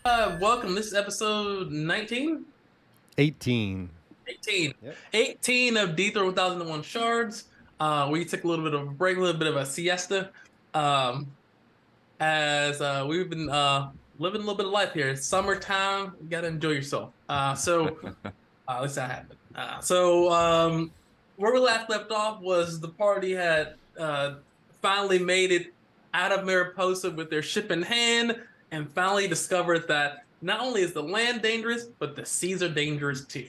Welcome. This is episode 19? 18. 18. Yep. 18 of Dithra 1001 Shards. We took a little bit of a break, a little bit of a siesta. As we've been living a little bit of life here. It's summertime. You gotta enjoy yourself. At least that happened. Where we last left off was the party had finally made it out of Mariposa with their ship in hand, and finally discovered that not only is the land dangerous, but the seas are dangerous too.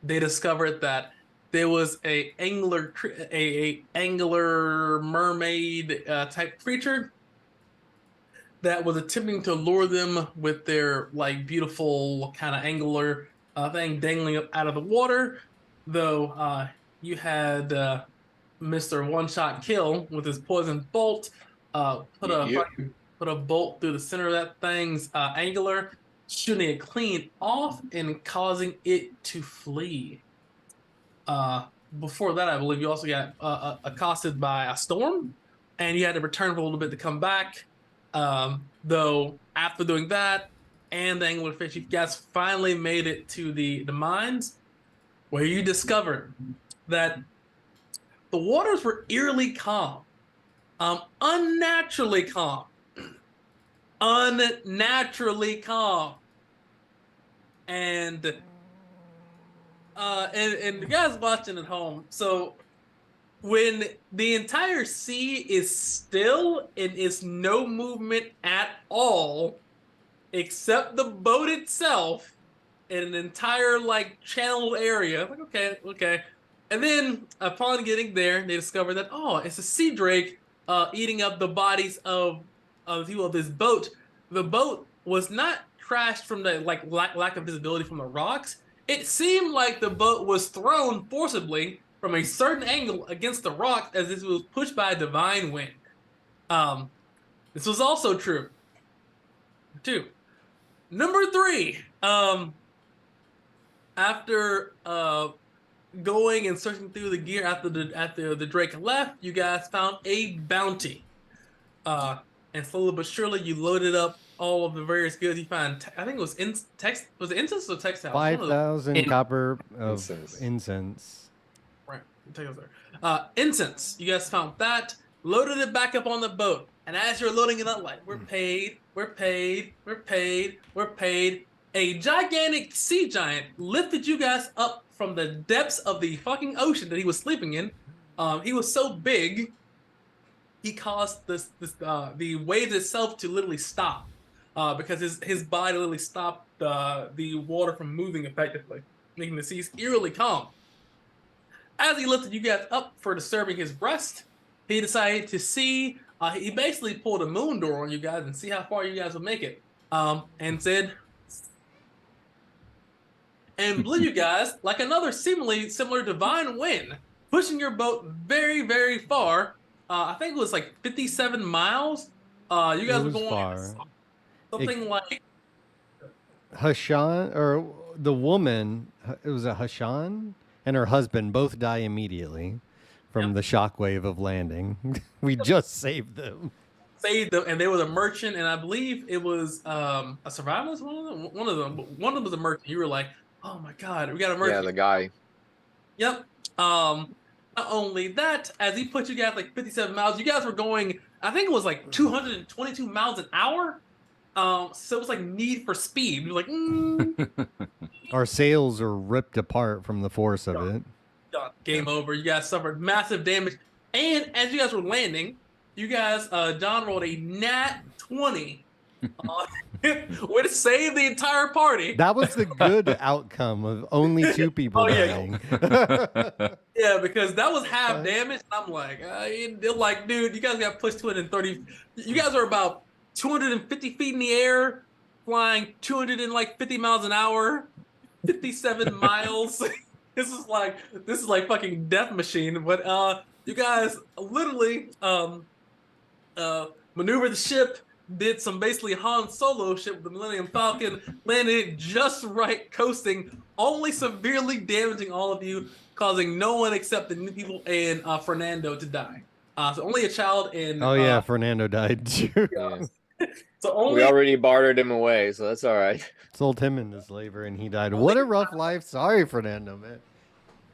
They discovered that there was a angler mermaid type creature that was attempting to lure them with their like beautiful kind of angler thing dangling up out of the water. Though you had Mr. One Shot Kill with his poison bolt put a bolt through the center of that thing's angler, shooting it clean off and causing it to flee. Before that, I believe you also got accosted by a storm, and you had to return for a little bit to come back. Though after doing that and the anglerfish, you guys finally made it to the mines, where you discovered that the waters were eerily calm, unnaturally calm, and the guys watching at home. So when the entire sea is still and is no movement at all, except the boat itself in an entire like channel area, like okay. And then upon getting there, they discover that it's a sea drake eating up the bodies of people of this boat. The boat was not crashed from the lack of visibility from the rocks. It seemed like the boat was thrown forcibly from a certain angle against the rocks as this was pushed by a divine wind. This was also true. 2. Number 3. After going and searching through the gear after the Drake left, you guys found a bounty. And slowly but surely, you loaded up all of the various goods you find. I think it was was it incense or textiles? 5,000 copper of incense. Right, incense. You guys found that, loaded it back up on the boat, and as you're loading it up, like we're paid. A gigantic sea giant lifted you guys up from the depths of the fucking ocean that he was sleeping in. He was so big, he caused the waves itself to literally stop, because his body literally stopped the water from moving effectively, making the seas eerily calm. As he lifted you guys up for disturbing his breast, he decided to see. He basically pulled a moon door on you guys and see how far you guys would make it. And said, and blew you guys like another seemingly similar divine wind, pushing your boat very, very far. I think it was like 57 miles. You guys were going far. Something like Hashan, or the woman, it was a Hashan, and her husband both die immediately from the shockwave of landing. We just saved them. And they were a merchant, and I believe it was a survivalist. One of them was a merchant. You were like, oh my god, we got a merchant. Yeah, the guy. Yep. Not only that, as he put you guys like 57 miles, you guys were going, I think it was like 222 miles an hour. So it was like Need for Speed. You're like, Our sails are ripped apart from the force of it. Game over. You guys suffered massive damage. And as you guys were landing, you guys, John rolled a nat 20. Way to save the entire party. That was the good outcome of only 2 people dying. Yeah, because that was half damage. And I'm like, dude, you guys got pushed 230. You guys are about 250 feet in the air, flying 250 miles an hour, 57 miles. This is like fucking Death Machine. But you guys literally maneuvered the ship, did some basically Han Solo shit with the Millennium Falcon, landed it just right, coasting, only severely damaging all of you, causing no one except the new people and Fernando to die. So only a child and... Oh yeah, Fernando died too. So So only We already bartered him away, so that's all right. Sold him into slavery and he died. What a rough life. Sorry, Fernando, man.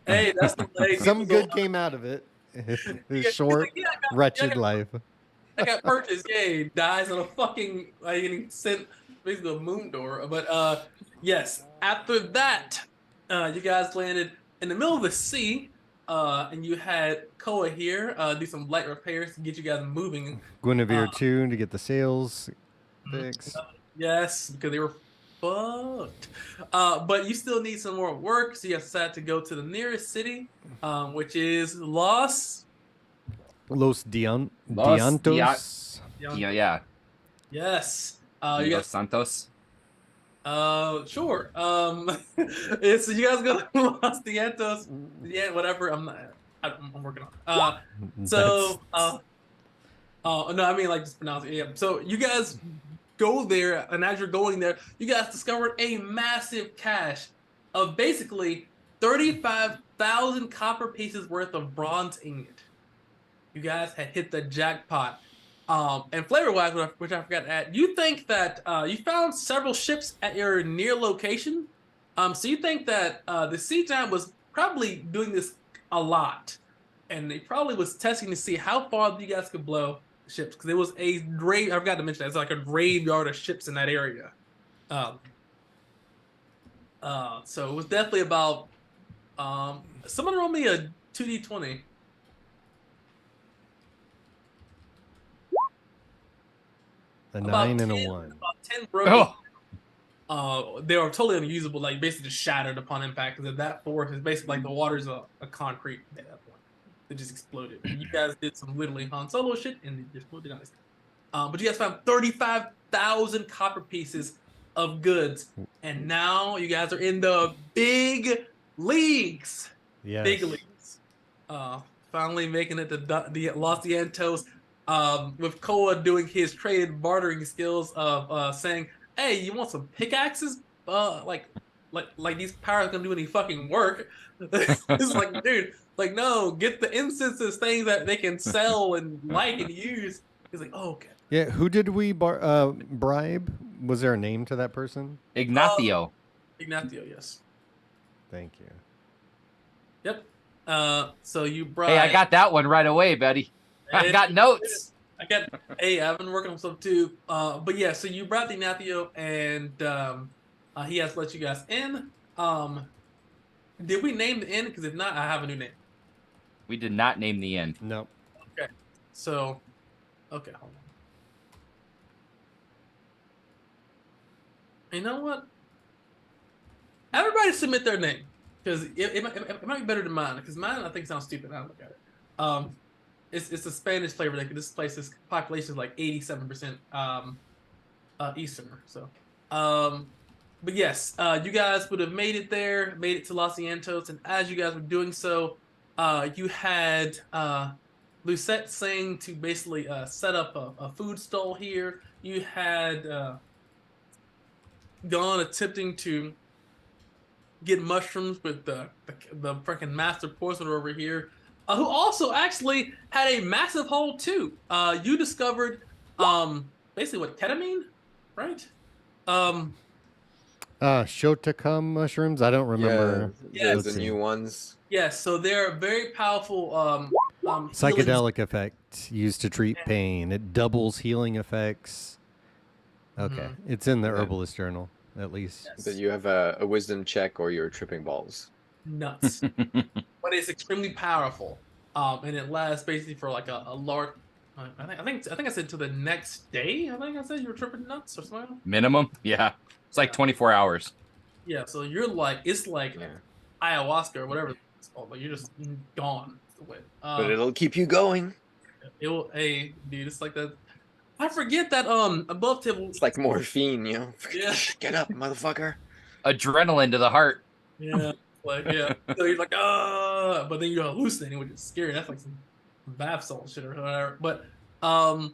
hey, that's the way. Some good came out of it. His short, wretched life. I got purchased. Yay! Dies on a fucking getting sent basically a moon door. But yes. After that, you guys landed in the middle of the sea. And you had Koa here do some light repairs to get you guys moving. Guinevere too to get the sails fixed. Yes, because they were fucked. But you still need some more work, so you have decided to go to the nearest city, which is Los Diantos. Yeah. Yes. You Los guys. Santos. Sure. It's you guys go to Los Diantos. Yeah, whatever. I'm working on. No, I mean like just pronounce it. Yeah. So you guys go there, and as you're going there, you guys discovered a massive cache of basically 35,000 copper pieces worth of bronze ingot. You guys had hit the jackpot. And flavor-wise, which I forgot to add, you think that you found several ships at your near location. So you think that the Sea Giant was probably doing this a lot, and he probably was testing to see how far you guys could blow ships, because it was a grave. I forgot to mention that it's like a graveyard of ships in that area. So it was definitely about. Someone roll me a 2d20. A 9 and a 1. About 10 broken. They are totally unusable, like basically just shattered upon impact, because that force is basically like the water's a concrete at that point. It just exploded. You guys did some literally Han Solo shit, and it just exploded. But you guys found 35,000 copper pieces of goods, and now you guys are in the big leagues. Yes. Big leagues. Finally making it to the Los Diantos. With Koa doing his trade bartering skills of saying, "Hey, you want some pickaxes? Like these powers gonna do any fucking work?" It's like, dude, like no, get the instances, things that they can sell and like and use. He's like, oh, okay. Yeah, who did we bribe? Was there a name to that person? Ignacio. Ignacio, yes. Thank you. Yep. So you brought. Hey, I got that one right away, buddy. I got notes. Hey, I've been working on stuff too. But yeah, so you brought the Ignacio, and he has let you guys in. Did we name the inn? Because if not, I have a new name. We did not name the inn. No. Okay. So, okay, hold on. You know what? Everybody submit their name, because it might be better than mine. Because mine, I think, sounds stupid. I don't look at it. It's a Spanish flavor. Like this place's population is like 87% Easterner. So, but yes, you guys would have made it there, made it to Los Santos, and as you guys were doing so, you had Lucette saying to basically set up a food stall here. You had gone attempting to get mushrooms with the freaking master poisoner over here. Who also actually had a massive hole too. You discovered basically what, ketamine, right? Shotakam mushrooms. I don't remember. Yeah, the new ones. Yes, so they're a very powerful psychedelic effect used to treat pain. It doubles healing effects. Okay, it's in the herbalist journal at least. Yes. But you have a wisdom check or you're tripping balls. Nuts. But it's extremely powerful, and it lasts basically for like a large. I think I said to the next day. I think I said you were tripping nuts or something. Minimum, yeah. It's like 24 hours. Yeah, so you're like it's like ayahuasca or whatever it's called. Like you're just gone. But it'll keep you going. It will. Hey, dude, it's like that. I forget that above table. It's like morphine, you know. Yeah. Get up, motherfucker. Adrenaline to the heart. Yeah. Like, yeah. So you're like, but then you're hallucinating, which is scary. That's like some bath salt shit or whatever. But, okay,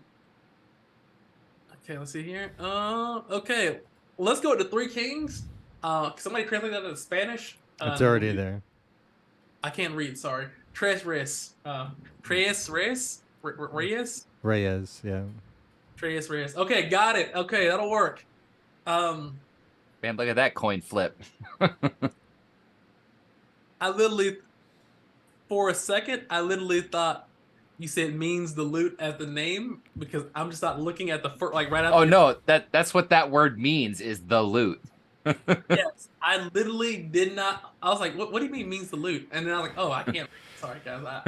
let's see here. Okay. Let's go to Three Kings. Somebody translate that into Spanish. It's already there. I can't read, sorry. Tres Reyes. Reyes? Reyes, yeah. Reyes. Okay, got it. Okay, that'll work. Man, look at that coin flip. I literally, for a second, I literally thought you said means the loot as the name because I'm just not looking at the first, like right after. Oh no, that's what that word means is the loot. Yes, I literally did not. I was like, what do you mean means the loot? And then I was like, oh, I can't. Sorry, guys. I'm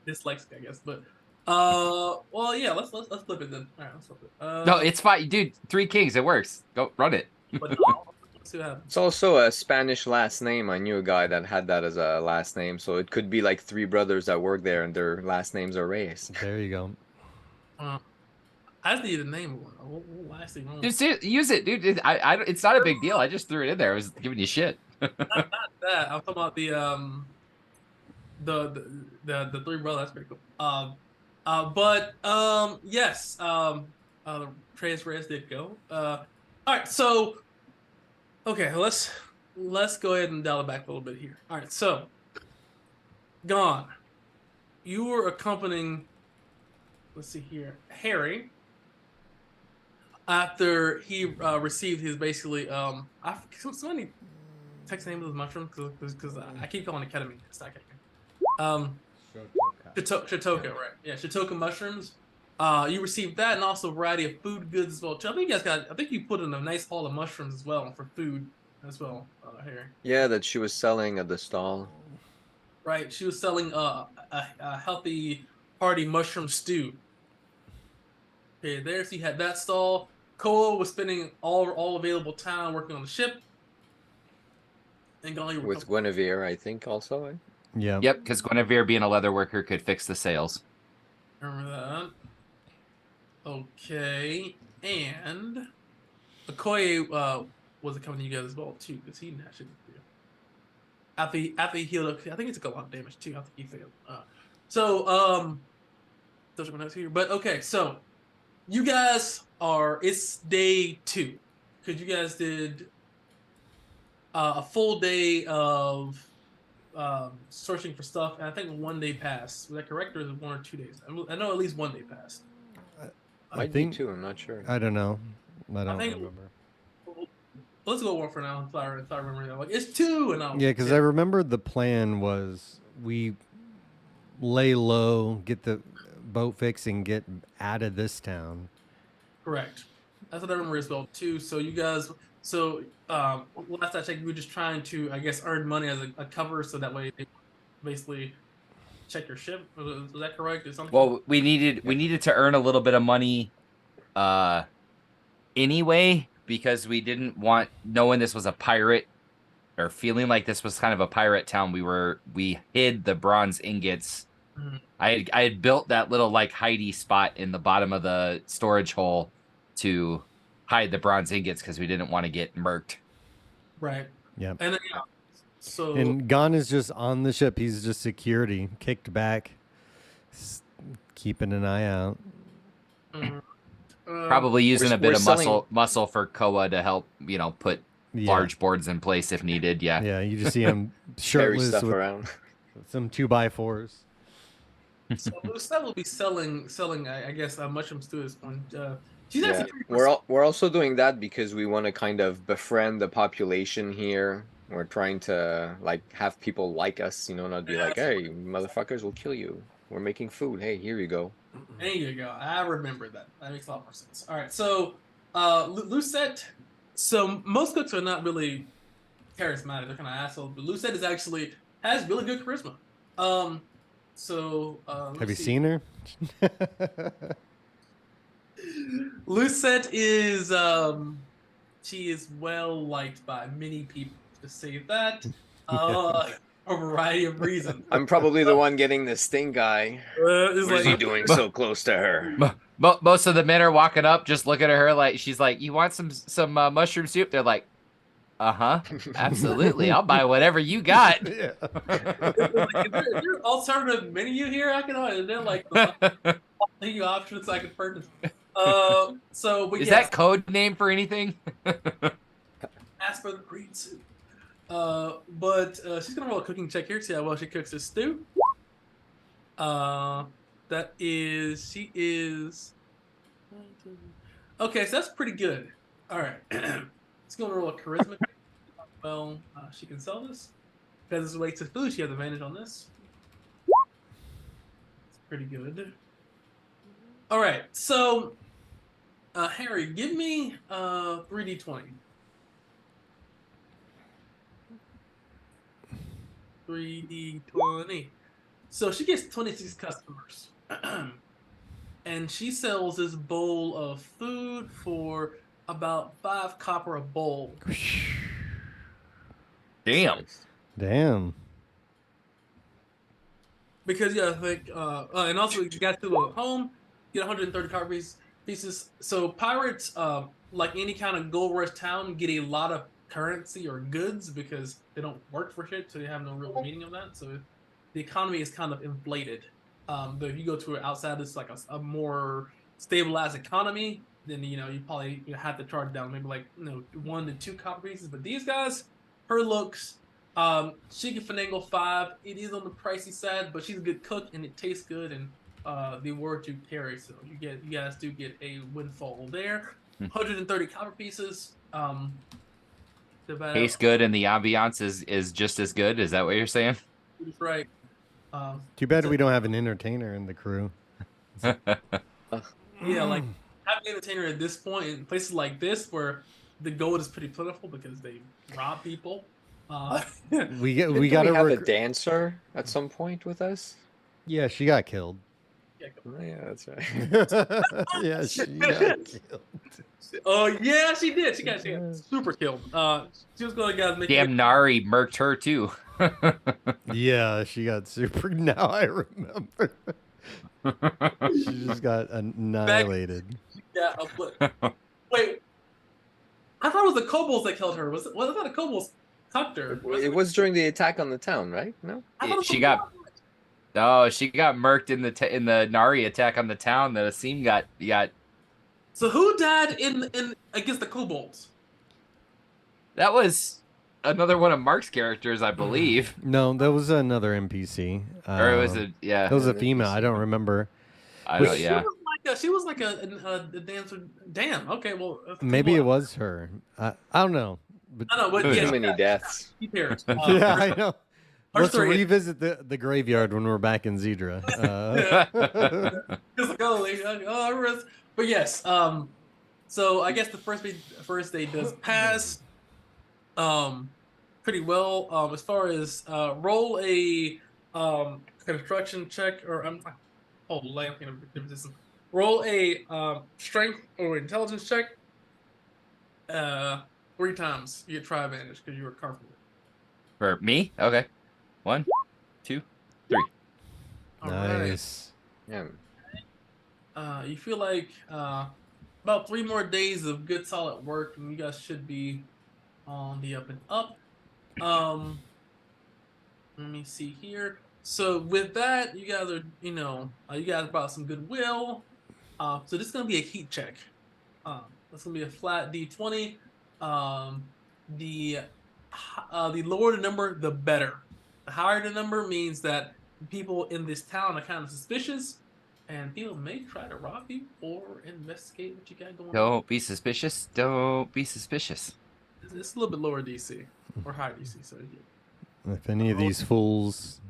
dyslexic, I guess. But well, yeah. Let's flip it then. All right, let's flip it. No, it's fine, dude. 3 kings, it works. Go run it. But no, let's see what happens. It's also a Spanish last name. I knew a guy that had that as a last name, so it could be like 3 brothers that work there, and their last names are Reyes. There you go. I just need a name. What last name? Dude, use it, dude. It's not a big deal. I just threw it in there. I was giving you shit. Not that. I'm talking about the 3 brothers. That's pretty cool. But yes. Trey's Reyes did go. All right. So, okay. Let's go ahead and dial it back a little bit here. All right. So, Gone. You were accompanying. Let's see here, Harry. After he received his basically, somebody text the name of the mushroom because I keep calling it ketamine. It's not ketamine. Shatoka, right? Yeah, Shatoka mushrooms. You received that and also a variety of food goods as well. I think you guys got. I think you put in a nice haul of mushrooms as well for food as well, Harry. Yeah, that she was selling at the stall. Right, she was selling a healthy hearty mushroom stew. Okay, there. So you had that stall. Koa was spending all available time working on the ship. And Golly With Guinevere, I think, also. Eh? Yeah. Yep, because Guinevere being a leather worker could fix the sails. Remember that. Okay, and Okoye was accompanying you guys as well too, because he didn't have shit to do. After he healed up, I think he took a lot of damage too. I think he failed. Those are my notes here. But okay, so you guys are. It's day 2 because you guys did a full day of searching for stuff, and I think 1 day passed. Was that correct, or is it 1 or 2 days? I know at least 1 day passed. I think 2. I'm not sure. I don't know. I don't think- remember. Let's go 1 for now. If I remember that, like it's 2, and I'll Yeah, because I remember the plan was we lay low, get the boat fixed, and get out of this town. Correct. That's what I remember as well too. So you guys, last I checked, we were just trying to, I guess, earn money as a cover, so that way they basically check your ship. Was that correct? Is something? Well, we needed to earn a little bit of money, anyway, because we didn't want, knowing this was a pirate, or feeling like this was kind of a pirate town. We hid the bronze ingots. Mm-hmm. I had built that little like hidey spot in the bottom of the storage hole to hide the bronze ingots because we didn't want to get murked. Right. Yeah. And then, so And Gon is just on the ship. He's just security, kicked back, keeping an eye out. Probably using a bit of selling- muscle for Koa to help, put Yeah. large boards in place if needed. Yeah. Yeah, you just see him Carry shirtless stuff with around. some 2x4s. So Lucette will be selling, I guess, mushroom stew at this point. She's Yeah, actually we're also doing that because we want to kind of befriend the population here. We're trying to like have people like us, not be like, hey, motherfuckers, we'll kill you. We're making food. Hey, here you go. There you go. I remember that. That makes a lot more sense. All right, so Lucette. So most cooks are not really charismatic. They're kind of assholes. But Lucette has really good charisma. Have you seen her? Lucette is she is well liked by many people. To say that, for a variety of reasons. I'm probably the one getting the stink eye. What is he doing so close to her? Most of the men are walking up, just looking at her like she's like, "You want some mushroom soup?" They're like, "Uh-huh, absolutely. I'll buy whatever you got." Yeah. Is there alternative menu here? I can. And they're like, menu options I can purchase. Is that code name for anything? Ask for the green soup. But she's gonna roll a cooking check here. See how well she cooks this stew. She is Okay, so that's pretty good. All right. Let's go and roll a charisma. Well, she can sell this. Because it's related to food, she has advantage on this. It's pretty good. All right, so Harry, give me 3d20. 3d20. So she gets 26 customers. And she sells this bowl of food for about 5 copper a bowl. Damn. Damn. Because you gotta think, and also you got to go home, get 130 copper pieces. So pirates, like any kind of gold rush town, get a lot of currency or goods because they don't work for shit, so they have no real meaning of that. So the economy is kind of inflated. But if you go to outside, it's like a more stabilized economy, then you probably have to charge down maybe like 1 to 2 copper pieces. But these guys, her looks, she can finagle 5. It is on the pricey side, but she's a good cook and it tastes good, and the word you carry. So you guys do get a windfall there. 130 copper pieces. Tastes good and the ambiance is just as good. Is that what you're saying? That's right. Too bad we don't have an entertainer in the crew. Yeah, like having an entertainer at this point in places like this where the gold is pretty plentiful because they rob people. We Didn't got we to have a dancer at some point with us? Yeah, she got killed. Oh, yeah, that's right. Yeah, she got killed. Oh yeah, she did. She got super killed. She was going to make Damn, Nari murked her too. Yeah, she got super. Now I remember. She just got annihilated. Yeah. Wait, I thought it was the kobolds that killed her. I thought the kobolds tucked her. It was during the attack on the town, right? No. She got murked in the Nari attack on the town. The Asim got. So who died in against the kobolds? That was another one of Mark's characters, I believe. No, that was another NPC. Or it was That was a female. I don't remember. Yeah. She was like a dancer. Damn. Okay. Well. Maybe it was her. I don't know. But I don't know. But Too yeah, many deaths. yeah, yeah, I know. Let's story- revisit the graveyard when we're back in Zedra. Just like, but yes. So I guess the first day does pass. Pretty well. As far as roll a construction check, or roll a strength or intelligence check. 3 times you get try advantage because you were carpenter. For me? Okay. 1, 2, 3. Nice. Yeah. You feel like about 3 more days of good solid work, and you guys should be on the up and up. Let me see here. So with that, you guys are, you guys brought some goodwill. So this is gonna be a heat check. That's gonna be a flat D20. The lower the number, the better. The higher the number means that people in this town are kind of suspicious, and people may try to rob you or investigate what you got going on. Don't be suspicious. Don't be suspicious. It's a little bit lower DC or higher DC. So yeah. If any of these fools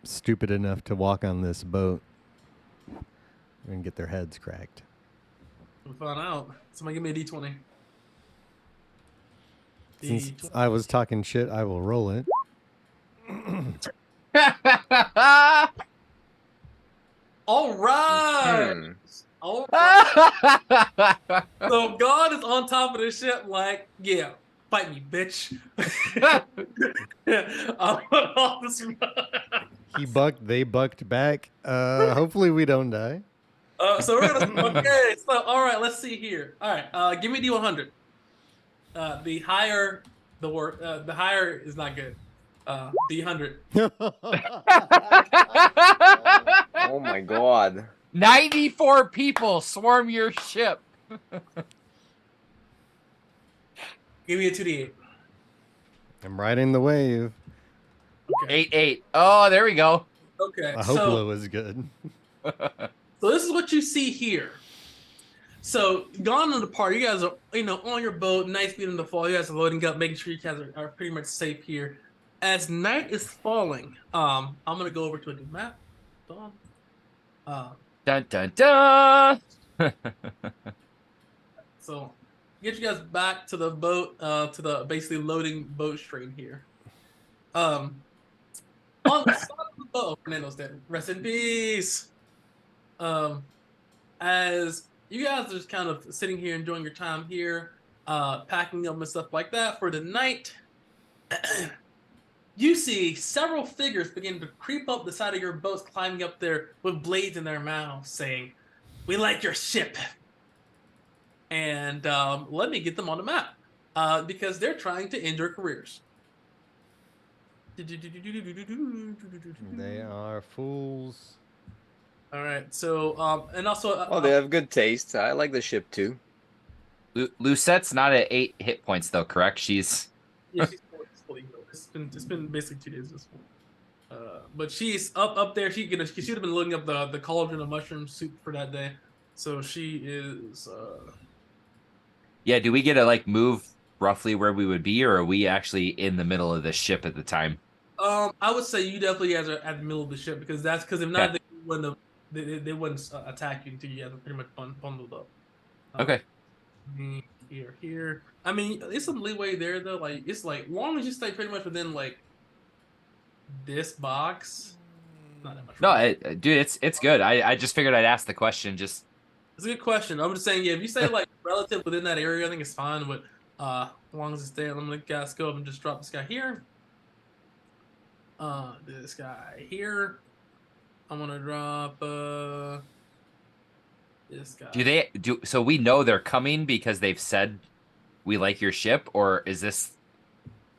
stupid enough to walk on this boat, we're gonna get their heads cracked. We'll find out. Somebody give me a D20. Since I was talking shit, I will roll it. All right. All right. So God is on top of this shit. Like, yeah, fight me, bitch. They bucked back. Hopefully we don't die. So we're gonna okay. So all right, let's see here. All right, give me D100. The higher the work, the higher is not good. D100. Oh my god. 94 people swarm your ship. Give me a 2D8. I'm riding the wave. Okay. 8-8. Oh, there we go. Okay. I hope Lo is good. So this is what you see here. So gone on the party, you guys are on your boat, nice beating the fall. You guys are loading up, making sure you guys are pretty much safe here. As night is falling, I'm gonna go over to a new map. Hold on. Dun dun dun. So get you guys back to the boat, to the basically loading boat string here. On the side of the boat, Fernando's dead. Rest in peace. As you guys are just kind of sitting here enjoying your time here, packing up and stuff like that for the night, you see several figures begin to creep up the side of your boats, climbing up there with blades in their mouths, saying, "We like your ship." And let me get them on the map because they're trying to end your careers. They are fools. All right, so and also, Oh, they have good taste. I like the ship too. Lucettes not at 8 hit points though, correct? She's yeah, she's fully healed. It's been basically 2 days this one. But she's up there. She should have been loading up the cauldron of mushroom soup for that day, so she is. Yeah, do we get to like move roughly where we would be, or are we actually in the middle of the ship at the time? I would say you definitely guys are at the middle of the ship because if not, Okay. they wouldn't attack you until you guys are pretty much bundled up. Okay. Here. I mean, there's some leeway there though. Like it's like long as you stay pretty much within like this box. Not that much. No, dude, it's good. I just figured I'd ask the question. Just It's a good question. I'm just saying, yeah, if you stay like relative within that area, I think it's fine. But as long as it's there, I'm gonna guys go up and just drop this guy here. This guy here. I'm gonna drop this guy. so we know they're coming because they've said we like your ship, or is this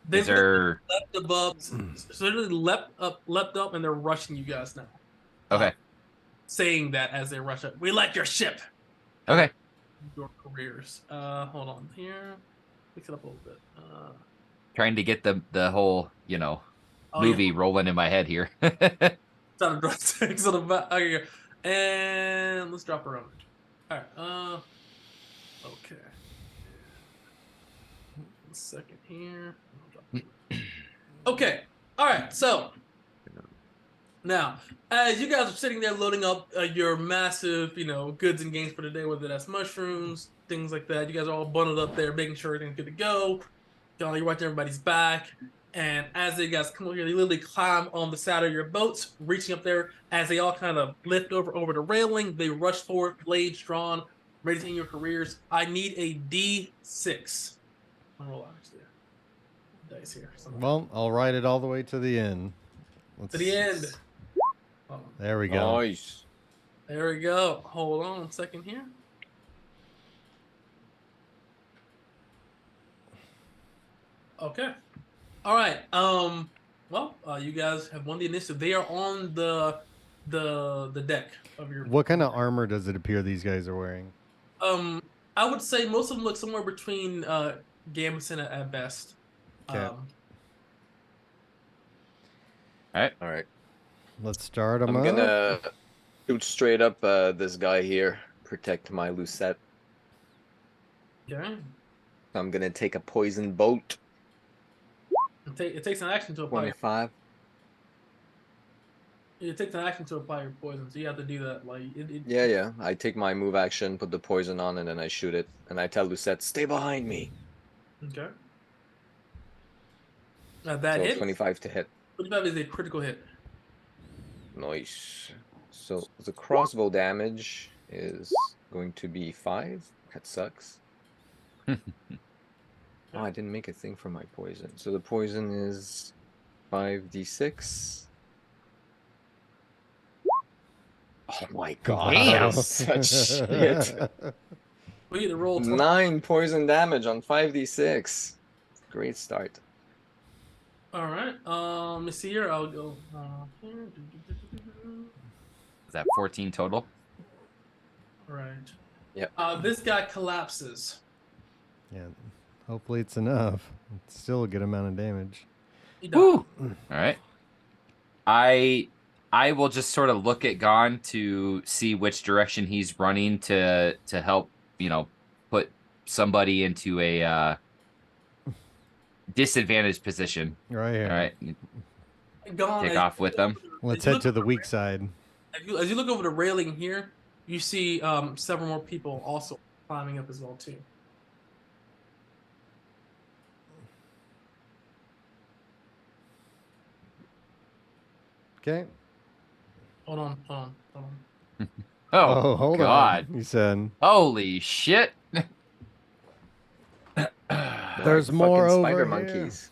They've there leapt above, so they leapt up, and they're rushing you guys now. okay? Saying that as they rush up, we like your ship. Okay. Your careers. Hold on here. Mix it up a little bit. Trying to get the whole Oh, movie yeah. rolling in my head here. Trying to drop six on the back. Okay, here. And let's drop her on. All right. Okay. 1 second here. Okay. All right. So now, as you guys are sitting there loading up your massive, goods and gains for the day, whether that's mushrooms, things like that, you guys are all bundled up there, making sure everything's good to go. You're watching everybody's back. And as they guys come over here, they literally climb on the side of your boats, reaching up there. As they all kind of lift over the railing, they rush forward, blades drawn, ready to end your careers. I need a D6. I'll roll actually. Dice here. Well, I'll write it all the way to the end. To the end. There we go. Nice. There we go. Hold on 1 second here. Okay. All right. Well, you guys have won the initiative. They are on the deck of your. What kind of armor does it appear these guys are wearing? I would say most of them look somewhere between Gambeson at best. Okay. All right. All right. Let's start them I'm up. gonna shoot straight up this guy here. Protect my Lucette. Okay. I'm gonna take a poison boat. It takes an action to apply. 25. It takes an action to apply your poison, so you have to do that. Like Yeah. I take my move action, put the poison on, and then I shoot it. And I tell Lucette, stay behind me. Okay. That So hit. 25 to hit. 25 is a critical hit. Nice. So the crossbow damage is going to be 5. That sucks. Oh, I didn't make a thing for my poison. So the poison is 5d6. Oh my god. Damn. Such shit. We need to roll. 9 poison damage on 5d6. Great start. All right. Let me see here. I'll go here. Is that 14 total? Right. Yep. This guy collapses. Yeah. Hopefully it's enough. It's still a good amount of damage. He dies. Woo! All right. I will just sort of look at Gon to see which direction he's running to help put somebody into a disadvantaged position. Right here. All right, Gone. take off with them. Let's head to the weak side. As you look over the railing here, you see several more people also climbing up as well too. Okay. Hold on. Oh, hold God. on. You said Holy shit. there's Fucking more over spider here. monkeys.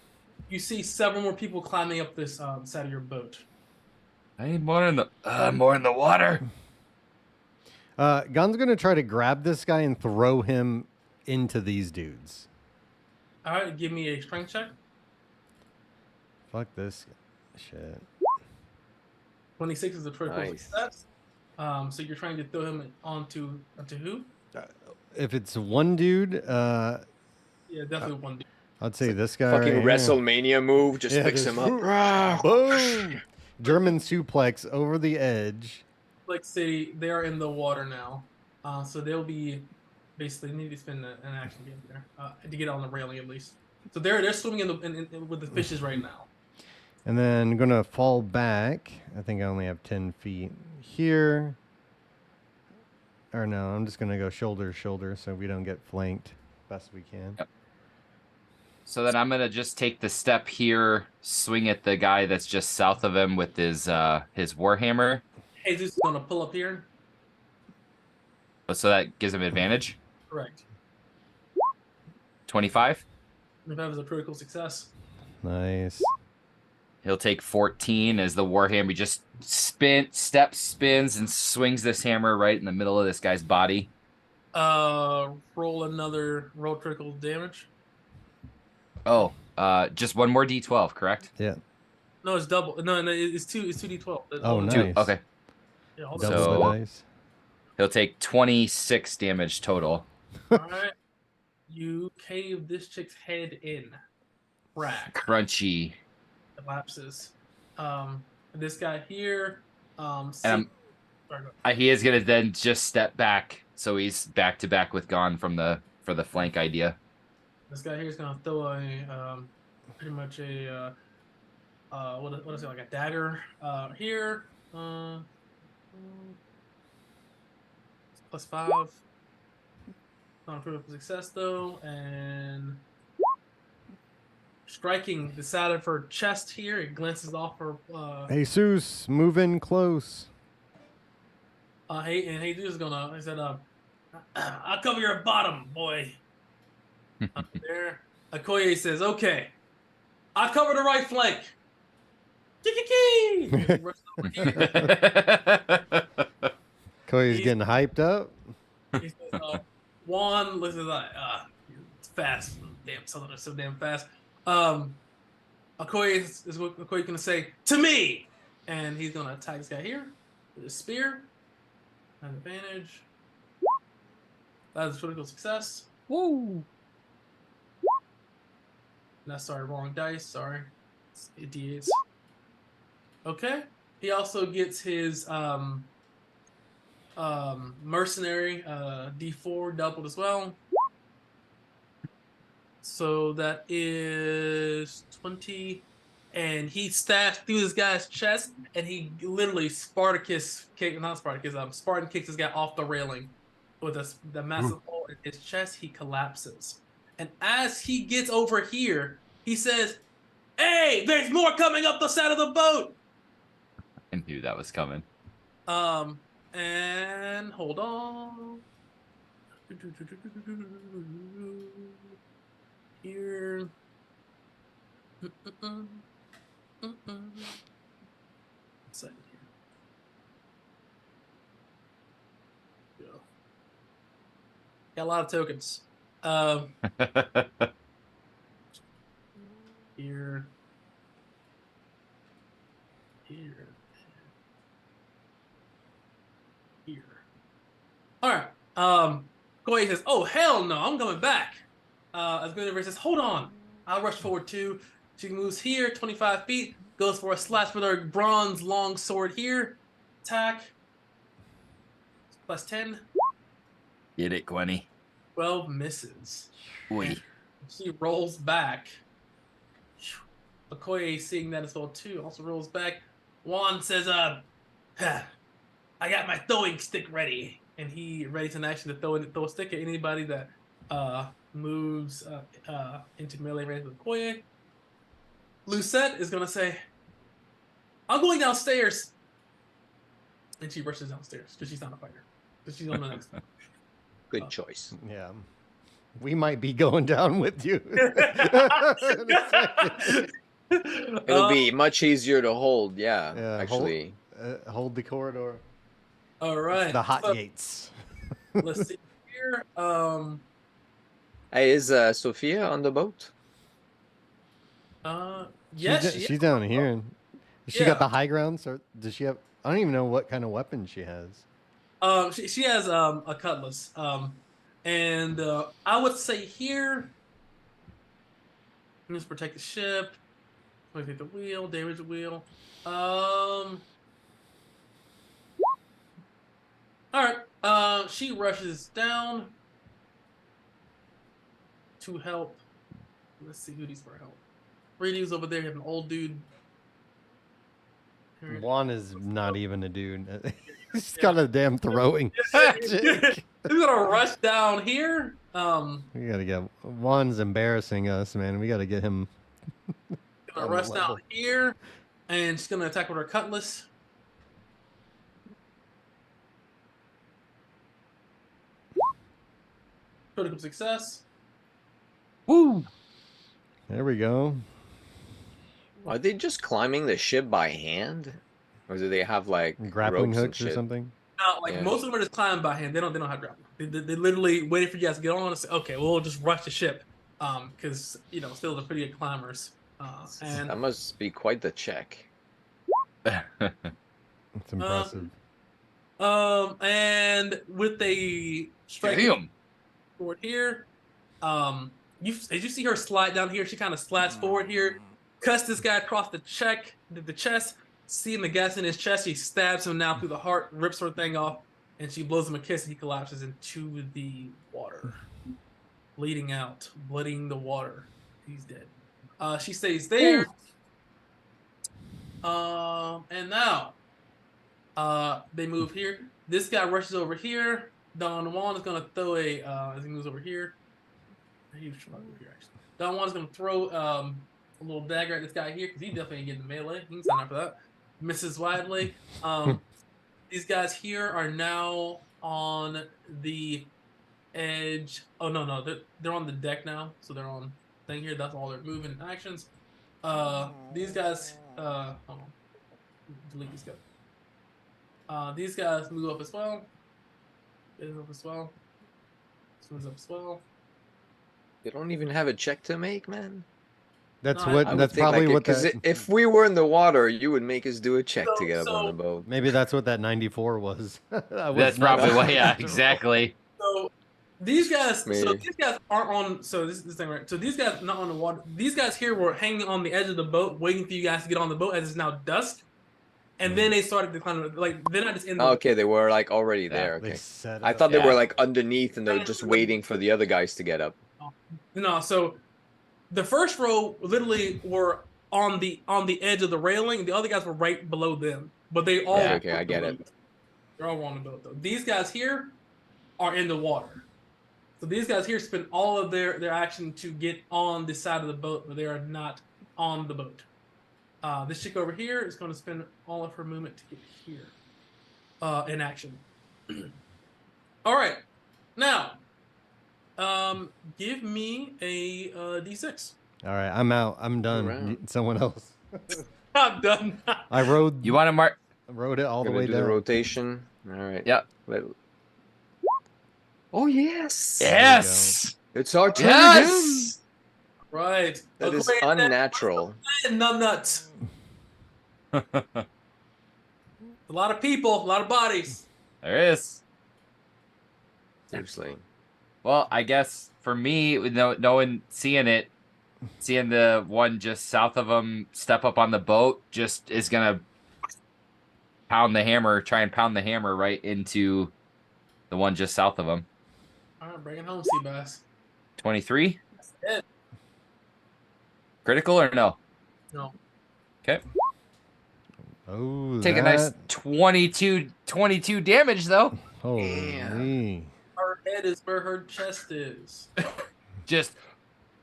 You see several more people climbing up this side of your boat. I need more in the water. Gun's gonna try to grab this guy and throw him into these dudes. All right, give me a strength check. Fuck this shit. 26 is a critical Nice. success. So you're trying to throw him onto who? If it's one dude, Yeah, definitely one dude. I'd say this guy. Fucking right here. WrestleMania move. Just picks just- him up. Boom! German suplex over the edge. Like City, they are in the water now. So they'll be basically need to spend an action game there to get on the railing at least. So they're swimming in with the fishes right now. And then I'm gonna fall back. I think I only have 10 feet here. Or no, I'm just gonna go shoulder to shoulder so we don't get flanked best we can. Yep. So then I'm gonna just take the step here, swing at the guy that's just south of him with his warhammer. Jesus is gonna pull up here. So that gives him advantage. Correct. 25. If that was a critical success. Nice. He'll take 14 as the warhammer just spins and swings this hammer right in the middle of this guy's body. Roll critical damage. Oh, just one more d12, correct? Yeah. No, it's double. No, it's 2d12. Oh, nice. Two. Okay. Yeah, hold Double So- the dice. He'll take 26 damage total. All right. You cave this chick's head in. Crack. Crunchy. Collapses. This guy here. And Sorry, go ahead. he is gonna then just step back, so he's back to back with Gon for the flank idea. This guy here is gonna throw a pretty much a what is it, like a dagger here. +5. Not a critical success though, and striking the side of her chest here. It glances off her. Jesus, move in close. Hey, Jesus is gonna. He said, "I'll cover your bottom, boy." There, Okoye says, "Okay, I'll cover the right flank." Kiki! Koya's getting hyped up. He says, Juan looks like, it's fast. Damn, something that's so damn fast. Okoye is what Okoye gonna say to me, and he's gonna attack this guy here with a spear. An advantage. That's a critical success. Woo! No, sorry, wrong dice. Sorry, it's D8s. Okay. He also gets his mercenary D4 doubled as well. So that is 20, and he stashed through this guy's chest, and he literally Spartan kicks this guy off the railing with the massive hole in his chest. He collapses, and as he gets over here, he says, "Hey, there's more coming up the side of the boat." I knew that was coming. And hold on. Here. Second here. Go. Got a lot of tokens. Here. Here. Here. All right. Koei says, "Oh hell no, I'm coming back." As Guinevere says, "Hold on, I'll rush forward too." She moves here, 25 feet, goes for a slash with her bronze long sword here. Attack. +10. Get it, Gwenny. 12 misses. Oy. She rolls back. Okoye, seeing that as well too, also rolls back. Juan says, I got my throwing stick ready. And he readies an action to throw a stick at anybody that moves into melee range with Okoye. Lucette is going to say, I'm going downstairs. And she rushes downstairs because she's not a fighter. Because she's on the next. Good choice. Yeah. We might be going down with you. It'll be much easier to hold. Yeah, Yeah, actually. Hold the corridor. All right. The hot so, gates. Let's see here. Hey, is Sophia on the boat? Yes, she's down here. She Yeah. got the high ground. So does she have? I don't even know what kind of weapon she has. She has a cutlass. And I would say here, let's protect the ship. Take the wheel, damage the wheel. All right. She rushes down to help. Let's see who needs for help. Brady's over there. You have an old dude. Juan is not even a dude. He's got a damn throwing. He's gonna rush down here. We gotta get Juan's embarrassing us, man. We gotta get him. Gonna on the rush down level. here, and she's gonna attack with her cutlass. Critical success. Woo! There we go. Are they just climbing the ship by hand? Or do they have like Grappling ropes and hooks or shit? something. Like Yeah. most of them are just climbing by hand. They don't have grappling. They literally waiting for you guys to get on and say, okay, we'll just rush the ship. Because still they're pretty good climbers. And That must be quite the check. It's impressive. and with a strike Damn. forward here, as you see her slide down here, she kind of slides forward here, cuts this guy across the chest, seeing the gas in his chest, she stabs him now through the heart, rips her thing off, and she blows him a kiss, and he collapses into the water, bleeding out, bloodying the water. He's dead. She stays there. And now, they move here. This guy rushes over here. Don Juan is gonna throw as he moves over here. He was trying over here actually. Don Juan is gonna throw a little dagger at this guy here because he definitely ain't getting melee. He can sign up for that. Misses widely. These guys here are now on the edge. Oh no, they're on the deck now, so they're on thing here. That's all their movement and actions. These guys. Hold on. Delete these guys. These guys move up as well. This up as well. This one's up as well. They don't even have a check to make, man. That's No, what. I would That's think, probably what because that. if we were in the water, you would make us do a check to get up on So- the boat. Maybe that's what that 94 was. That's probably why. Yeah, exactly. So these guys, Maybe. these guys aren't on. So this thing right. So these guys not on the water. These guys here were hanging on the edge of the boat, waiting for you guys to get on the boat as it's now dusk. And then they started declining. Like they're not just in the. Okay, they were like already there. They Okay. set I up. thought they Yeah. were like underneath and they were just waiting for the other guys to get up. No, so the first row literally were on the edge of the railing. The other guys were right below them, but they all. Yeah, okay, I get it. They're all on the boat though. These guys here are in the water. So these guys here spend all of their action to get on this side of the boat, but they are not on the boat. This chick over here is going to spend all of her movement to get here in action. All right, now give me a d6. All right, I'm out. I'm done. Around. Someone else. I'm done. I rode. You want to mark? Rode it all the Gonna way do down. the rotation. All right. Yep. Oh yes. Yes. It's our turn Yes. Right. again. That is Okay, unnatural. Numb nuts. A lot of people, a lot of bodies. There is. Seriously. Well, I guess for me, with no one seeing the one just south of him step up on the boat, just is gonna try and pound the hammer right into the one just south of him. All right, bring it home, Seabass. 23. That's it. Critical or no? No. Okay. Oh, Take a nice 22 damage though. Holy. Her head is where her chest is. Just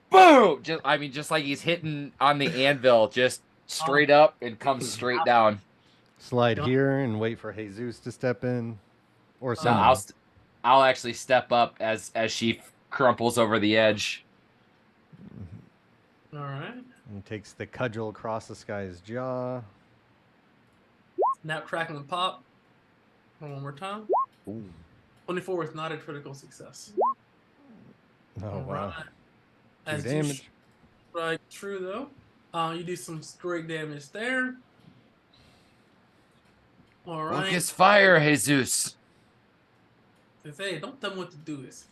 boom. Just like he's hitting on the anvil, just straight up and comes straight down. Slide here and wait for Jesus to step in, or No, someone. I'll actually step up as she crumples over the edge. All right. He takes the cudgel across this guy's jaw. Snap, crackle, and pop. One more time. Ooh. 24 is not a critical success. Oh, All wow. right. 2 As damage. you strike true, though, you do some straight damage there. All right. Focus fire, Jesus. Says, hey, don't tell me what to do this.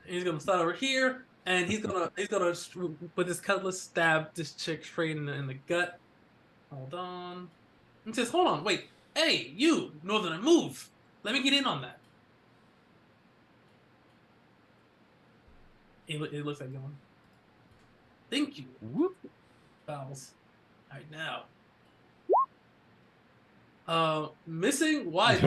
He's gonna start over here, and he's gonna with his cutlass stab this chick straight in the gut. Hold on. He says, hold on, wait. Hey, you, Northerner, move. Let me get in on that. It looks like going. Thank you. Whoop. Fouls. All right, now. Missing wide.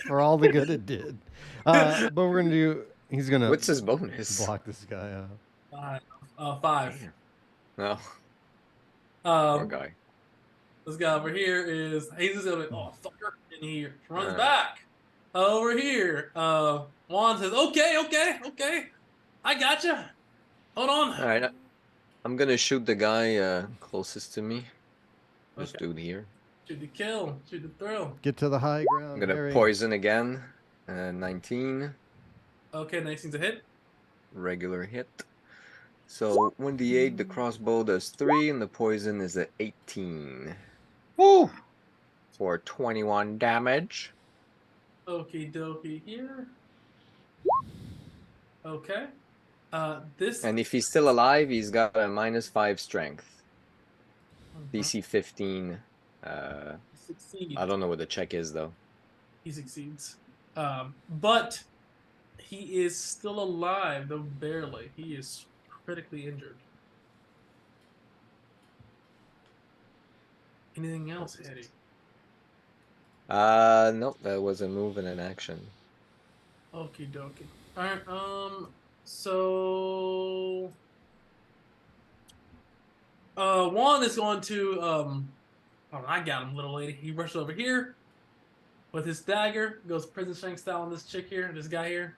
For all the good it did. But we're gonna do. He's gonna. What's his bonus? Block this guy out. 5. Damn. No. Poor Um, guy. this guy over here is he's just gonna oh fucker, and he runs back over here. Juan says, okay, I gotcha. Hold on. All right. I'm gonna shoot the guy closest to me. This Okay. dude here. Shoot the kill, shoot the thrill. Get to the high ground. I'm gonna Harry. poison again. 19. Okay, 19's a hit. Regular hit. So 1d8, the crossbow does 3, and the poison is at 18. Woo. For 21 damage. Okie dokie here. Okay. This And if he's still alive, he's got a -5 strength. Mhm. DC 15. Succeeds. I don't know what the check is though. He succeeds. But he is still alive, though barely. He is critically injured. Anything else, Eddie? Nope, that was a move and an action. Okie dokie. Alright, so Juan is going to oh, I got him, little lady. He rushes over here with his dagger, goes prison shank style on this chick here, this guy here.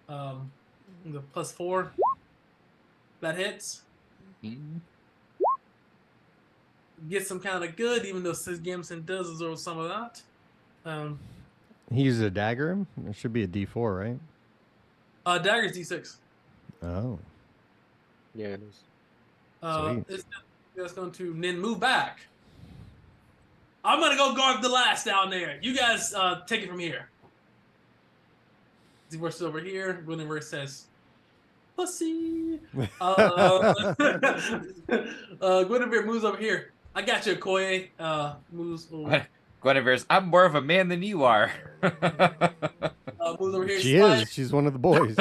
The +4. That hits. Gets some kind of good, even though Sis Gamson does absorb some of that. He uses a dagger. It should be a D4, right? Dagger's D6. Oh. Yeah, it is. It's going to then move back. I'm gonna go guard the last down there. You guys take it from here. He works over here. Whenever it says pussy, Guinevere moves over here. I got you, Okoye. Moves over. Guinevere's, I'm more of a man than you are. Moves over here. She is. She's one of the boys.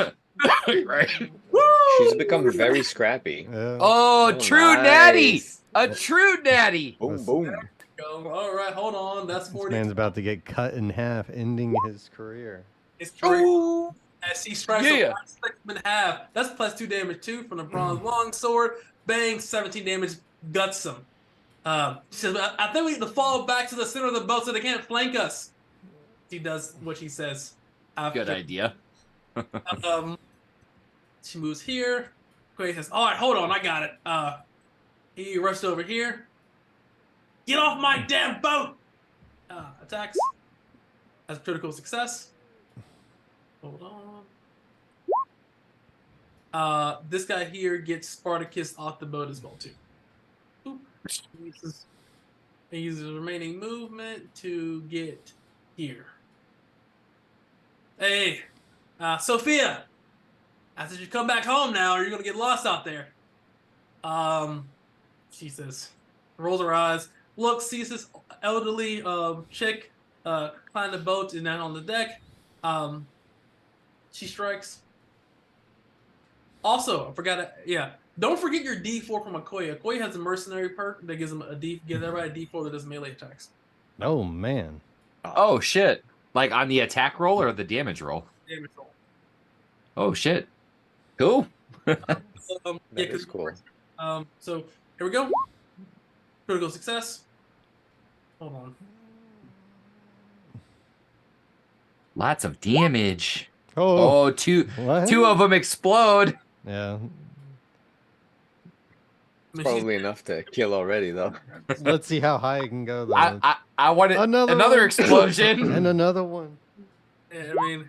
Right. Woo! She's become very scrappy. Oh, true natty. A true natty. Boom, boom. All right, hold on. That's 40. This man's about to get cut in half, ending his career. It's true. Oh, As he strikes yeah. a slice him in half. That's +2 damage too from the bronze longsword. Bang, 17 damage, guts him. She says, I think we need to fall back to the center of the boat so they can't flank us. She does what she says. After. Good idea. She moves here. Quay says, all right, hold on, I got it. He rushed over here. Get off my damn boat! Attacks. That's a critical success. Hold on. This guy here gets Spartacus off the boat as well, too. Oop. He uses his remaining movement to get here. Hey, Sophia! I said you come back home now or you're going to get lost out there. She says, rolls her eyes, looks, sees this elderly chick climb the boat and then on the deck. She strikes. Also, I forgot. Yeah, don't forget your D4 from Okoye. Okoye has a mercenary perk that gives everybody a D4 that does melee attacks. Oh man. Oh shit! Like on the attack roll or the damage roll? Damage roll. Oh shit! Cool. That is cool. So here we go. Critical success. Hold on. Lots of damage. Oh. Oh, two What? of them explode. Yeah. It's probably enough to kill already, though. Let's see how high it can go, though. I wanted another one. explosion. And another one. Yeah, I mean,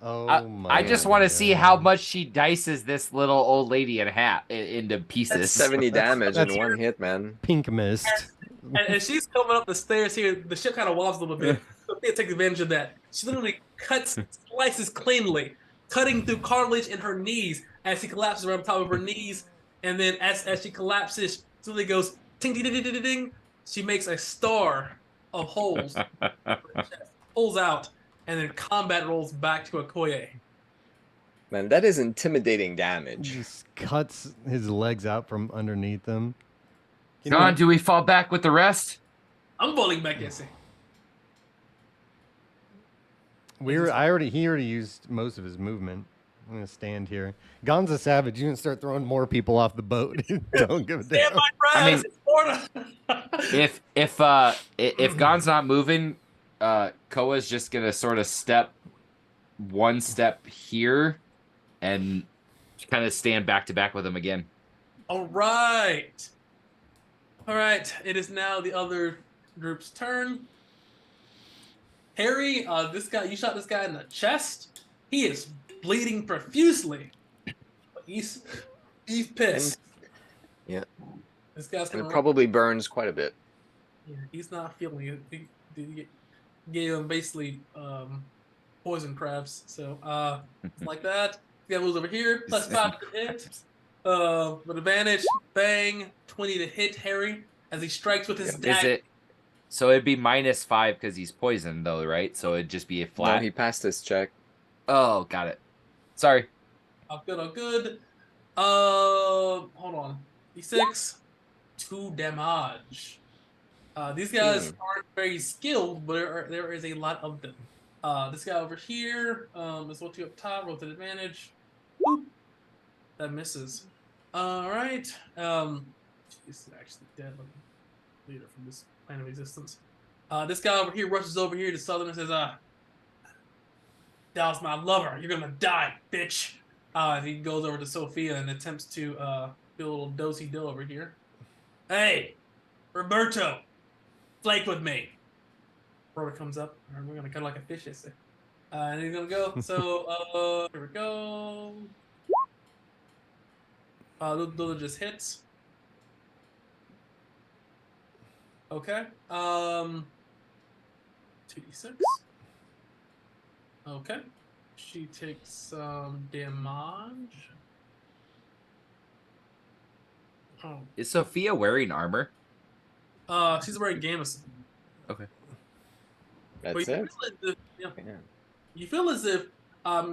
Oh my. I just want to see how much she dices this little old lady in half into pieces. That's 70 damage that's in one hit, man. Pink mist. and she's coming up the stairs here. The ship kind of wobbles a little bit. Sophia takes advantage of that. She literally slices cleanly, cutting through cartilage in her knees as she collapses around top of her knees. And then as she collapses, Sophia goes ting ding ding ding ding. She makes a star of holes, pulls out, and then combat rolls back to Okoye. Man, that is intimidating damage. Just cuts his legs out from underneath him. John, do we fall back with the rest? I'm falling back, Jesse. He already used most of his movement. I'm gonna stand here. Gon's a savage. You can start throwing more people off the boat. Don't give a damn. Stand my prize. If Gon's not moving, Koa's just gonna sort of step one step here and kind of stand back to back with him again. All right. It is now the other group's turn. Harry, this guy, you shot this guy in the chest. He is bleeding profusely. But he's pissed. Yeah. This guy's And it probably burns quite a bit. Yeah, he's not feeling it. He gave him basically poison crabs. So like that. This guy moves over here. +5 to hit. With advantage, bang, 20 to hit Harry as he strikes with his dagger. So it'd be -5 because he's poisoned, though, right? So it'd just be a flat. No, he passed his check. Oh, got it. Sorry. All good. Hold on. D6, 2 damage. These guys aren't very skilled, but there is a lot of them. This guy over here is what you up top. Roll to advantage. Boop. That misses. All right. He's actually dead. Let me lead it from this plane of existence. This guy over here rushes over here to Southern and says, "That was my lover. You're gonna die, bitch." He goes over to Sophia and attempts to do a little do-si-do over here. "Hey, Roberto, flake with me." Robert comes up. We're gonna cut like a fish, and he's gonna go. So here we go. Those are just hits. Okay. 2d6. Okay. She takes some damage. Oh. Is Sophia wearing armor? She's wearing gamison. Okay. That's it. You feel as if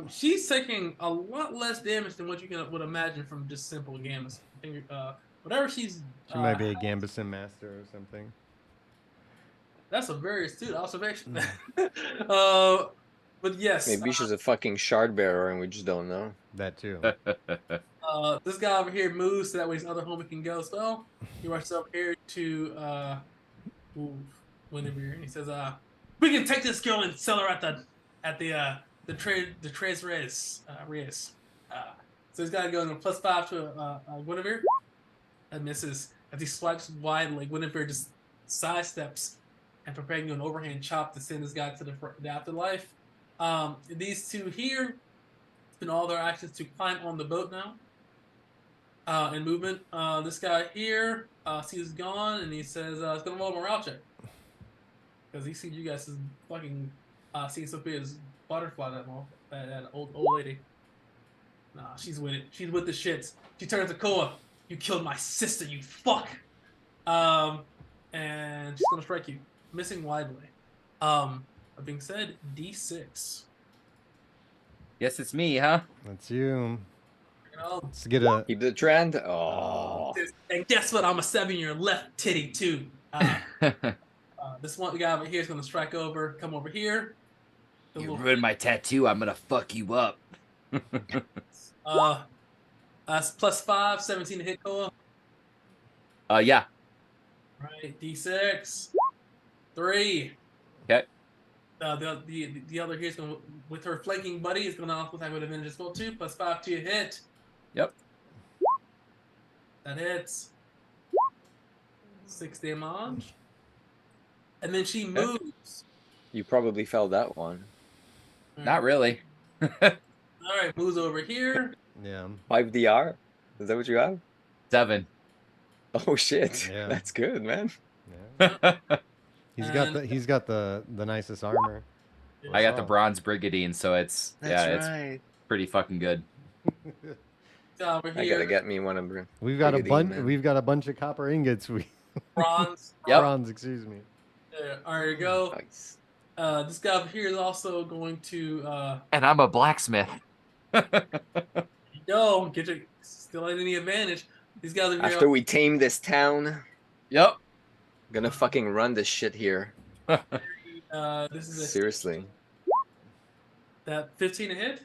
she's taking a lot less damage than what you would imagine from just simple gamison. I think, whatever she's. She might be a gambeson master or something. That's a very astute observation. But yes. Maybe she's a fucking shard bearer and we just don't know. That too. This guy over here moves so that way his other homie can go as well. He rushes up here to Windermere and he says, "We can take this girl and sell her at the Tres Reyes. So he's got to go in a +5 to Guinevere. That misses. As he swipes widely, Guinevere just sidesteps and preparing an overhand chop to send this guy to the afterlife. These two here spend all their actions to climb on the boat now. In movement, this guy here sees gone and he says it's gonna roll a morale check because he sees you guys as fucking seeing Sophia's butterfly that old lady. Nah, she's with it. She's with the shits. She turns to Koa. "You killed my sister, you fuck." And she's gonna strike you, missing widely. That being said, D6. Guess it's me, huh? That's you. You know, Let's get a. Keep the trend. Oh. and guess what? I'm a 7-year left titty too. This one guy over here is gonna strike over. Come over here. The You little- ruined my tattoo. I'm gonna fuck you up. That's +5, 17 to hit Koa. Yeah. Right, D6, 3. Okay. The other here is going with her flanking buddy is going to also attack with advantage as well too. +5 to hit. Yep. That hits. 6 damage. And then she moves. You probably felt that one. Not really. All right, moves over here. Yeah. 5 DR? Is that what you have? 7. Oh shit. Yeah. That's good, man. Yeah. He's And- got the nicest armor. I got the Wow. bronze brigadine, so it's it's pretty fucking good. Over I here. gotta get me one of them. We've got a Brigadine, bunch. man. We've got a bunch of copper ingots. Bronze. Yep. Bronze, excuse me. There you go. Nice. This guy over here is also going to And I'm a blacksmith. go get your still at any advantage. These guys are After we tame this town, Yep. gonna fucking run this shit here. this is Seriously. that 15 to hit.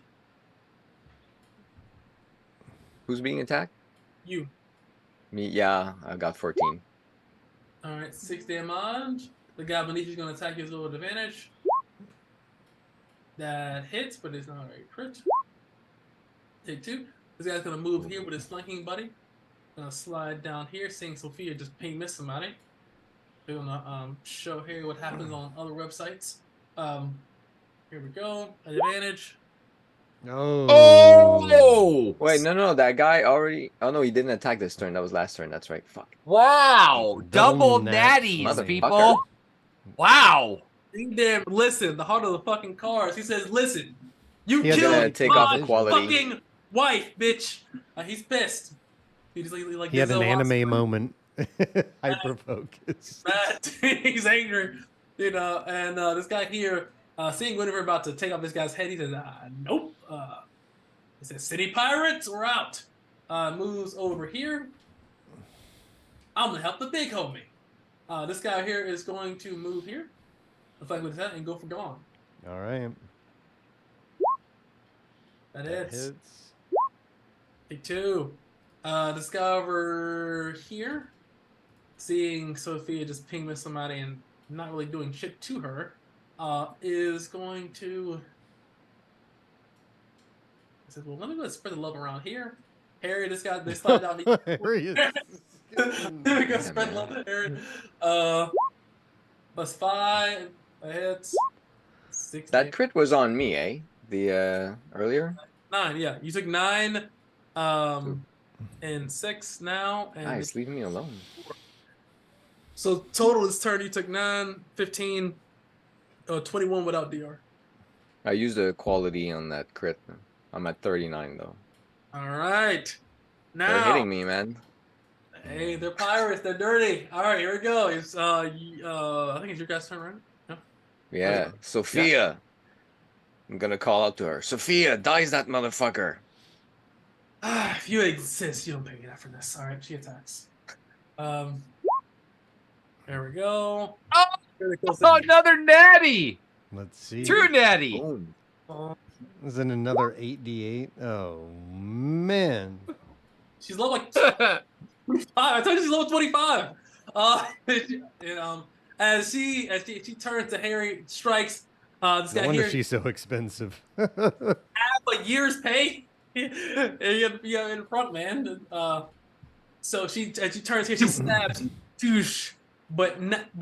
Who's being attacked? You. Me, yeah, I got 14. All right, 6 damage. The guy beneath you is going to attack you with advantage. That hits, but it's not a crit. Take 2. This guy's going to move here with his flanking buddy. Gonna slide down here, seeing Sophia just ping miss somebody. We're gonna show here what happens on other websites. Here we go. Advantage. Oh. Oh! Wait, no, that guy already. Oh no, he didn't attack this turn. That was last turn. That's right. Fuck. Wow! Double Double nat natties, motherfucker. people. Wow! Damn, listen, the heart of the fucking cards. He says, listen, you He had to killed take my off quality. fucking wife, bitch. He's pissed. He just like He had an Denzel anime Washington. moment. Hyper focus. Mad. He's angry, you know. And this guy here, seeing Guinevere about to take off this guy's head, he says, "Nope." He says, "City pirates, we're out." Moves over here. I'm gonna help the big homie. This guy here is going to move here, fight with that, and go for gone. All right. That That hits. hits. Take 2. This guy over here, seeing Sophia just ping miss somebody and not really doing shit to her, is going to. I said, well, let me go spread the love around here. Harry, this guy, they slide down here. Harry is There we go, spread love to Harry. +5, that hits. 6. That crit was on me, eh? The earlier. 9, yeah. You took 9, and 6 now. And Nice, leave me alone. So total this turn, you took 9, 15, 21 without DR. I used the quality on that crit. I'm at 39 though. All right. Now, They're hitting me, man. Hey, they're pirates. They're dirty. All right, here we go. It's I think it's your guys' turn, right? No? Yeah, Sophia. I'm gonna call out to her. Sophia, dies that motherfucker. If you insist, you don't pay me that for this. All right, she attacks. There we go. Oh! Really close Oh, to- another natty! Let's see. True natty! Boom. Is it another 8d8? Oh man. She's level like 25. I told you she's level 25. And as she turns to Harry, strikes. This No guy wonder here she's so expensive. half a year's pay. Yeah, in front, man. So as she turns here, she stabs, douche, but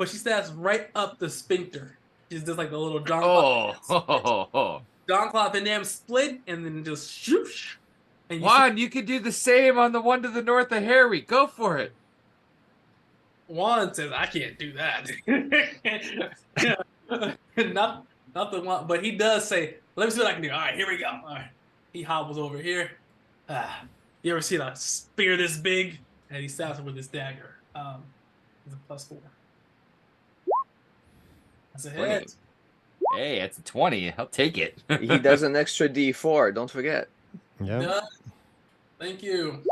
she stabs right up the sphincter. She's just like the little John Oh! John Claude Van Damme split, and then just shoosh. And Juan, you could do the same on the one to the north of Harry. Go for it. Juan says, "I can't do that." not the one, but he does say, "Let me see what I can do." All right, here we go. All right, he hobbles over here. You ever seen a spear this big? And he stabs him with his dagger. It's a +4. That's a hit. Hey, it's a 20. I'll take it. He does an extra D4. Don't forget. Yep. Done. Thank you.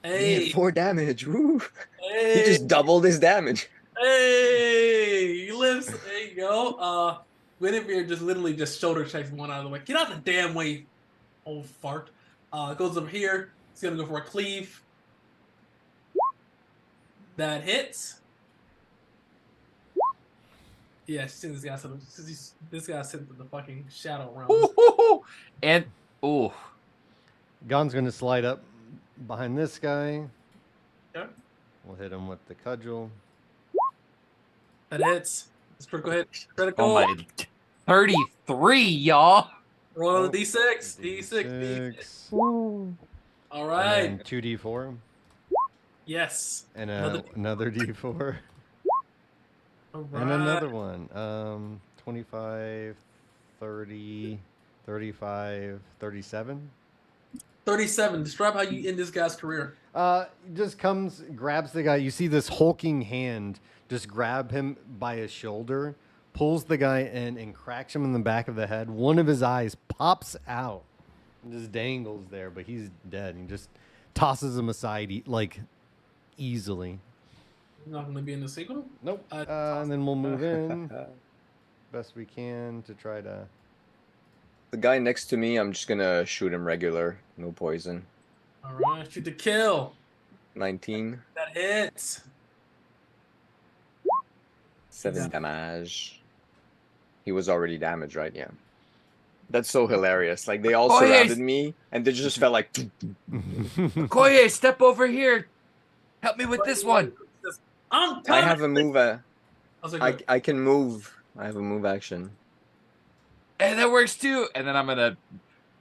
Yeah, Hey, 4 damage. Woo. He hey, just doubled his damage. hey! He lives. There you go. Guinevere just literally just shoulder checks one out of the way. Get out the damn way, old fart. Goes over here. He's gonna go for a cleave. That hits. Yeah, she's seen this guy. This guy sent to the fucking shadow realm. And oh, Gon's gonna slide up behind this guy. Okay. We'll hit him with the cudgel. That hits. It's critical hit. Critical. oh my, 33, y'all. Roll on Oh, the D6. D6. D6. All And right. then 2d4. Yes. And Another another d4. All right. And another one. 25, 30, 35, 37. 37. Describe how you end this guy's career. Just comes, grabs the guy. You see this hulking hand just grab him by his shoulder, pulls the guy in, and cracks him in the back of the head. One of his eyes pops out and just dangles there, but he's dead. He just tosses him aside, like, easily. Not going to be in the sequel. Nope. And then we'll move in best we can to try to. The guy next to me, I'm just gonna shoot him regular. No poison. All right. Shoot to kill. 19. That hits. 7 Yeah. damage. He was already damaged, right? Yeah. That's so hilarious. Like, they all Oh, yes. surrounded me, and they just felt like... Koye, step over here. Help me with this one. I'm I coming. have a move. I was like, I can move. I have a move action. And that works too. And then I'm gonna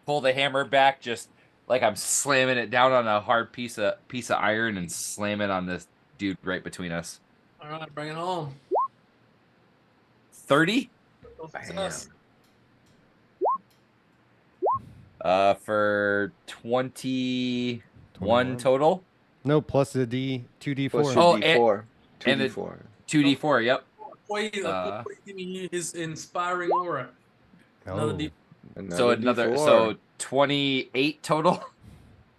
pull the hammer back, just like I'm slamming it down on a hard piece of iron and slam it on this dude right between us. all right, bring it home. 30? Success. For 21 21. total. No, plus a D, 2d4. Plus your Oh, D4. and 2d4. 2d4. Yep. Please, give me his inspiring aura. Another Oh. D. So another. D4. So 28 total.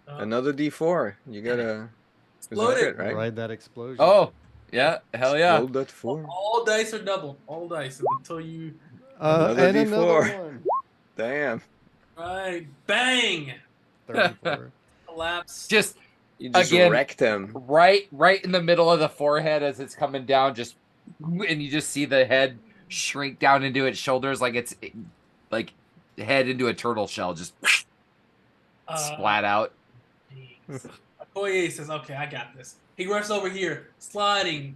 Another D4. You gotta... Explode it. right? Ride that explosion. Oh, yeah. Hell yeah. Explode that 4. All dice are double. All dice until you. Another And another D4. one. Damn. Right. Bang. 34. Collapse. Just You just Again. wrecked him. right in the middle of the forehead as it's coming down, just and you just see the head shrink down into its shoulders like it's like head into a turtle shell, just splat out. Okoye says, "Okay, I got this." He rushes over here, sliding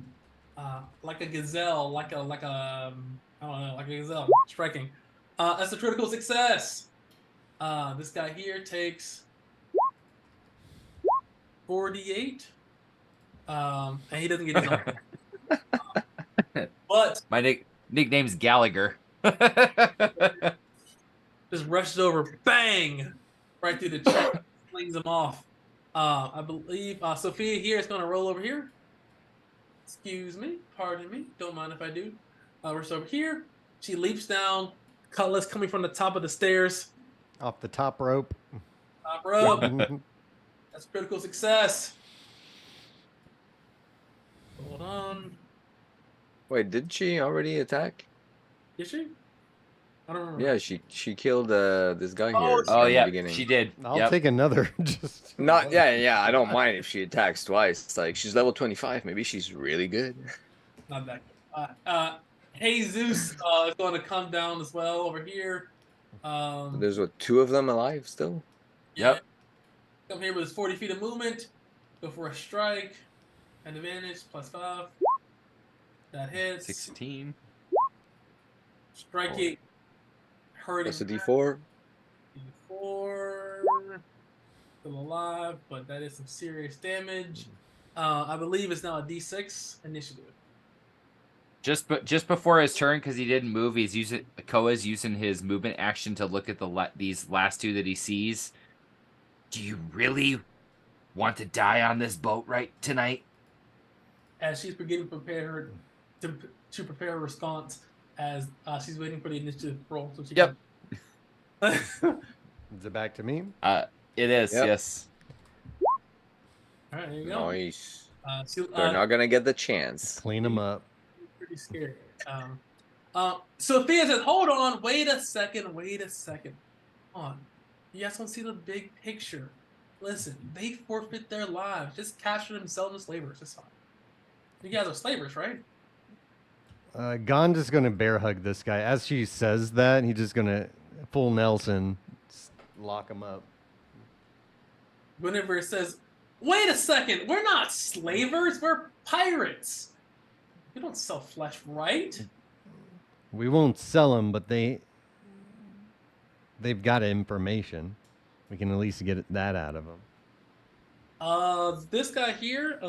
like a gazelle, like a I don't know, like a gazelle, striking. That's a critical success. This guy here takes 48. And he doesn't get his own. But My nickname's Gallagher. just rushes over, bang, right through the chest, flings him off. I believe Sophia here is going to roll over here. Excuse me, pardon me. Don't mind if I do. Rushes over here. She leaps down. Cutlass coming from the top of the stairs. Off the top rope. Top rope. That's critical success. Hold on. Wait, did she already attack? Did she? I don't remember. Yeah, she killed this guy Oh, here Oh in yeah, the beginning. she did. I'll Yep. take another. Just Not yeah, I don't mind if she attacks twice. Like, she's level 25. Maybe she's really good. Not that good. Jesus is going to come down as well over here. There's what, 2 of them alive still? Yep. Come here with his 40 feet of movement. Go for a strike. An advantage, +5. That hits. 16. Striking. Hurting. That's a D4. D4. Still alive, but that is some serious damage. I believe it's now a D6 initiative. Just before his turn, because he didn't move, Koa's using his movement action to look at these last 2 that he sees. Do you really want to die on this boat right tonight? As she's beginning to prepare to prepare a response, as she's waiting for the initiative roll. So she Yep. can... Is it back to me? It is, Yep. yes. All right, there you go. Nice. So, They're not gonna get the chance. Clean them up. pretty scary. Sophia says, "Hold on, wait a second. Hold on. You guys don't see the big picture. Listen, they forfeit their lives. Just capture themselves as slavers. It's fine. You guys are slavers, right? Gond is gonna bear hug this guy. As she says that, he's just gonna full Nelson, lock him up. Guinevere says, wait a second. We're not slavers. We're pirates. You don't sell flesh, right? We won't sell them, but they've got information. We can at least get that out of them. This guy here,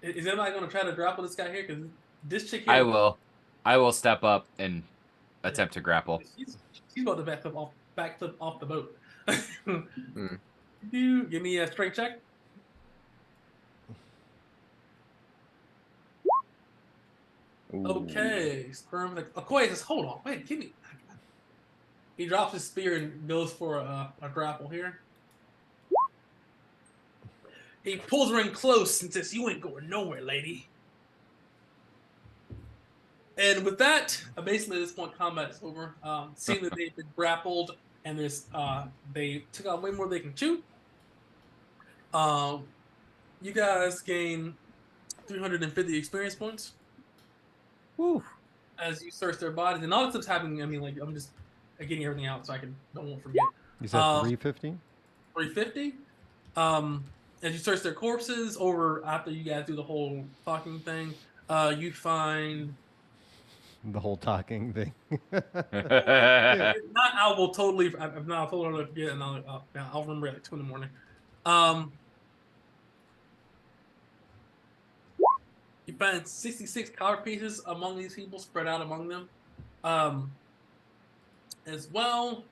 is anybody going to try to grapple this guy here? Because this chick here... I will step up and attempt to grapple. She's about to backflip off the boat. Hmm. Give me a strength check. Ooh. Okay. Sperm like Okoye says, hold on, wait, give me. He drops his spear and goes for a grapple here. He pulls her in close and says, you ain't going nowhere, lady. And with that, basically at this point, combat is over. Seeing that they've been grappled and there's they took out way more than they can chew. You guys gain 350 experience points. Woo. As you search their bodies, and all this stuff's happening. I mean, like I'm just getting everything out so I won't forget. You said 350? 350. As you search their corpses over after you guys do the whole talking thing, you find The whole talking thing. not. I will totally. I've not told her to forget, and I'll remember at like 2 a.m. You find 66 copper pieces among these people, spread out among them, as well.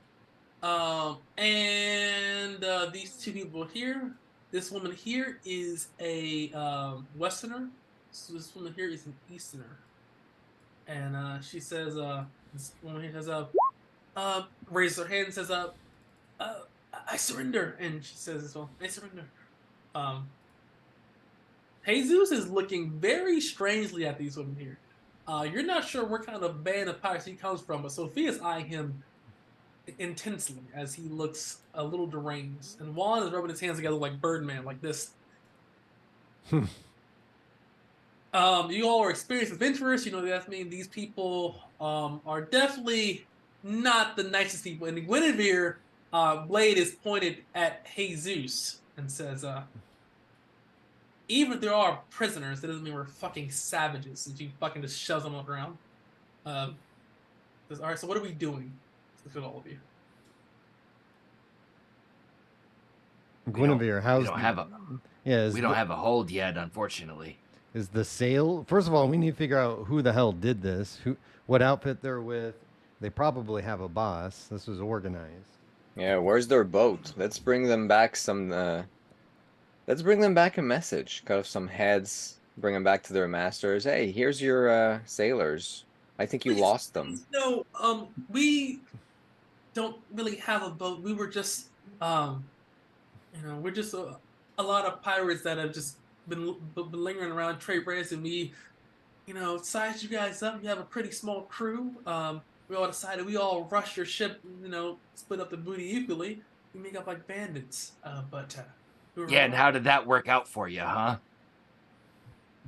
And these two people here. This woman here is a Westerner. So this woman here is an Easterner. And she says, this woman here says, raises her hand and says, I surrender. And she says as well, I surrender. Jesus is looking very strangely at these women here. You're not sure what kind of band of pirates he comes from, but Sophia's eyeing him intensely as he looks a little deranged. And Juan is rubbing his hands together like Birdman, like this. You all are experienced adventurers. You know that means these people are definitely not the nicest people. And Guinevere blade is pointed at Jesus and says, even if there are prisoners, that doesn't mean we're fucking savages. And she fucking just shoves them on the ground. Says, all right, so what are we doing? Look at all of you. Guinevere, how's we don't have a we don't have a hold yet, unfortunately. Is the sail? First of all, we need to figure out who the hell did this. What outfit they're with. They probably have a boss. This was organized. Yeah, where's their boat? Let's bring them back some. Let's bring them back a message. Cut off some heads. Bring them back to their masters. Hey, here's your sailors. I think you lost them. No, we don't really have a boat. We were just, we're just a lot of pirates that have just been lingering around trade rates, and we, sized you guys up. You have a pretty small crew. We all decided we all rush your ship, split up the booty equally. We make up like bandits. Yeah, and how did that work out for you, huh?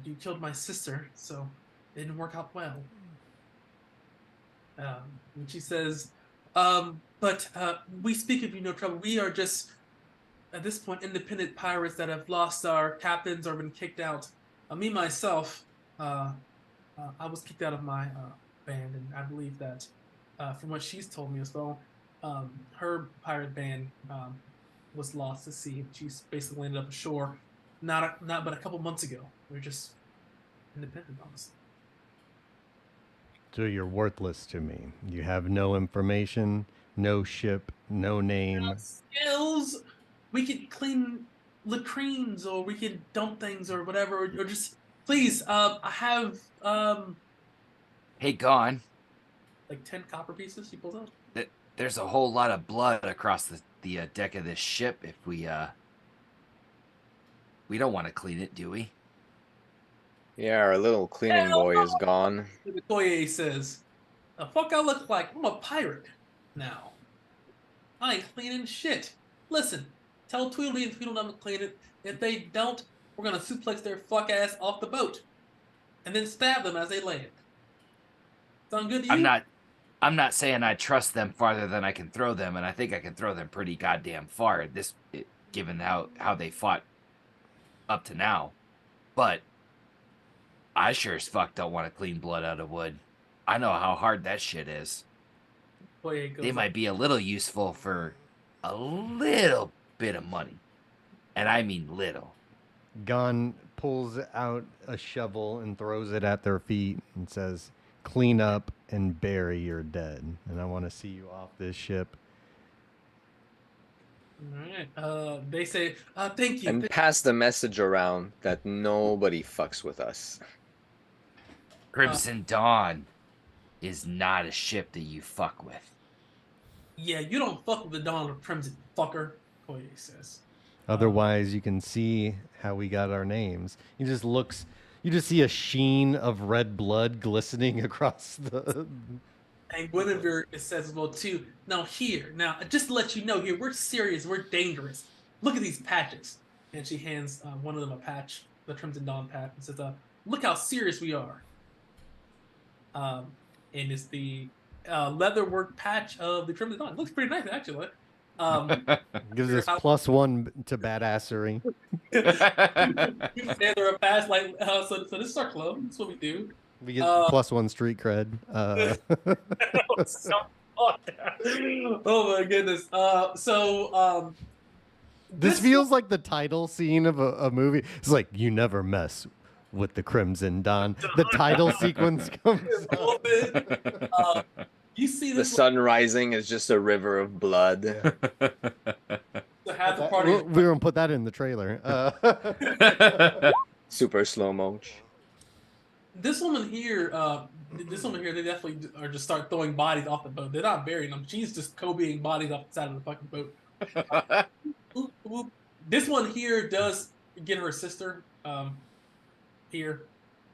You killed my sister, so it didn't work out well. And she says, but we speak of you no trouble. We are just, at this point, independent pirates that have lost our captains or been kicked out. Me, myself, I was kicked out of my band, and I believe that, from what she's told me as well, her pirate band was lost to sea. She's basically ended up ashore, not but a couple months ago. We're just independent, honestly. So you're worthless to me. You have no information, no ship, no name. Skills. We could clean latrines, or we could dump things, or whatever, or just please. I have Hey, Gone. Like 10 copper pieces he pulls out. There's a whole lot of blood across the deck of this ship. If we don't want to clean it, do we? Yeah, our little cleaning Hell boy no! is gone. Okoye says, "The fuck I look like? I'm a pirate now. I ain't cleaning shit. Listen, tell Tweedledee and Tweedledum to clean it. If they don't, we're gonna suplex their fuck ass off the boat, and then stab them as they land. Sound good to you?" I'm not saying I trust them farther than I can throw them, and I think I can throw them pretty goddamn far. Given how they fought up to now, but I sure as fuck don't want to clean blood out of wood. I know how hard that shit is. Okoye goes They might be a little useful for a little bit of money, and I mean little. Gon pulls out a shovel and throws it at their feet and says, "Clean up and bury your dead. And I want to see you off this ship." All right. They say, "Thank you." And pass the message around that nobody fucks with us. Crimson Dawn is not a ship that you fuck with. Yeah, you don't fuck with the Dawn of Crimson, fucker. Okoye says. Otherwise, you can see how we got our names. He just looks. You just see a sheen of red blood glistening across the. And Guinevere says as well too. Now just to let you know here, we're serious, we're dangerous. Look at these patches. And she hands one of them a patch, the Crimson Dawn patch, and says, "Look how serious we are." And it's the leatherwork patch of the Crimson Dawn. It looks pretty nice actually. Gives us +1 to badassery. You say they're a patch like so this is our club. That's what we do. We get +1 street cred. Oh my goodness. This feels like the title scene of a movie. It's like, you never mess with the Crimson Dawn. The title sequence comes up. You see The this sun rising is just a river of blood. to have the party. We're going to put that in the trailer. Super slow mo. This woman here, they definitely are just start throwing bodies off the boat. They're not burying them. She's just Kobeing bodies off the side of the fucking boat. Oop, oop. This one here does get her sister here.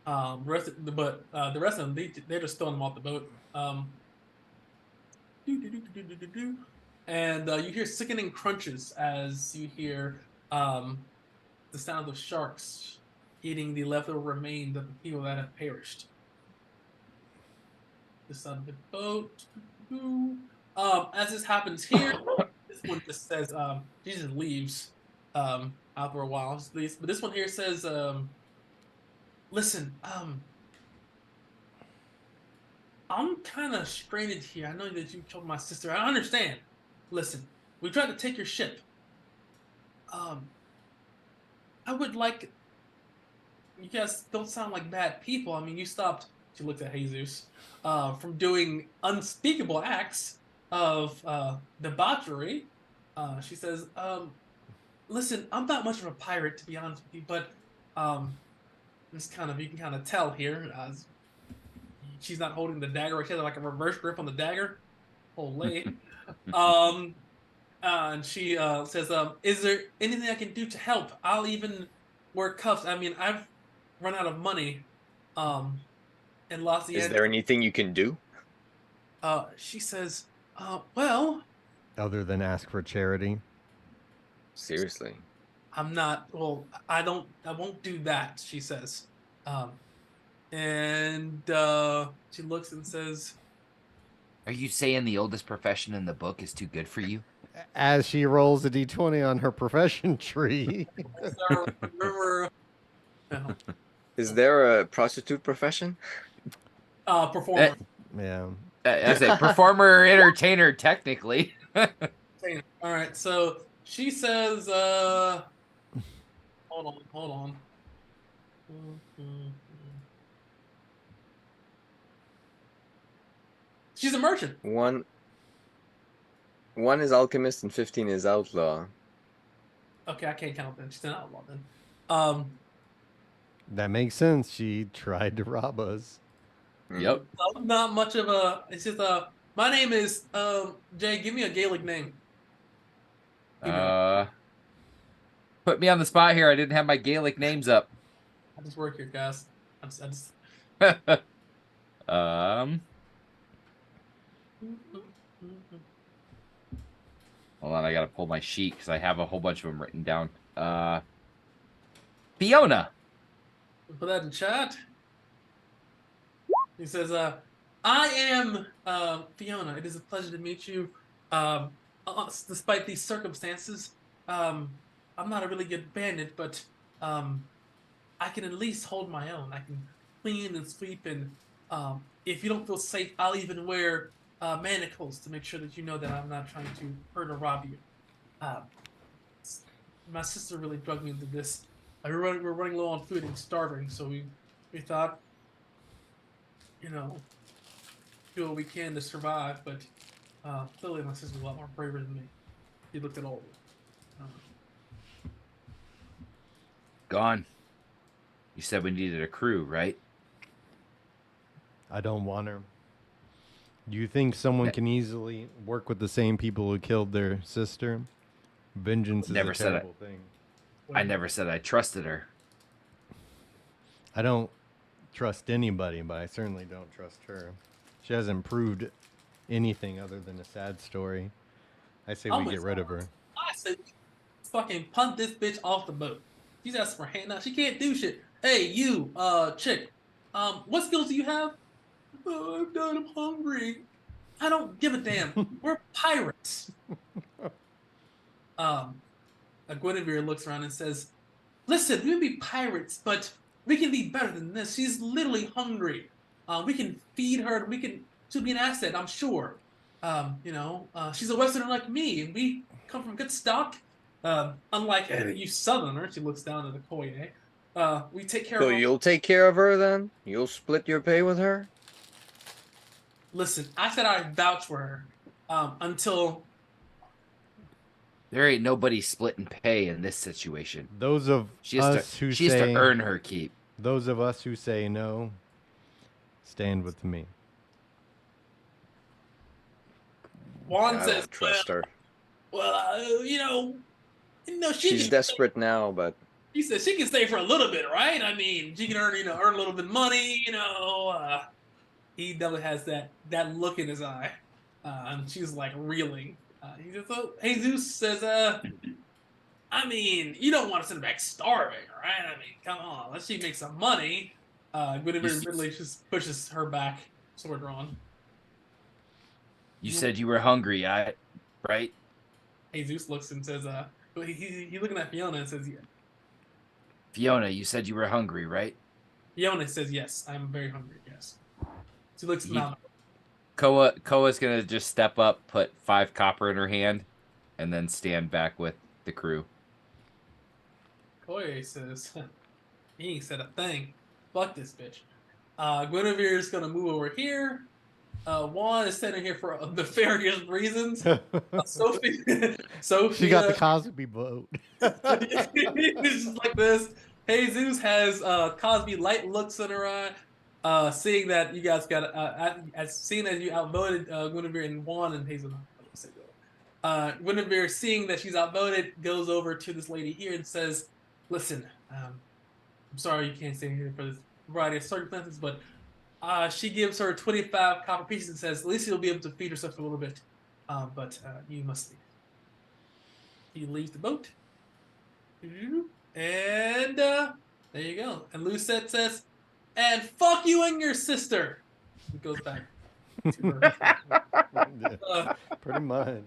The rest of them, they're just throwing them off the boat. And you hear sickening crunches as you hear the sound of sharks eating the leftover remains of the people that have perished. The side of the boat. As this happens here, this one just says, she just leaves out for a while. But this one here says, listen, I'm kind of stranded here. I know that you killed my sister. I understand. Listen, we tried to take your ship. I would like... You guys don't sound like bad people. I mean, you stopped... She looked at Jesus. From doing unspeakable acts of debauchery. She says, listen, I'm not much of a pirate, to be honest with you, but you can kind of tell here. She's not holding the dagger. She has like a reverse grip on the dagger. Holy. And she says, is there anything I can do to help? I'll even wear cuffs. I mean, I've run out of money. And lost the Is there anything you can do? She says, well... Other than ask for charity? Seriously. I'm not... Well, I won't do that, she says. And she looks and says... Are you saying the oldest profession in the book is too good for you? As she rolls a d20 on her profession tree. Is there a prostitute profession? Performer. Yeah. As a performer, entertainer, technically. All right, so she says, hold on. She's a merchant. One is alchemist and 15 is outlaw. Okay, I can't count then. She's an outlaw then. That makes sense. She tried to rob us. Yep. Not much of a. It's just my name is Jay. Give me a Gaelic name. Give me one. Put me on the spot here. I didn't have my Gaelic names up. I just work here, guys. I just. Hold on, I gotta pull my sheet because I have a whole bunch of them written down. Fiona. Put that in chat. He says, I am Fiona. It is a pleasure to meet you. Despite these circumstances, I'm not a really good bandit, but I can at least hold my own. I can clean and sweep, and if you don't feel safe, I'll even wear manacles to make sure that you know that I'm not trying to hurt or rob you. My sister really drugged me into this. We're running low on food and starving, so we thought, you know, do what we can to survive. But clearly, my sister's a lot more braver than me. He looked at all of it. Gone. You said we needed a crew, right? I don't want her. Do you think someone can easily work with the same people who killed their sister? Vengeance is Never a said it. terrible thing. I never said I trusted her. I don't trust anybody, but I certainly don't trust her. She hasn't proved anything other than a sad story. I say we get rid of her. I said, fucking punt this bitch off the boat. She's asking for handout. She can't do shit. Hey, you, chick. What skills do you have? Oh, I'm done. I'm hungry. I don't give a damn. We're pirates. Guinevere looks around and says, "Listen, we may be pirates, but we can be better than this. She's literally hungry. We can feed her. She'll be an asset, I'm sure. She's a Westerner like me, and we come from good stock. Unlike you Southerners," she looks down at the Koye. We take care So of. you'll take care of her then? You'll split your pay with her? Listen, I said I'd vouch for her until. There ain't nobody splitting pay in this situation. Those of She has us who to say earn her keep. those of us who say no, stand with me. Juan I says, don't trust her. "Well, She's desperate now, but He says she can stay for a little bit, right? I mean, she can earn a little bit of money, He definitely has that look in his eye, and she's like reeling. He says, "Oh, Jesus says, I mean, you don't want to send her back starving, right? I mean, come on, let's see, make some money." Guinevere really just pushes her back, sword drawn. You said you were hungry, right? Jesus looks and says, he's looking at Fiona and says, "Yeah." Fiona, you said you were hungry, right? Fiona says, "Yes, I'm very hungry, yes." She looks Koa's gonna just step up, put 5 copper in her hand, and then stand back with the crew. Koye says, "He ain't said a thing. Fuck this bitch." Guinevere's gonna move over here. Juan is standing here for nefarious reasons. Sophie, She got the Cosby boat. it's just like this. Jesus has Cosby light looks in her eye. Seeing that you guys got, seeing that you outvoted Guinevere and Juan and Hazel. Guinevere, seeing that she's outvoted, goes over to this lady here and says, "Listen, I'm sorry you can't stay here for this variety of circumstances, but." She gives her 25 copper pieces and says, "At least you'll be able to feed herself a little bit. But you must leave." He leaves the boat. And there you go. And Lucette says, "And fuck you and your sister." He goes back to her. Pretty much.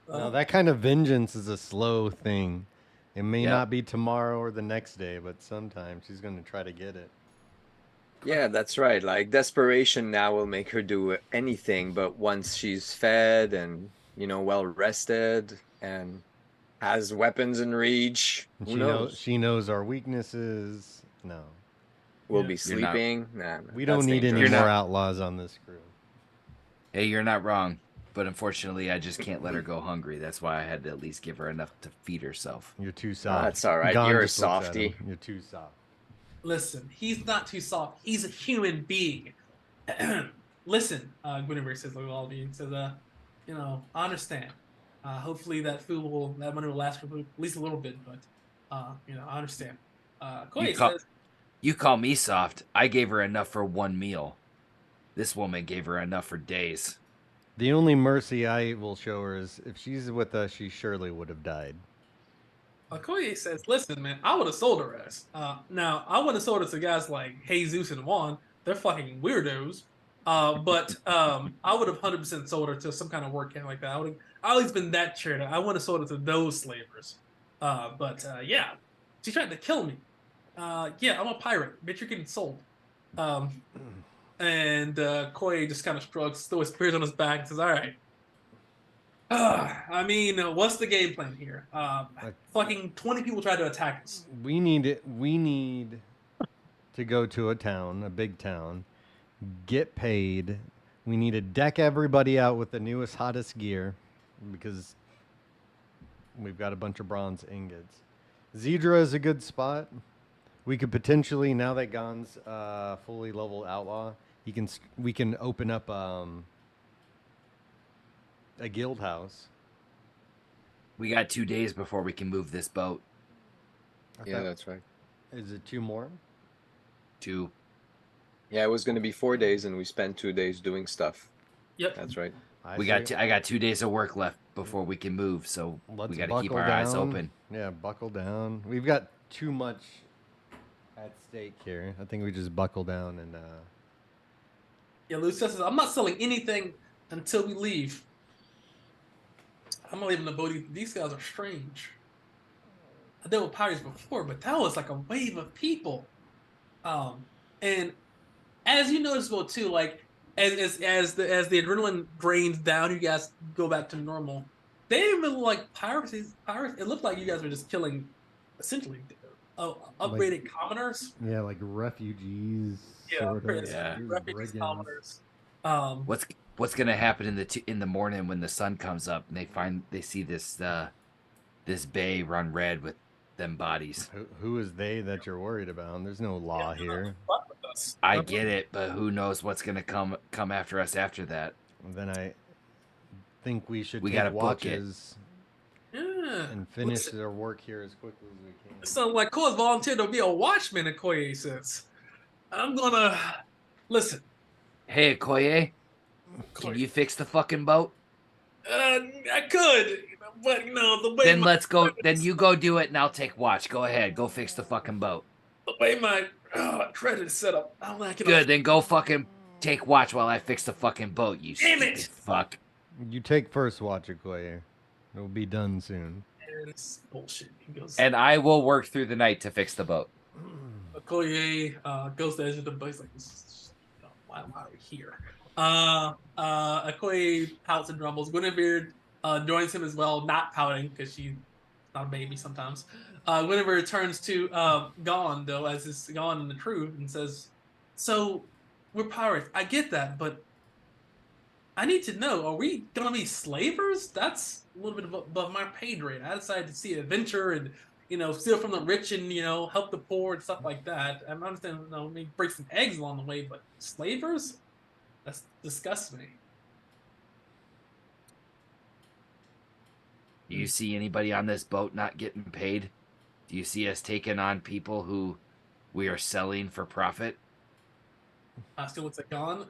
Now, that kind of vengeance is a slow thing. It may not be tomorrow or the next day, but sometime she's going to try to get it. yeah, that's right. Like desperation now will make her do anything, but once she's fed and, well rested and has weapons in reach, who knows? She knows our weaknesses. No. We'll be sleeping. Nah, we don't need any more outlaws on this crew. Hey, you're not wrong. But unfortunately, I just can't let her go hungry. That's why I had to at least give her enough to feed herself. You're too soft. That's all right. Gon You're a just looks at softie. him. You're too soft. Listen, he's not too soft. He's a human being. Listen, Guinevere says, like all of you, says, you know, I understand. Hopefully that money will last for at least a little bit, but, you know, I understand. Koye says, You call me soft. I gave her enough for one meal. This woman gave her enough for days. The only mercy I will show her is if she's with us, she surely would have died. Koye says, listen, man, I would have sold her ass. Now, I would have sold her to guys like Jesus and Juan. They're fucking weirdos. But I would have 100% sold her to some kind of work camp like that. I would have at least been that charity. I would have sold her to those slavers. But yeah, she tried to kill me. Yeah, I'm a pirate. Bitch, you're getting sold. And Koye just kind of shrugs, throws his spears on his back, and says, all right. I mean, what's the game plan here? Fucking 20 people tried to attack us. We need to go to a town, a big town, get paid. We need to deck everybody out with the newest, hottest gear because we've got a bunch of bronze ingots. Zedra is a good spot. We could potentially, now that Gon's fully level outlaw, we can open up a guild house. We got 2 days before we can move this boat. Yeah, that's right. Is it 2 more? 2. Yeah, it was going to be 4 days, and we spent 2 days doing stuff. Yep. That's right. I got 2 days of work left before we can move, so we got to keep our eyes open. Yeah, buckle down. We've got too much at stake here. I think we just buckle down and. Yeah, Lucia says, I'm not selling anything until we leave. I'm not leaving the boat. These guys are strange. I dealt with pirates before, but that was like a wave of people. And as you notice, well, too, like as the adrenaline drains down, you guys go back to normal. They didn't really like pirates. It looked like you guys were just killing, essentially, upgraded commoners. Yeah, like refugees. Yeah, Refugees, commoners. What's gonna happen in the morning when the sun comes up and they see this bay run red with them bodies? Who is they that you're worried about? There's no law here. I get it, but who knows what's gonna come after us after that? Then I think we should We take gotta book it. watches Yeah. and finish their work here as quickly as we can. So like Koye's volunteered to be a watchman in Koye says. I'm gonna listen. Hey, Koye, can you fix the fucking boat? I could, but you know the way. Then let's go. Then you go do it, and I'll take watch. Go ahead, go fix the fucking boat. The way my credit is set up, I don't like it. Good, then go fucking take watch while I fix the fucking boat. You stupid fuck. You take first watch, Okoye. It'll be done soon. It's bullshit. He goes, And I will work through the night to fix the boat. Okoye goes to the edge of the boat. He's like, why are we here? Okoye pouts and grumbles. Guinevere joins him as well, not pouting because she's not a baby sometimes. Guinevere turns to Gon, though, as is Gon and the crew, and says, so, we're pirates. I get that, but I need to know, are we going to be slavers? That's a little bit above my pay grade. I decided to see adventure and, you know, steal from the rich and, you know, help the poor and stuff like that. I understand, you know, maybe break some eggs along the way, but slavers? That disgusts me. Do you see anybody on this boat not getting paid? Do you see us taking on people who we are selling for profit? Still looks like Gon.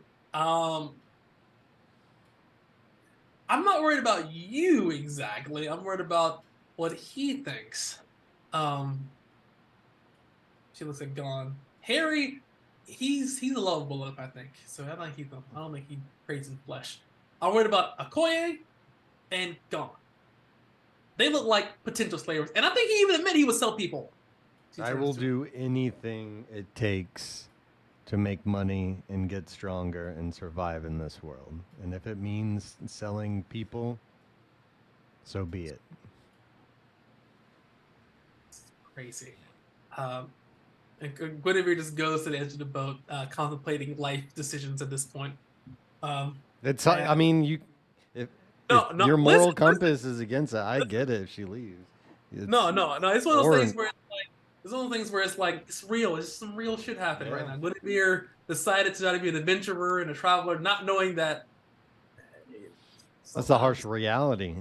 I'm not worried about you exactly. I'm worried about what he thinks. She looks like Gon. Harry, he's a lovable look, I think. So I don't think he trades in flesh. I'm worried about Okoye and Gon. They look like potential slavers, and I think he even admitted he would sell people. I will do anything it takes to make money and get stronger and survive in this world. And if it means selling people, so be it. It's crazy. And Guinevere just goes to the edge of the boat, contemplating life decisions at this point. It's. I mean, if your moral compass is against it, I get it if she leaves. No. It's one of those things where it's like, It's one of the things where it's like it's real. It's some real shit happening right Yeah. now. Guinevere decided to try to be an adventurer and a traveler, not knowing that. That's a harsh sometimes- reality.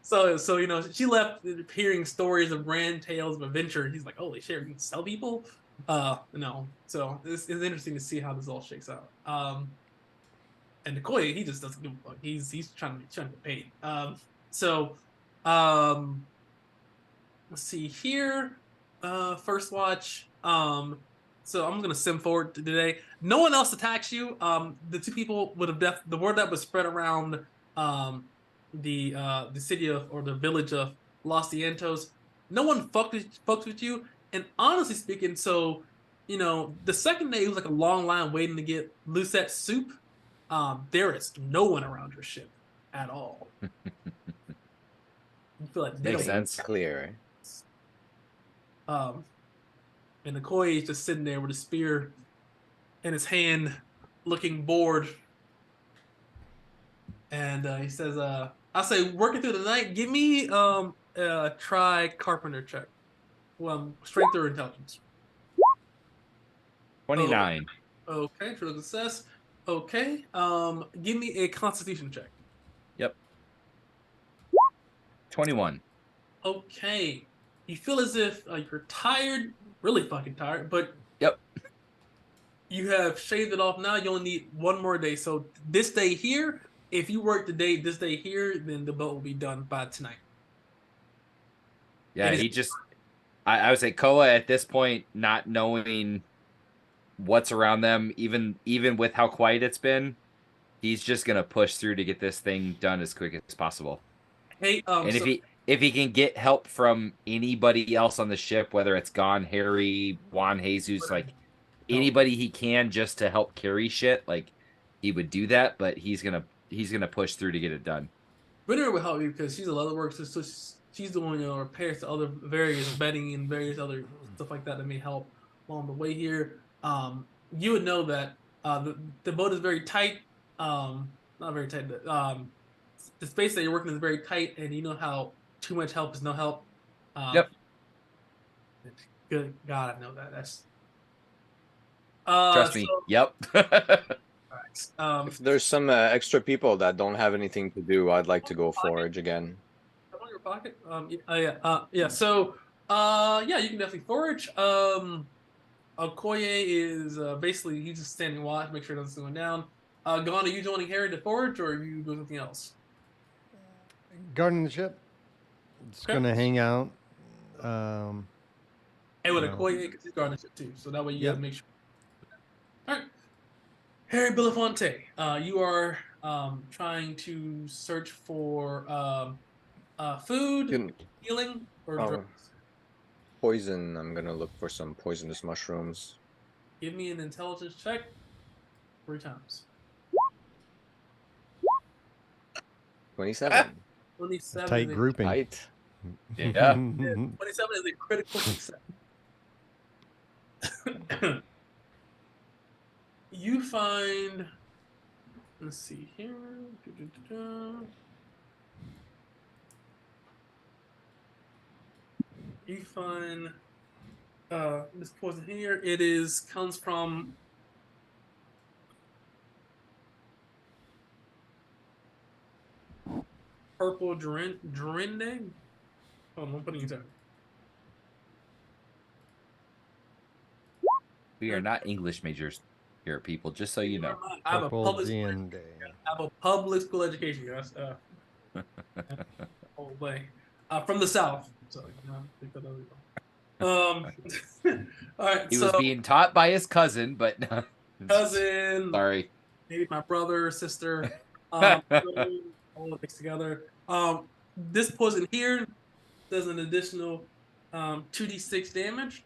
So, so you know, she left hearing stories of grand tales of adventure. And he's like, "Holy shit, we can sell people." No. So it's interesting to see how this all shakes out. And Nicoya, he just doesn't give a fuck. He's trying to get paid. So, let's see here. First watch. So I'm gonna sim forward to today. No one else attacks you. The two people would have the word that was spread around the city of or the village of Los Cientos. No one fucked with you. And honestly speaking, so you know, the second day it was like a long line waiting to get Lucette soup. There is no one around your ship at all. You feel like they Makes don't sense. Clear. And Nicoya is just sitting there with a spear in his hand, looking bored. And he says, I say, working through the night, give me try carpenter check. Well, strength or intelligence. 29. Okay, for the success. Okay. Give me a constitution check. Yep. 21. Okay. You feel as if you're tired, really fucking tired, but Yep. you have shaved it off now. You only need one more day. So this day here, if you work the day this day here, then the boat will be done by tonight. Yeah, And he just. I would say Koa at this point, not knowing what's around them, even with how quiet it's been, he's just gonna push through to get this thing done as quick as possible. Hey, And if he can get help from anybody else on the ship, whether it's Gon, Harry, Juan, Jesus, like anybody he can just to help carry shit, like he would do that. But he's gonna push through to get it done. Winter will help you because she's a leather worker, so she's doing repairs to other various bedding and various other stuff like that may help along the way here. You would know that the boat is very tight. Not very tight, but the space that you're working is very tight, and you know how too much help is no help. Yep. Good God, I know that. That's Trust me. Yep. If there's some extra people that don't have anything to do, I'd like to go forage again. on your pocket. Yeah. So, yeah, you can definitely forage. Okoye is basically he's just standing watch, make sure nothing's going down. Gon, are you joining Harry to forage, or are you doing something else? Guarding the ship. Just gonna hang out. And with no. Okoye, because he's guarding the ship too, so that way you Yep. gotta make sure. All right, Harry Belafonte, you are trying to search for food, healing, or drugs. Poison. I'm gonna look for some poisonous mushrooms. Give me an intelligence check 3 times. 27. 27 Tight is grouping. Tight. Yeah. 27 is a critical success. You find, let's see here. You find this poison here. It comes from purple Drinde. Oh, I'm putting it down. We are not English majors here, people. Just so you know. I have a Purple public G&D. I have a public school education, guys. Whole way. From the South. So, all right. He so was being taught by his cousin, but cousin, sorry. maybe my brother, sister, all mixed together. This poison here does an additional 2d6 damage,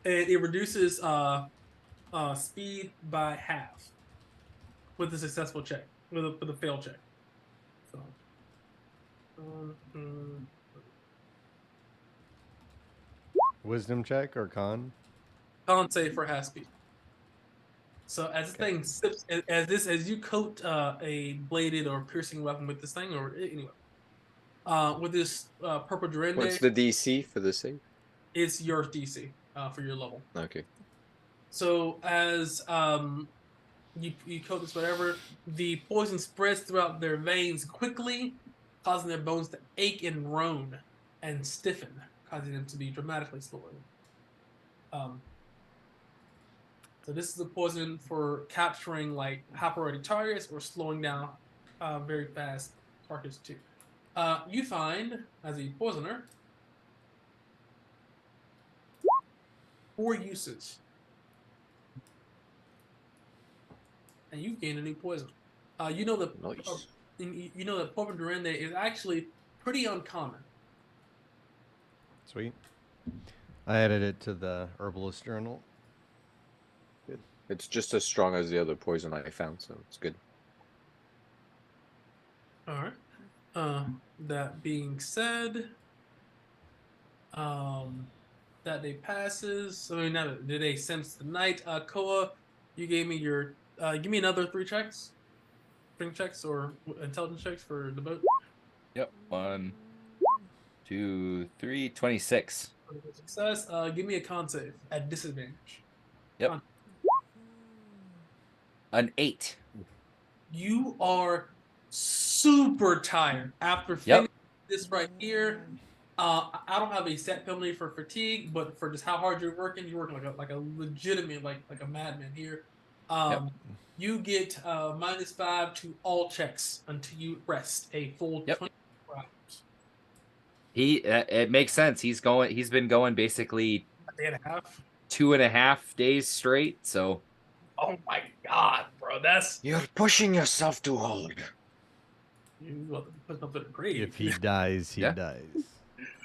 and it reduces speed by half with a successful check, with a fail check. So, Wisdom check or con? con save for half speed. So as this thing sips, as you coat a bladed or piercing weapon with this thing, or anyway, with this purple Durende. What's the DC for the save? It's your DC for your level. Okay. So as you coat this whatever, the poison spreads throughout their veins quickly, causing their bones to ache and roan and stiffen, causing them to be dramatically slower. So this is a poison for capturing like high-priority targets or slowing down very fast targets too. You find as a poisoner 4 uses, and you gain a new poison. You know that Nice. you know that Poison Durende is actually pretty uncommon. Sweet. I added it to the herbalist journal. Good. It's just as strong as the other poison I found, so it's good. All right. That being said, that day passes. I mean, not the day since the night. Koa, you gave me your. Give me another 3 checks, strength checks or intelligence checks for the boat. Yep. 1, 2, 3, 26. Success. Give me a con save at disadvantage. Yep. Con. An 8. You are super tired after finishing this right here. I don't have a set penalty for fatigue, but for just how hard you're working like a legitimate like a madman here. You get -5 to all checks until you rest a full 24 hours. It makes sense. He's been going basically A day and a half. 2.5 days straight. So Oh my god, bro, that's You're pushing yourself too hard. you put up to the grave. If he dies, he Yeah. dies.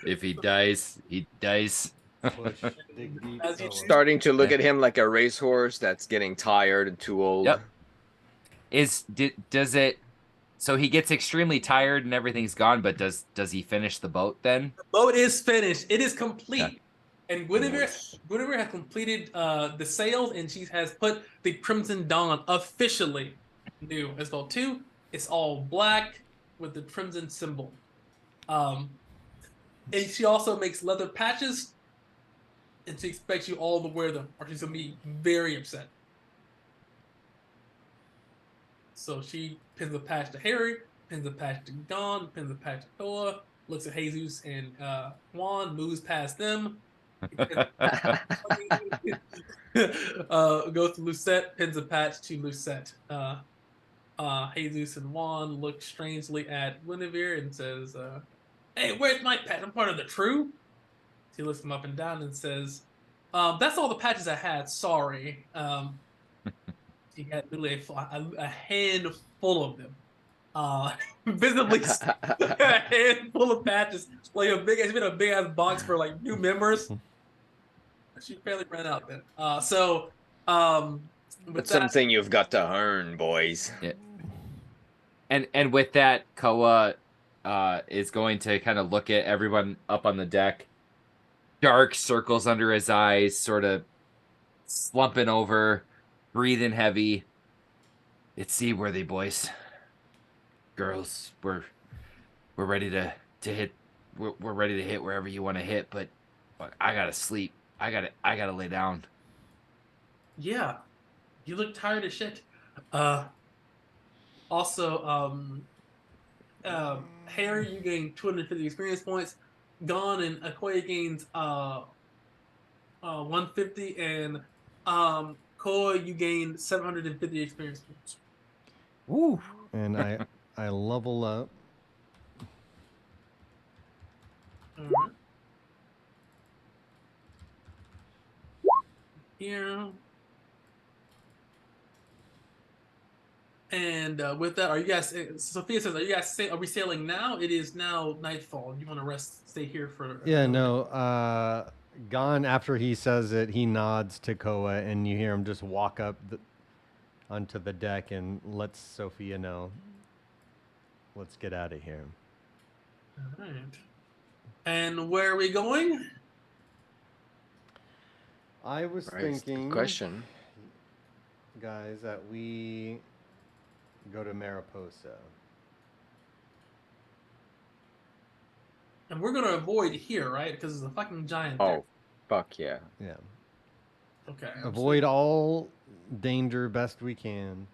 if he dies, he dies. Push, dig deep, As you Koa. Starting to look Yeah. at him like a racehorse that's getting tired and too old. Yep. Does it? So he gets extremely tired and everything's gone. But does he finish the boat then? The boat is finished. It is complete. Yeah. And Guinevere Nice. has completed the sails, and she has put the Crimson Dawn officially new as well too. It's all black with the crimson symbol. And she also makes leather patches, and she expects you all to wear them, or she's gonna be very upset. So she pins a patch to Harry, pins a patch to Dawn, pins a patch to Koa, looks at Jesus and Juan, moves past them. Goes to Lucette, pins a patch to Lucette. Jesus and Juan look strangely at Guinevere and says, "Hey, where's my patch? I'm part of the True." She looks them up and down and says, "That's all the patches I had. Sorry." She had literally a handful of them. Visibly a handful of patches. Like it's been a big ass box for like new members. She barely ran out then. It's something you've got to earn, boys. Yeah. And with that, Koa is going to kind of look at everyone up on the deck. Dark circles under his eyes, sort of slumping over, breathing heavy. It's seaworthy, boys. Girls, we're ready to hit. We're ready to hit wherever you want to hit, but I gotta sleep. I gotta lay down. Yeah, you look tired as shit. Also, Harry, you gain 250 experience points. Gon and Akoya gains 150, and Koa, you gain 750 experience points. Woo! And I level up. All right. Here. And with that, are you guys? Sophia says, "Are you guys? Are we sailing now? It is now nightfall. You want to rest? Stay here for?" Yeah, no. Gon, after he says it, he nods to Koa, and you hear him just walk up onto the deck and lets Sophia know. Let's get out of here. All right. And where are we going? I was Right, thinking, good question. guys, that we go to Mariposa. And we're gonna avoid here, right? Because it's a fucking giant. Oh, Fuck yeah. Yeah. Okay. Avoid all danger best we can.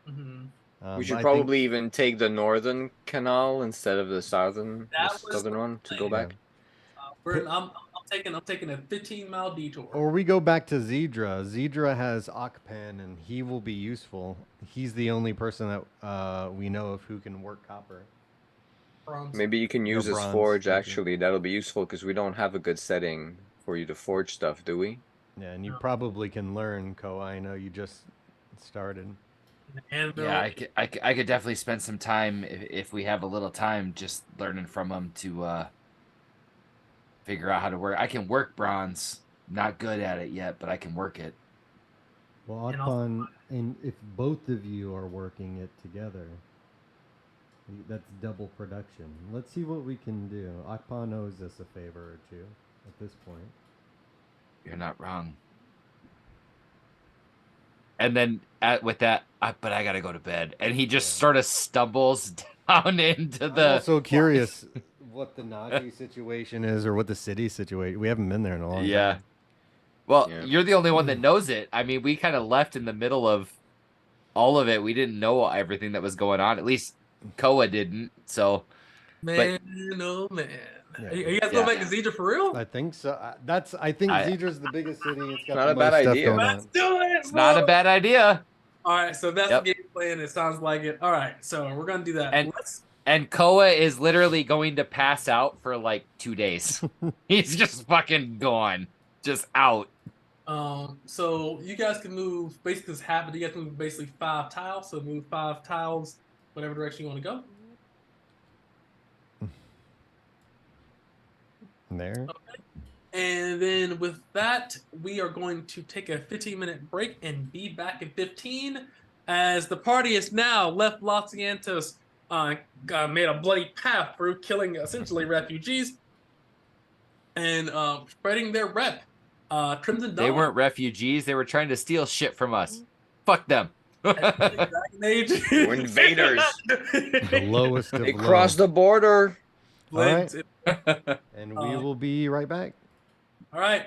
Mhm. We But should I probably think, even take the northern canal instead of the That was southern the one to go plan. back. I'm taking a 15-mile detour. or we go back to Zedra. Zedra has Akpan, and he will be useful. He's the only person that we know of who can work copper. Bronze. Maybe you can Or use this bronze, forge thank you. actually. That'll be useful because we don't have a good setting for you to forge stuff, do we? Yeah, and you No. probably can learn, Koa. I know you just started. And Yeah, I could definitely spend some time if we have a little time just learning from them to figure out how to work. I can work bronze. Not good at it yet, but I can work it. Well, And also- Akpan, and if both of you are working it together, that's double production. Let's see what we can do. Akpan owes us a favor or two at this point. You're not wrong. And then with that, but I gotta go to bed. And he just sort of stumbles down into I'm the. also curious what the Naji situation is, or what the city situation. We haven't been there in a long Yeah. time. Well, Yeah. you're the only one that knows it. I mean, we kind of left in the middle of all of it. We didn't know everything that was going on. At least Koa didn't. So, man, oh man. Yeah. Are you guys going back to Zedra for real? I think so. I think I- Zedra's the biggest city. It's got Not the a bad most stuff idea. going Let's on. do it. it's not a bad idea. All right, so that's Yep. the game plan. It sounds like it. All right, so we're gonna do that. And and Koa is literally going to pass out for like 2 days. He's just fucking gone, just out. So you guys can move basically it's half. You guys can move basically 5 tiles. So move 5 tiles, whatever direction you want to go. There. And then with that, we are going to take a 15-minute break and be back in 15 as the party has now left Los Santos, made a bloody path through, killing essentially refugees and spreading their rep. Crimson Dawn. They weren't refugees. They were trying to steal shit from us. Fuck them. Dragon Age. We're invaders. The lowest of They low. crossed the border. All right. Blend- And we will be right back. All right.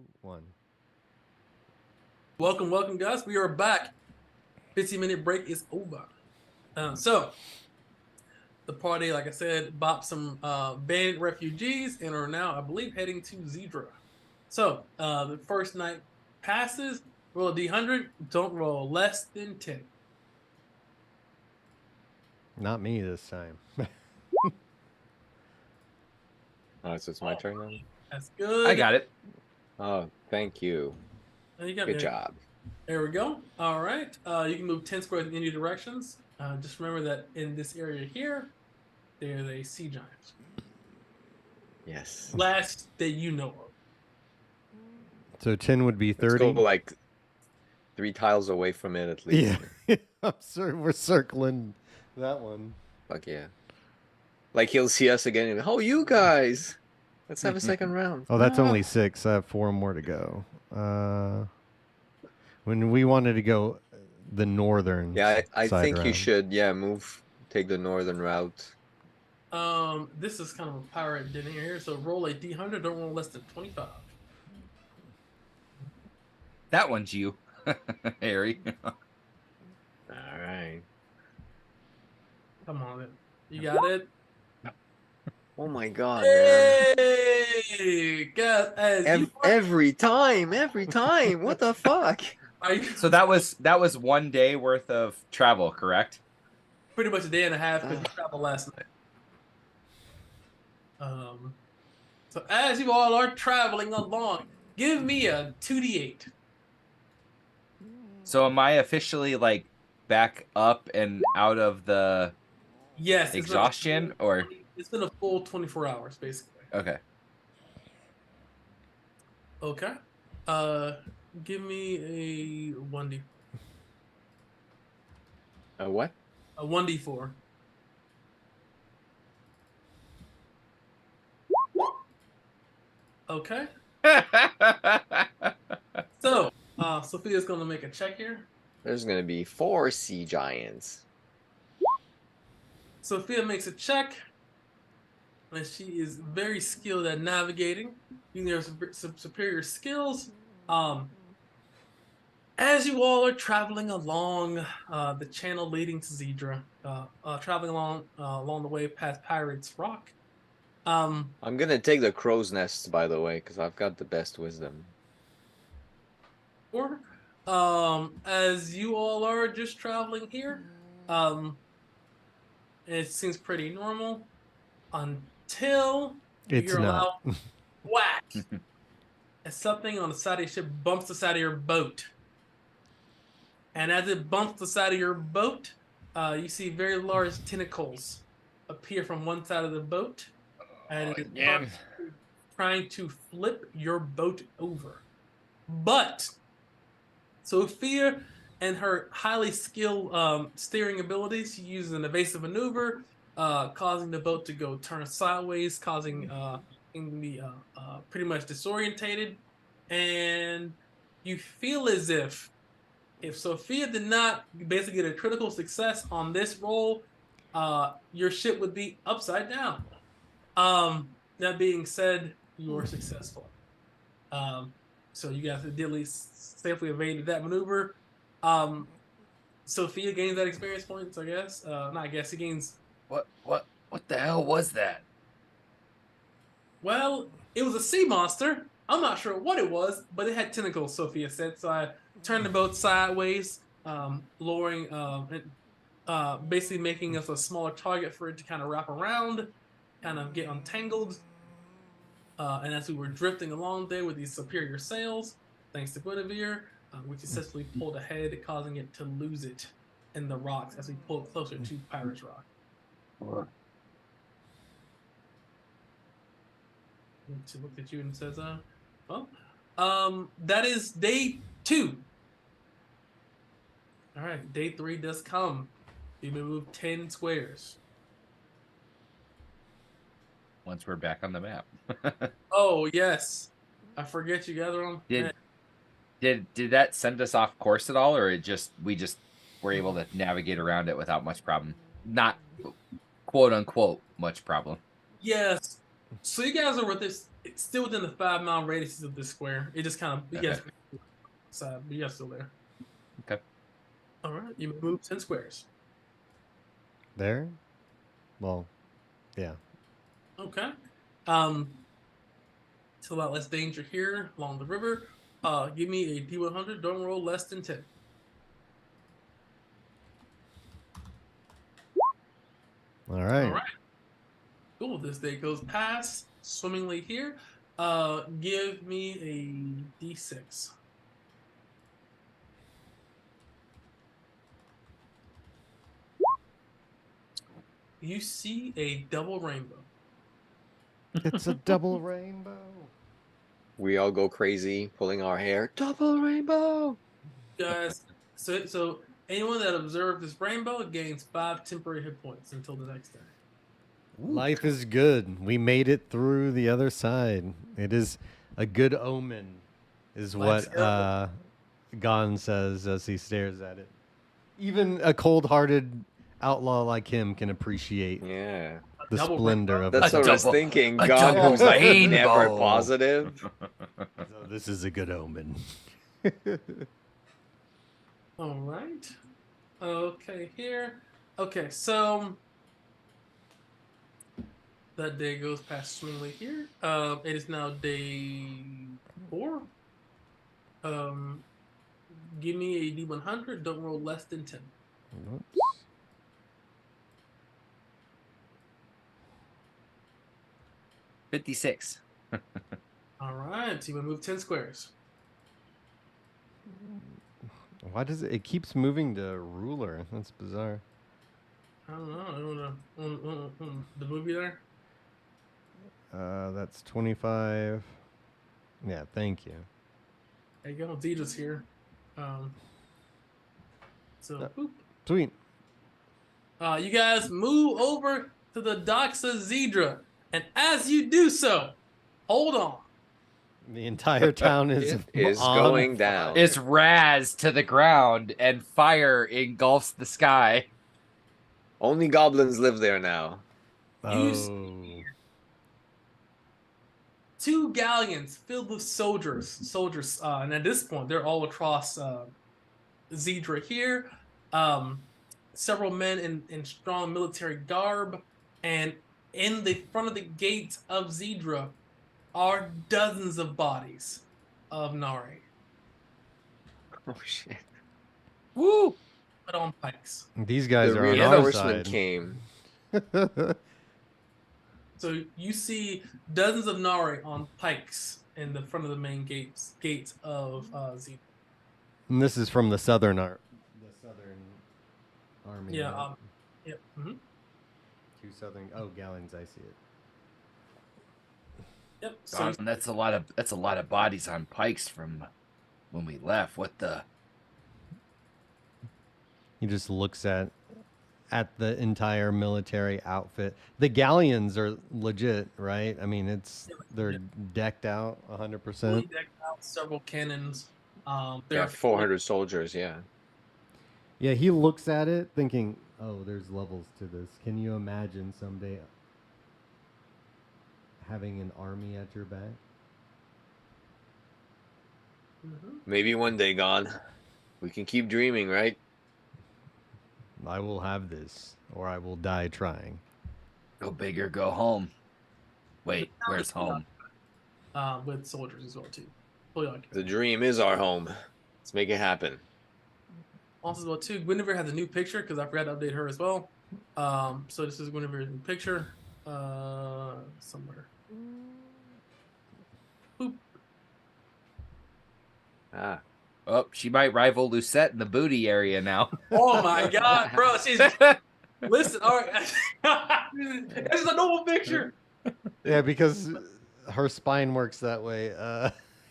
2, 1. Welcome, guys. We are back. 15-minute break is over. So, the party, like I said, bopped some bandit refugees and are now, I believe, heading to Dithra. So, the first night passes. Roll a d100. Don't roll less than 10. Not me this time. Oh, so it's my turn now? That's good. I got it. Oh, thank you. You got Good me. job. There we go. All right. You can move 10 squares in any directions. Just remember that in this area here, there's a sea giant. Yes. Last that you know of. So 10 would be Let's 30. go like 3 tiles away from it at least. Yeah. I'm sorry, we're circling that one. Fuck yeah. Like he'll see us again and oh, you guys. Let's have a second round. Oh, that's only 6. I have 4 more to go. When we wanted to go the northern Yeah, I side think you route. should, take the northern route. This is kind of a pirate dinner here, so roll a d100. Don't roll less than 25. That one's you, Harry. All right. Come on, then. You got it. Oh my god, man. Hey, guys! Every time. What the fuck? So that was 1 day worth of travel, correct? Pretty much a day and a half because you traveled last night. So as you all are traveling along, give me a 2d8. So am I officially like back up and out of the Yes. exhaustion, or it's been a full 24 hours, basically. okay? Okay. Give me a 1d. A what? A 1d4. Okay. So, Sophia's going to make a check here. There's gonna be 4 sea giants. Sophia makes a check. And she is very skilled at navigating. You know, some superior skills. As you all are traveling along the channel leading to Dithra, traveling along the way past Pirates Rock. I'm gonna take the crow's nests, by the way, because I've got the best wisdom. Or, as you all are just traveling here, it seems pretty normal until It's you're not. allowed whack. And something on the side of your ship bumps the side of your boat. And as it bumps the side of your boat, you see very large tentacles appear from one side of the boat. And it's trying to flip your boat over. But Sophia and her highly skilled steering abilities, she uses an evasive maneuver, causing the boat to go turn sideways, causing him to be pretty much disorientated. And you feel as if Sophia did not basically get a critical success on this roll, your ship would be upside down. That being said, you were successful. So you guys did at least safely evaded that maneuver. Sophia gains that experience points, I guess. He gains. What the hell was that? Well, it was a sea monster. I'm not sure what it was, but it had tentacles, Sophia said. So I turned the boat sideways, lowering, basically making us a smaller target for it to kind of wrap around, kind of get untangled. And as we were drifting along there with these superior sails, thanks to Guinevere, we successfully pulled ahead, causing it to lose it in the rocks as we pulled closer to Pirates Rock. She looked at you and says, that is day 2. All right, day 3 does come. You may move 10 squares. Once we're back on the map. Oh, yes. I forget you guys are on. Did that send us off course at all, or we just were able to navigate around it without much problem? Not quote unquote much problem. Yes. So you guys are with this. It's still within the 5-mile radius of this square. It just kind of you guys side, but you guys still there. Okay. All right, you move 10 squares. There? Well, yeah. Okay. It's a lot less danger here along the river. Give me a D100. Don't roll less than 10. All right. All right. Cool. This day goes past swimmingly here. Give me a D6. You see a double rainbow. It's a double rainbow. We all go crazy, pulling our hair. Double rainbow. Guys, so anyone that observed this rainbow gains 5 temporary hit points until the next day. Life is good. We made it through the other side. It is a good omen, is Life's what Gon says as he stares at it. Even a cold-hearted outlaw like him can appreciate Yeah. the Double splendor rainbow? of That's it. what I was double- thinking. a God double was like never rainbow. positive. So this is a good omen. All right. Okay, here. Okay, so that day goes past swimmingly here. It is now day 4. Give me a D100. Don't roll less than 10. Whoops. $56. All right, so you want to move 10 squares. Why does it keeps moving to ruler? That's bizarre. I don't know. The movie there? That's 25. Yeah, thank you. There you go. Zidra's here. So, boop. Sweet. You guys move over to the docks of Zidra. And as you do so, hold on. The entire town is It is on going down. It's raz to the ground and fire engulfs the sky. Only goblins live there now. Oh. 2 galleons filled with soldiers, and at this point they're all across Zidra here. Several men in strong military garb, and in the front of the gates of Zidra are dozens of bodies of Nari, Oh shit! Woo! put on pikes. These guys The are on our reinforcement side. came. So you see dozens of Nari on pikes in the front of the main gates of Zidra. And this is from the southern army. Yeah. right? Yep. Mhm. 2 southern. Oh, galleons. I see it. Yep. So God, and that's a lot of bodies on pikes from when we left. What the? He just looks at the entire military outfit. The galleons are legit, right? I mean, they're decked out 100%. fully decked out, several cannons. There Yeah, are 400 soldiers. Yeah. Yeah, he looks at it thinking, "Oh, there's levels to this. Can you imagine someday having an army at your back?" Mhm. Maybe one day, gone. We can keep dreaming, right? I will have this, or I will die trying. Go big or go home. Wait, where's home? With soldiers as well too. Fully occupied. The dream is our home. Let's make it happen. Also as well too, Guinevere has a new picture because I forgot to update her as well. So this is Guinevere's new picture. Somewhere. Boop. Ah. Oh, she might rival Lucette in the booty area now. Oh my god, bro! She's listen. All right, this is a normal picture. Yeah, because her spine works that way.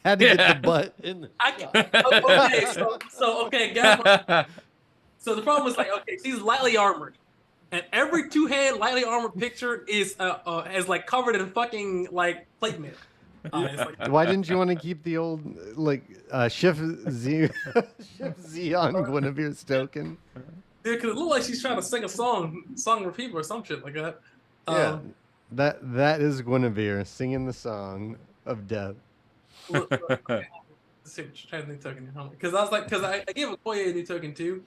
Had to get Yeah. the butt in. Okay, so okay, guys. So the problem is like, okay, she's lightly armored, and every 2-hand lightly armored picture is like covered in fucking like plate mail. It's like, Why didn't you want to keep the old Shift Z on Guinevere's token? dude, because it looked like she's trying to sing a song repeat or some shit like that. Yeah, That is Guinevere singing the song of death. Look, okay, trying to think token because I was like, because I gave Okoye a new token too,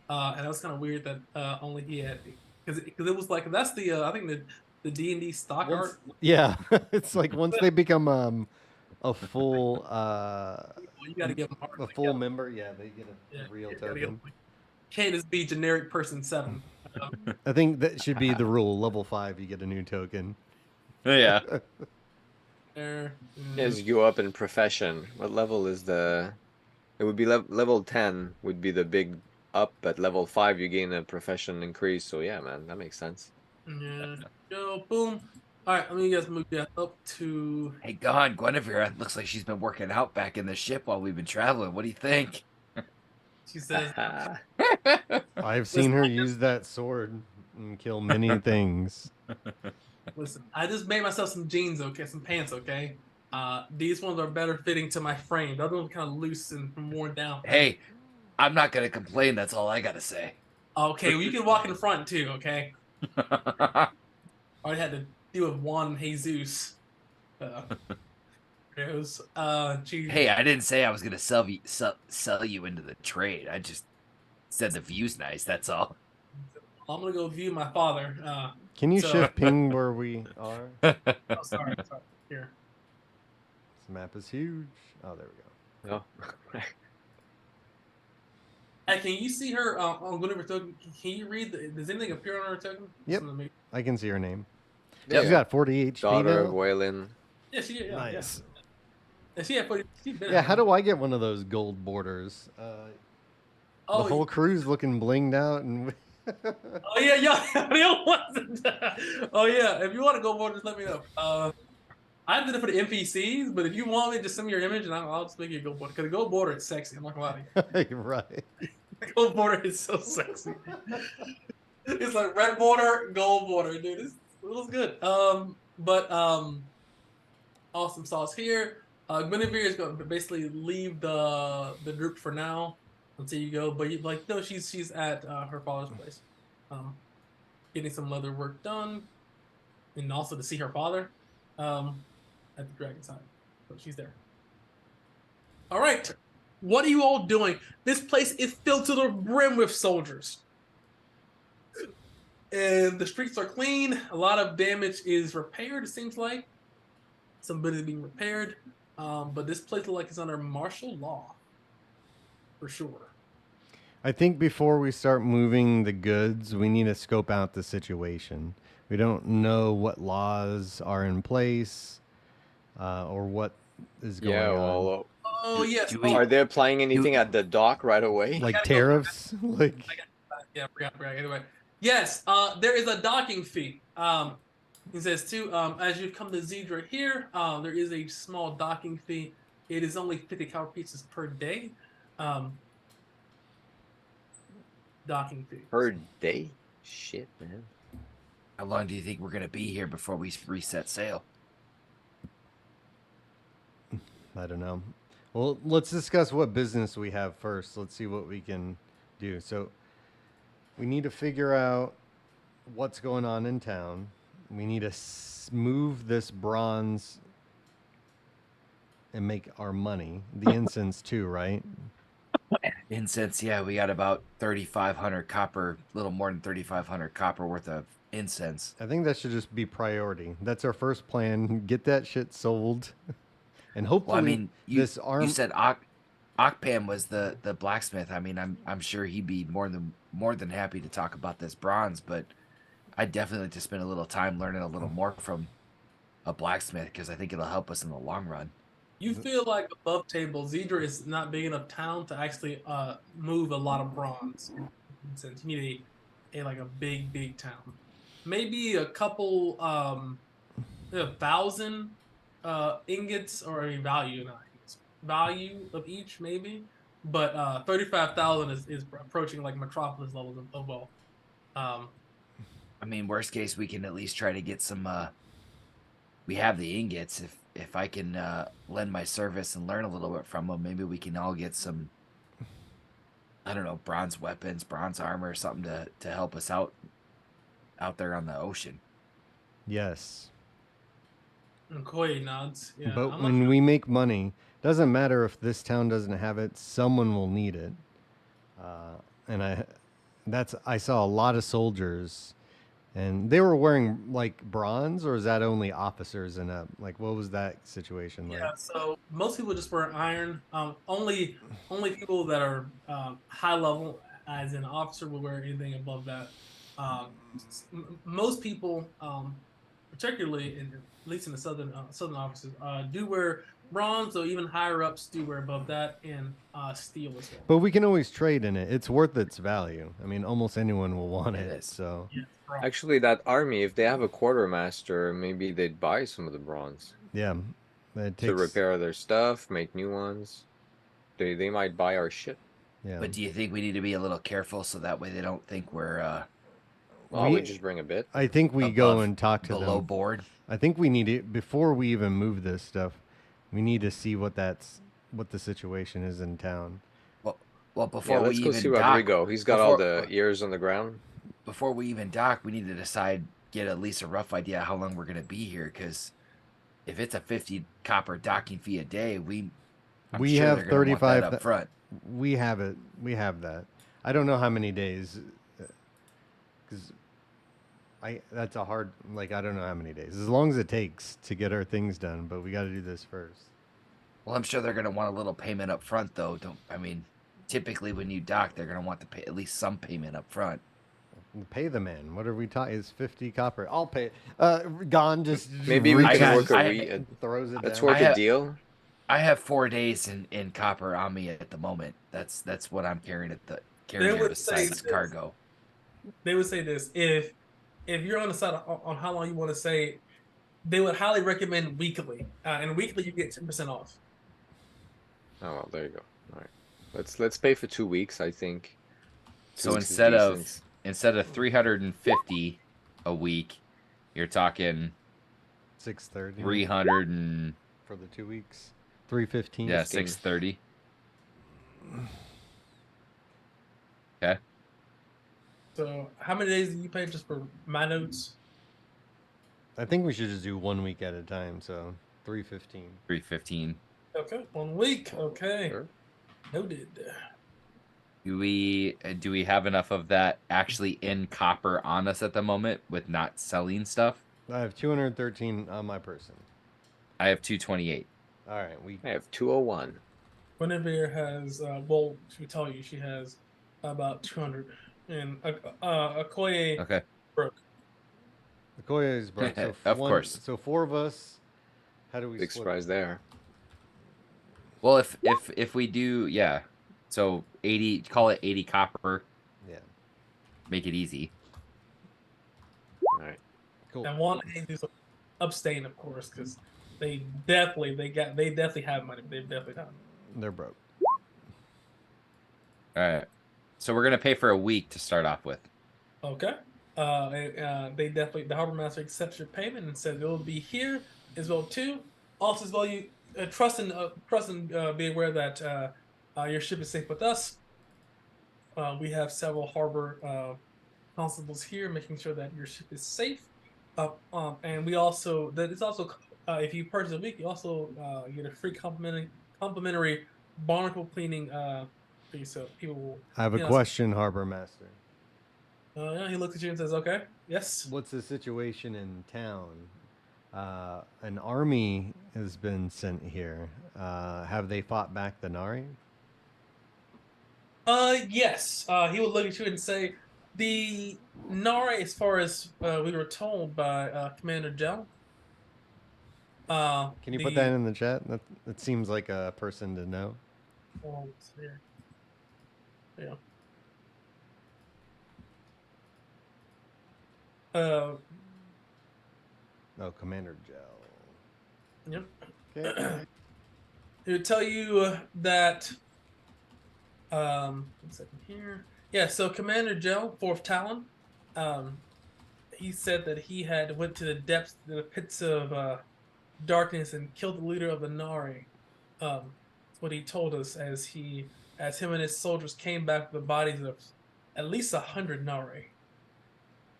and that was kind of weird that only he had because it was like that's the I think the D&D stock art. Yeah, it's like once they become a full You got to give them art. a full member, yeah, they get a real You gotta give token. them, can't just be generic person 7. I think that should be the rule. Level 5, you get a new token. Yeah. There. As you go up in profession, what level is the? It would be level 10 would be the big up, but level 5 you gain a profession increase. So yeah, man, that makes sense. Yeah. Go boom. All right, let me guys move that up to. Hey, God, Guinevere looks like she's been working out back in the ship while we've been traveling. What do you think? She says, I've seen her use that sword and kill many things. "Listen, I just made myself some jeans, okay, some pants, okay. These ones are better fitting to my frame. The other ones kind of loose and worn down. Hey, I'm not gonna complain. That's all I gotta say. Okay, well you can walk in the front too, okay. I already had to deal with Juan and Jesus. Geez. Hey, I didn't say I was gonna sell you into the trade. I just said the view's nice. That's all. I'm gonna go view my father. Can you So- shift ping where we are? Oh, sorry. Here. This map is huge. Oh, there we go. Oh. Hey, can you see her on whatever token? Can you read? Does anything appear on her token? Yep. Just to I can see her name. Yeah. She's got 40 HP Daughter of now. Waylon. Yeah, she. Yeah, Nice. Yeah, she had 40. Yeah, how do I get one of those gold borders? Oh, the whole crew's looking blinged out, and oh yeah, oh yeah. If you want to go more, just let me know. I did it for the NPCs, but if you want me, just send me your image, and I'll just make you a gold border. Because the gold border is sexy. I'm not gonna lie to you. right. The gold border is so sexy. It's like red border, gold border, dude. It looks good. Awesome sauce here. Guinevere is going to basically leave the group for now until you go. But she's at her father's place, getting some leather work done, and also to see her father at the dragon's side. So she's there. All right, what are you all doing? This place is filled to the brim with soldiers. And the streets are clean. A lot of damage is repaired, it seems like. Some bit is being repaired. But this place looks like it's under martial law. For sure. I think before we start moving the goods, we need to scope out the situation. We don't know what laws are in place or what is going Yeah, on. well, Oh, yes. are they applying anything at the dock right away? Like gotta go- tariffs? Like Yeah, forgot. Anyway. Yes, there is a docking fee. He says too, as you come to Dithra here, there is a small docking fee. It is only 50 copper pieces per day. Docking fee. Per day? Shit, man. How long do you think we're gonna be here before we reset sail? I don't know. Well, let's discuss what business we have first. Let's see what we can do. So we need to figure out what's going on in town. We need to move this bronze and make our money. The incense too, right? Incense, yeah, we got about 3,500 copper, little more than 3,500 copper worth of incense. I think that should just be priority. That's our first plan. Get that shit sold. And hopefully Well, I mean, you said Okpam was the blacksmith. I mean, I'm sure he'd be more than happy to talk about this bronze, but I'd definitely like to spend a little time learning a little more from a blacksmith because I think it'll help us in the long run. You feel like above table, Dithra is not big enough town to actually move a lot of bronze. Since you need a big town, maybe a couple 1,000 ingots or value of each maybe, but 35,000 is approaching like metropolis levels of wealth. I mean, worst case, we can at least try to get some. We have the ingots. If I can lend my service and learn a little bit from them, maybe we can all get some. I don't know, bronze weapons, bronze armor, or something to help us out there on the ocean. Yes. And Koye nods. Yeah, But I'm when not. we make money, doesn't matter if this town doesn't have it, someone will need it. And I saw a lot of soldiers, and they were wearing like bronze, or is that only officers and up? Like, what was that situation like? Yeah, so most people just wear iron. Only people that are high level, as an officer, will wear anything above that. Most people, particularly in, at least in the southern offices, do wear bronze, or even higher ups do wear above that, and steel as well. But we can always trade in it. It's worth its value. I mean, almost anyone will want It it. is. So Yeah, bronze. Actually, that army, if they have a quartermaster, maybe they'd buy some of the bronze yeah, it to takes. repair their stuff, make new ones. They might buy our shit. Yeah, But do you think we need to be a little careful so that way they don't think we're Well, we just bring a bit. I think we go above, and talk to below them. board? I think we need it before we even move this stuff. We need to see what the situation is in town. Well, Yeah, before we let's go even see dock, Rodrigo. He's got all before- the ears on the ground. before we even dock, we need to decide, get at least a rough idea how long we're gonna be here. Because if it's a 50 copper docking fee a day, I'm We sure have they're gonna want that 35 up front. We have it. We have that. I don't know how many days, because that's a hard, like, I don't know how many days. As long as it takes to get our things done, but we got to do this first. Well, I'm sure they're gonna want a little payment up front, though. Don't I mean? Typically, when you dock, they're gonna want to pay at least some payment up front. Pay the man. What are we talking? It's 50 copper. I'll pay. Gon just Maybe we reaches can work and throws it let's down. work I a have- deal. I have 4 days in copper on me at the moment. That's what I'm carrying carrying would besides say this. cargo. They would say this: if you're on the side on how long you want to stay, they would highly recommend weekly. And weekly, you get 10% off. Oh well, there you go. All right, let's pay for 2 weeks. I think. 2 So weeks is decent. instead of 350 a week, you're talking 630 300 and for the 2 weeks. 315. yeah, 15. 630. Okay. So, how many days do you pay just for my notes? I think we should just do 1 week at a time. So 315. 315. Okay, 1 week. Okay, Sure. noted. Do we have enough of that actually in copper on us at the moment with not selling stuff? I have 213 on my person. I have 228. All right, I have 201. Guinevere has, well, she tell you she has about 200. And Okoye Okay. broke. Okoye is broke. So Of course. So 4 of us. How do we Big split? surprise there. Well, if we do, yeah. So 80, call it 80 copper. Yeah. Make it easy. All right. Cool. And one is abstain, of course, because they definitely have money. They definitely have money. They're broke. All right. So we're gonna pay for a week to start off with. Okay. They definitely, the harbor master accepts your payment and says it will be here as well too. Also, as well, you trust and be aware that your ship is safe with us. We have several harbor constables here, making sure that your ship is safe. And we also if you purchase a week, you also get a free complimentary barnacle cleaning fee. So people will. I have a question, Harbor Master. Yeah, he looks at you and says, "Okay, yes." What's the situation in town? An army has been sent here. Have they fought back the Nari? Yes. He would look at you and say, the Nara, as far as we were told by Commander Gel. Can you put that in the chat? That seems like a person to know. Oh, here. Yeah. Oh, Commander Gel. Yep. Okay. He would tell you that. 1 second here. Yeah. So Commander Gel, 4th Talon. He said that he had went to the depths, the pits of darkness, and killed the leader of the Nari. That's what he told us as him and his soldiers came back with the bodies of at least 100 Nari.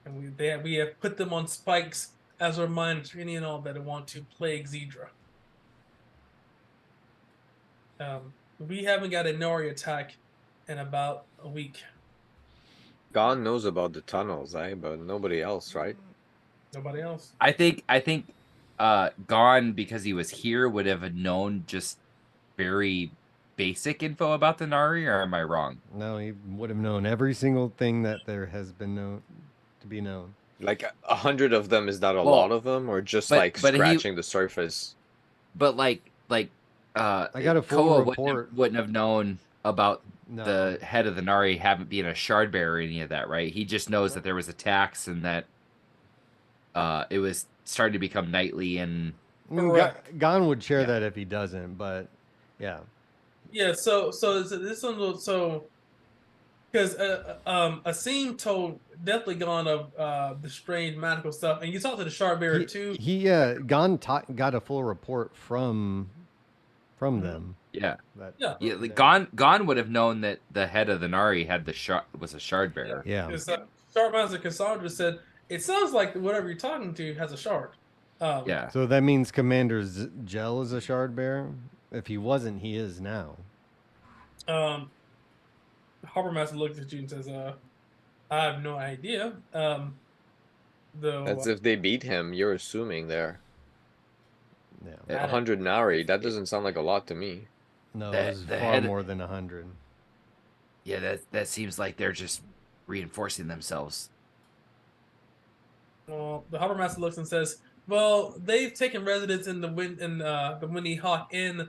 And we have put them on spikes as a reminder to any and all that want to plague Dithra. We haven't got a Nori attack in about a week. God knows about the tunnels, but nobody else, right? Nobody else. I think Gone, because he was here, would have known just very basic info about the Nari, or am I wrong? No, he would have known every single thing that there has been known to be known. Like 100 of them, is that a Well, lot of them, or just but- like but he- scratching the surface? But like I got a full Koa report. wouldn't have known about No. the head of the Nari haven't been a shard bearer or any of that, right? He just knows that there was attacks and that it was starting to become nightly and Correct. Gon would share Yeah. that if he doesn't, but yeah. Yeah. So this one. So because Asim told definitely Gone of the strange magical stuff, and you talked to the shard bearer too. Gon got a full report from them. yeah. That, Yeah, like Gone would have known that the head of the Nari had was a shard bearer. Yeah. Because Shardmaster Cassandra said, it sounds like whatever you're talking to has a shard. Yeah. So that means Commander Gel is a shard bearer? If he wasn't, he is now. Harbor Master looks at you and says, I have no idea. Though That's if they beat him. You're assuming there. Yeah. 100 Nari. That doesn't sound like a lot to me. No, The- it's the far head- more than 100. Yeah, that seems like they're just reinforcing themselves. well, the Harbor Master looks and says, well, they've taken residence in the Windy Hawk Inn.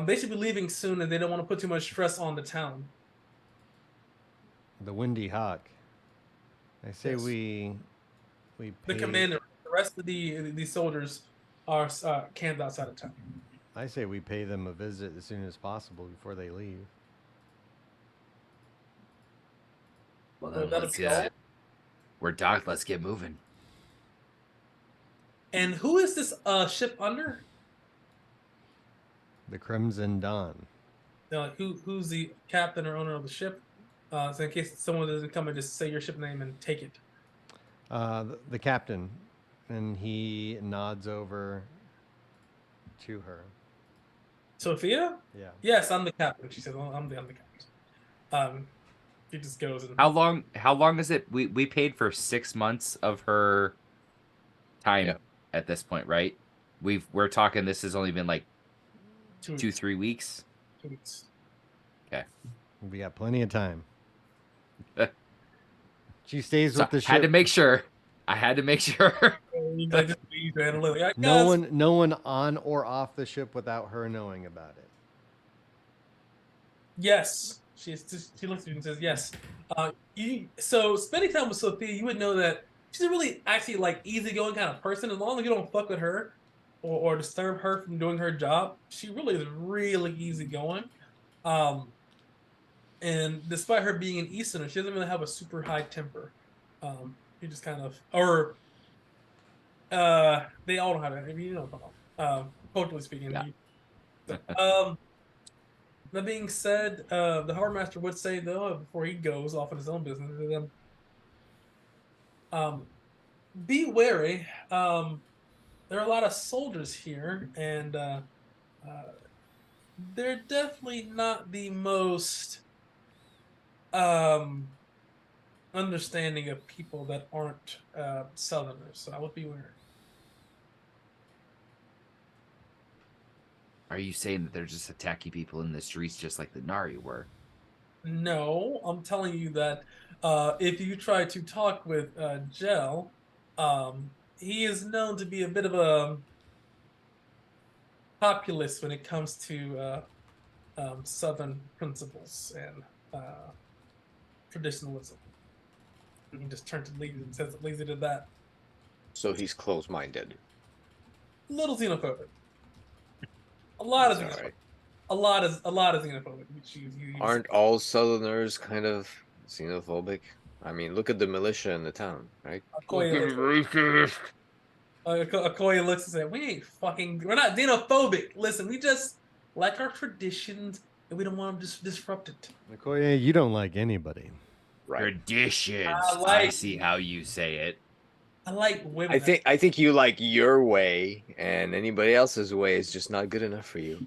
They should be leaving soon, and they don't want to put too much stress on the town. The Windy Hawk. I say Yes. we The pay, commander, the rest of the soldiers are camped outside of town. I say we pay them a visit as soon as possible before they leave. Well, Well, then that'll let's be all. we're docked. Let's get moving. And who is this ship under? The Crimson Dawn. Who's the captain or owner of the ship? So in case someone doesn't come and just say your ship name and take it. The captain. And he nods over to her. Sophia? Yeah. Yes, I'm the captain. She said, well, I'm the captain. He just goes and How long is it? We paid for 6 months of her time Yeah. at this point, right? We're talking this has only been like 2 2-3 weeks. 2 weeks. We got plenty of time. She stays So with the ship. had to make sure. I had to make sure. You guys just leave and look, like, no "Guys, one on or off the ship without her knowing about it. Yes. She looks at you and says, yes. So spending time with Sophia, you would know that she's a really actually like easygoing kind of person. As long as you don't fuck with her or disturb her from doing her job, she really is really easygoing. And despite her being an Easterner, she doesn't really have a super high temper. You just kind of, or they all know how to, you know, culturally speaking. Yeah. That being said, the Harbor Master would say, though, before he goes off in his own business, be wary. There are a lot of soldiers here, and they're definitely not the most understanding of people that aren't Southerners. So I would be wary. Are you saying that they're just attacking people in the streets just like the Nari were? No, I'm telling you that if you try to talk with Gel, he is known to be a bit of a populist when it comes to Southern principles and traditionalism. You can just turn to Lee and says Lee did that. So he's close-minded. Little xenophobic. A lot of That's xenophobic. all right. A lot of xenophobic. Aren't all Southerners kind of xenophobic? I mean, look at the militia in the town, right? Okoye looks and says, we're not xenophobic. Listen, we just like our traditions and we don't want them disrupted. Okoye, you don't like anybody. Right. Traditions. I I like- see how you say it. I like women. I think you like your way, and anybody else's way is just not good enough for you.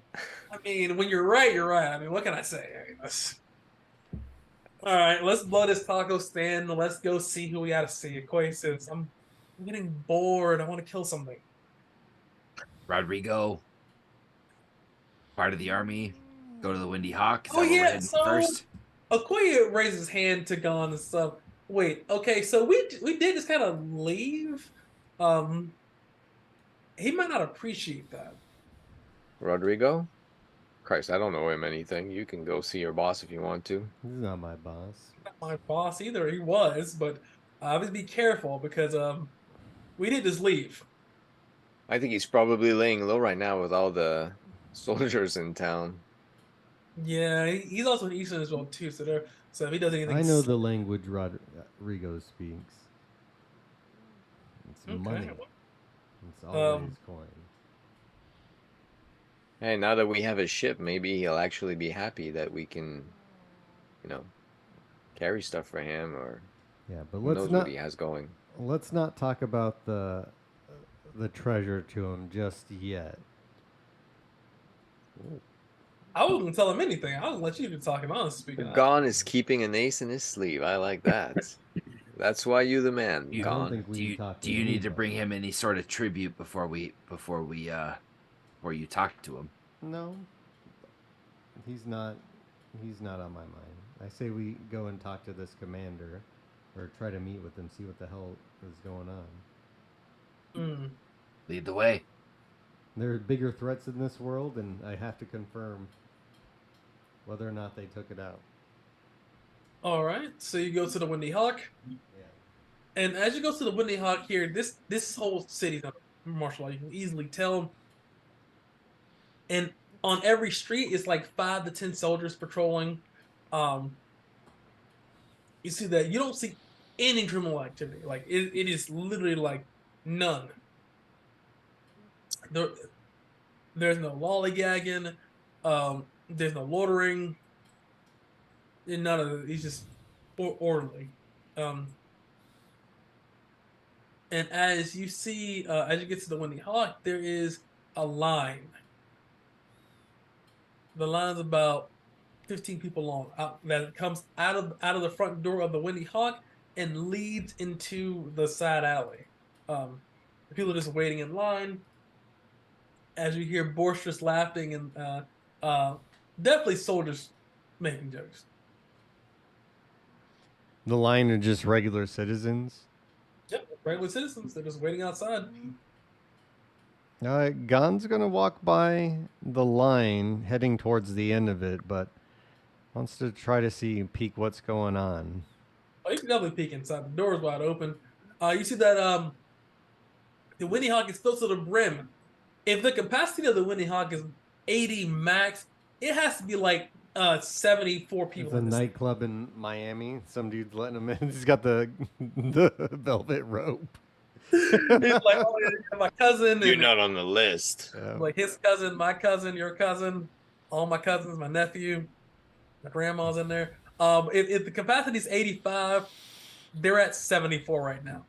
I mean, when you're right, you're right. I mean, what can I say? I mean, all right, let's blow this taco stand. Let's go see who we got to see. Koi says, I'm getting bored. I want to kill something. Rodrigo, part of the army, go to the Windy Hawk. Is Oh, that where we're yeah, heading so first? Okoye raises his hand to Gon and stuff. Wait, okay, so we did just kind of leave. He might not appreciate that. Rodrigo? Christ, I don't know him anything. You can go see your boss if you want to. This is not my boss. Not my boss either. He was, but just be careful because we did just leave. I think he's probably laying low right now with all the soldiers in town. Yeah, he's also in Eastern as well too. So if he does anything, I know the language Rodrigo speaks. It's money. It's always coin. Hey, now that we have a ship, maybe he'll actually be happy that we can, carry stuff for him, or Yeah, but who knows what he has going. Let's not talk about the treasure to him just yet. Ooh. I wasn't tell him anything. I was let you talk him. Honestly speaking, Gon is keeping an ace in his sleeve. I like that. That's why you the man, You- Gon. Do you need to bring him any sort of tribute before you talk to him? No. He's not on my mind. I say we go and talk to this commander, or try to meet with him, see what the hell is going on. Lead the way. There are bigger threats in this world, and I have to confirm whether or not they took it out. All right, so you go to the Windy Hawk, and as you go to the Windy Hawk here, this whole city's not martial law. You can easily tell. And on every street, it's like 5 to 10 soldiers patrolling. You see that you don't see any criminal activity. Like it is literally like none. There's no lollygagging. There's no loitering. And none of it. It's just orderly. And as you see, as you get to the Windy Hawk, there is a line. The line's about 15 people long. That comes out of the front door of the Windy Hawk and leads into the side alley. The people are just waiting in line. As you hear boisterous laughing and definitely soldiers making jokes. The line are just regular citizens. Yep, regular citizens. They're just waiting outside. Gon's gonna walk by the line, heading towards the end of it, but wants to try to peek what's going on. Oh, you can definitely peek inside. The door is wide open. You see that the Windy Hawk is filled to the brim. If the capacity of the Windy Hawk is 80 max, it has to be like 74 people. It's a nightclub in Miami. Some dude's letting him in. He's got the velvet rope. He's like, oh, yeah, my cousin. You're not on the list. Like his cousin, my cousin, your cousin, all my cousins, my nephew, my grandma's in there. If the capacity is 85, they're at 74 right now.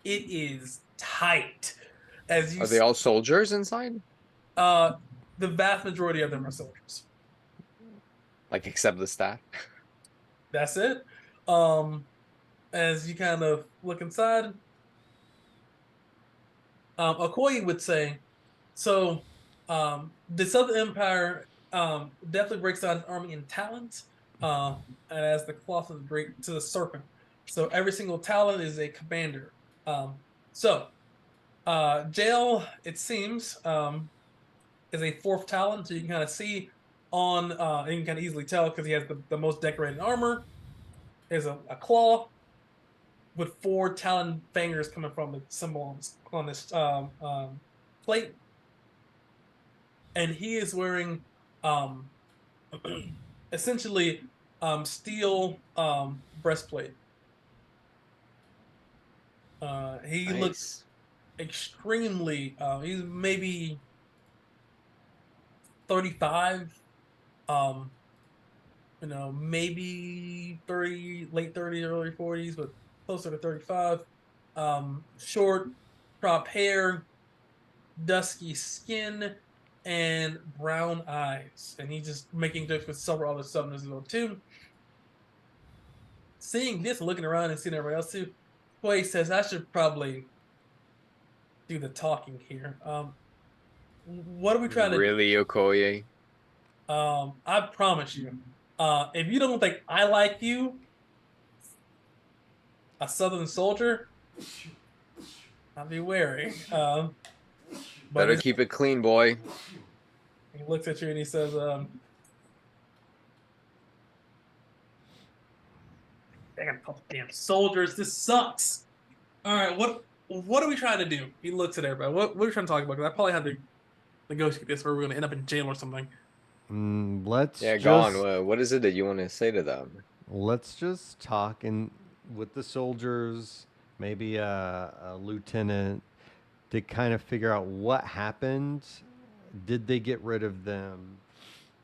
It is tight. Are they all soldiers inside? The vast majority of them are soldiers. Like, except the staff? That's it. As you kind of look inside, Okoye would say, so the Southern Empire definitely breaks down its army in talents, and as the cloth of the great to the serpent. So every single talent is a commander. Jail, it seems, is a 4th talent, so you can kind of see on, and you can kind of easily tell because he has the most decorated armor. There's a claw with 4 talon fingers coming from the symbol on this plate. And he is wearing essentially steel breastplate. He looks extremely, he's maybe 35, maybe 30, late 30s, early 40s, but closer to 35. short crop hair, dusky skin, and brown eyes. And he's just making jokes with several other Southerners as well too. Seeing this, looking around and seeing everybody else too, Quay says, I should probably do the talking here. What are we trying to do? Really, Okoye? I promise you, if you don't think I like you, a Southern soldier, I'll be wary. But Better keep it clean, boy. he looks at you and he says, damn soldiers, this sucks. All right, what are we trying to do? He looks at everybody. What are we trying to talk about? Because I probably have to negotiate this, where we're going to end up in jail or something. Yeah, Gone. What is it that you want to say to them? Let's just talk with the soldiers, maybe a lieutenant, to kind of figure out what happened. Did they get rid of them?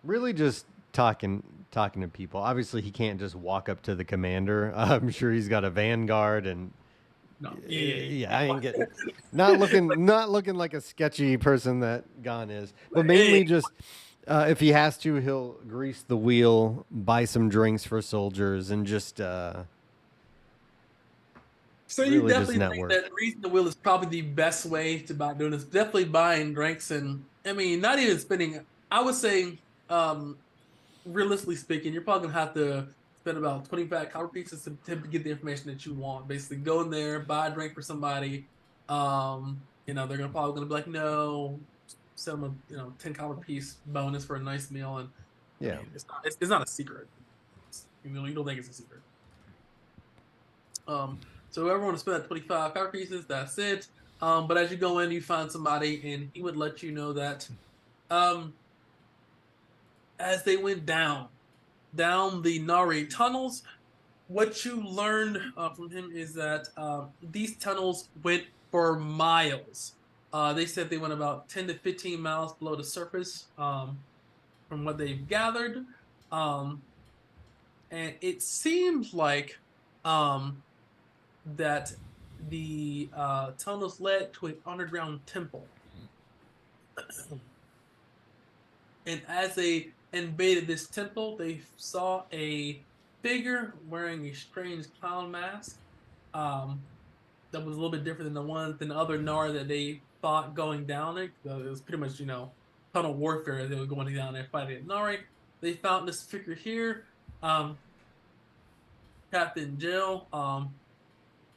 Really just talking to people. Obviously, he can't just walk up to the commander. I'm sure he's got a vanguard and No. I ain't getting not looking like a sketchy person that Gon is, but mainly just if he has to, he'll grease the wheel, buy some drinks for soldiers, and just So really you definitely just think network. that greasing the wheel is probably the best way to about doing this. Definitely buying drinks, and I mean, not even spending. I would say, realistically speaking, you're probably gonna have to spend about 25 copper pieces to get the information that you want. Basically, go in there, buy a drink for somebody. They're probably gonna be like, no, sell them a 10 copper piece bonus for a nice meal, and Yeah. I mean, it's not a secret. You don't think it's a secret. So whoever want to spend that 25 copper pieces, that's it. But as you go in, you find somebody, and he would let you know that as they went down the Nari tunnels, what you learned from him is that these tunnels went for miles. They said they went about 10 to 15 miles below the surface from what they've gathered. And it seems like that the tunnels led to an underground temple. And as they invaded this temple, they saw a figure wearing a strange clown mask that was a little bit different than the other Nar that they fought going down it. It was pretty much, tunnel warfare. They were going down there fighting Nari. They found this figure here, Captain Jill.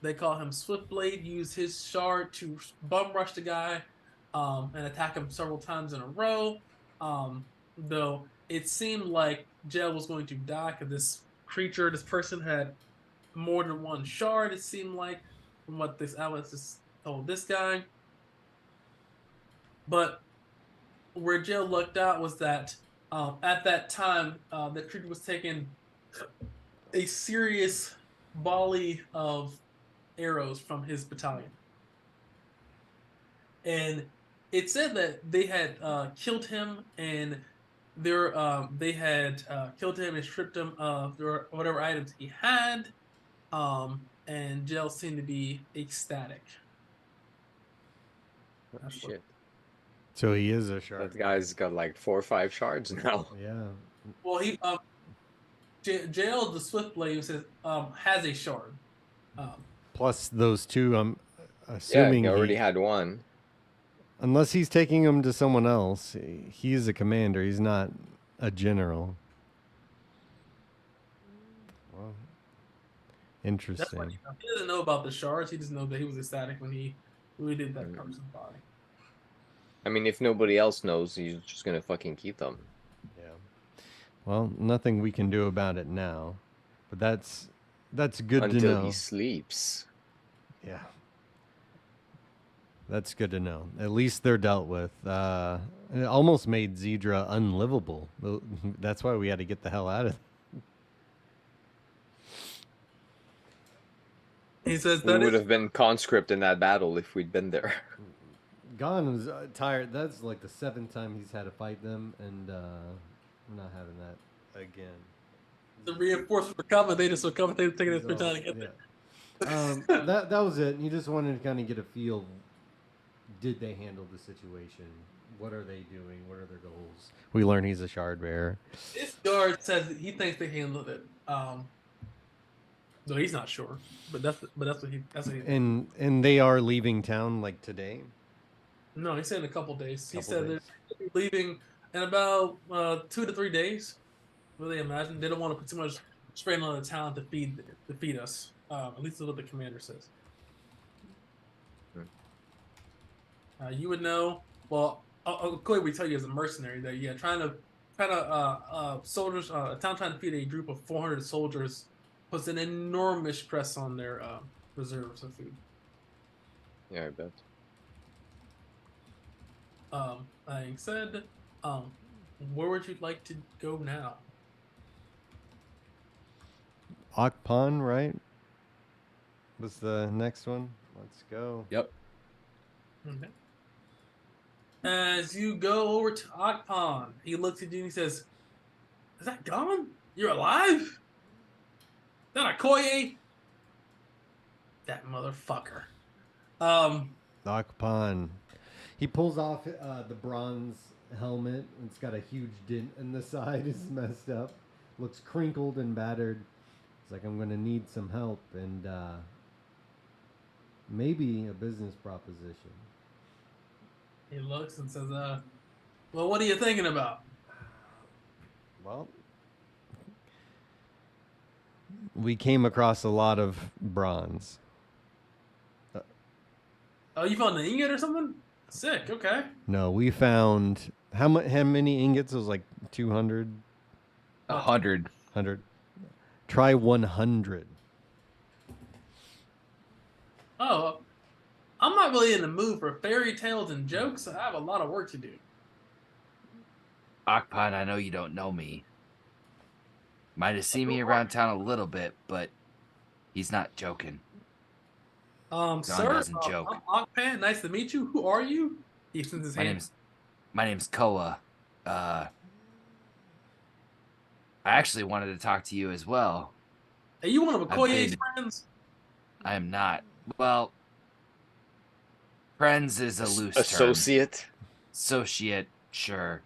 They call him Swiftblade. Used his shard to bum rush the guy and attack him several times in a row. Though it seemed like Jill was going to die because this person had more than one shard, it seemed like, from what this Alice told this guy. But where Jill lucked out was that at that time, the creature was taking a serious volley of arrows from his battalion. And it said that they had killed him, and they had killed him and stripped him of whatever items he had. And Jill seemed to be ecstatic. Oh, shit. So he is a shard. That guy's got like 4 or 5 shards now. Yeah. Well, he Jill the Swiftblade says has a shard. Plus those two, I'm assuming he already had one. Unless he's taking them to someone else, he's a commander. He's not a general. Well, interesting. That's what he doesn't know about the shards. He just knows that he was ecstatic when he did that person's body. I mean, if nobody else knows, he's just gonna fucking keep them. Yeah. Well, nothing we can do about it now, but that's good to know. Until he sleeps. Yeah. That's good to know. At least they're dealt with. It almost made Zedra unlivable. That's why we had to get the hell out of it. He says We that would have been conscript in that battle if we'd been there. Gon was tired. That's like the 7th time he's had to fight them, and I'm not having that again. The reinforcements were coming. They just were coming. They were taking this time to get there. That was it. You just wanted to kind of get a feel. Did they handle the situation? What are they doing? What are their goals? We learn he's a shard bearer. This guard says that he thinks they handled it. No, he's not sure, but that's what he And they are leaving town like today. No, he said in a couple days. He said Days. they're leaving in about 2 to 3 days. Really imagine they don't want to put too much strain on the town to feed us. At least that's what the commander says. You would know. Well, clearly we tell you as a mercenary that trying to soldiers, a town trying to feed a group of 400 soldiers puts an enormous stress on their reserves of food. Yeah, I bet. That being said, where would you like to go now? Akpan, right? Was the next one? Let's go. Yep. Okay. As you go over to Akpan, he looks at you and he says, "Is that gone? You're alive? Is that a Koye? That motherfucker." Akpan. He pulls off the bronze helmet. It's got a huge dent in the side. It's messed up. Looks crinkled and battered. It's like, I'm going to need some help and maybe a business proposition. He looks and says, "Well, what are you thinking about?" Well, we came across a lot of bronze. Oh, you found an ingot or something? Sick. Okay. No, we found how many ingots? It was like 200, 100. 100. Try 100. Oh, I'm not really in the mood for fairy tales and jokes. I have a lot of work to do. Akpan, I know you don't know me. Might have seen me around town a little bit, but he's not joking. Sir, doesn't joke. I'm Akpan. Nice to meet you. Who are you? He extends his hand. My name's Koa. I actually wanted to talk to you as well. Are you one of Okoye's friends? I am not. Well, friends is a loose Associate? term. Associate, sure.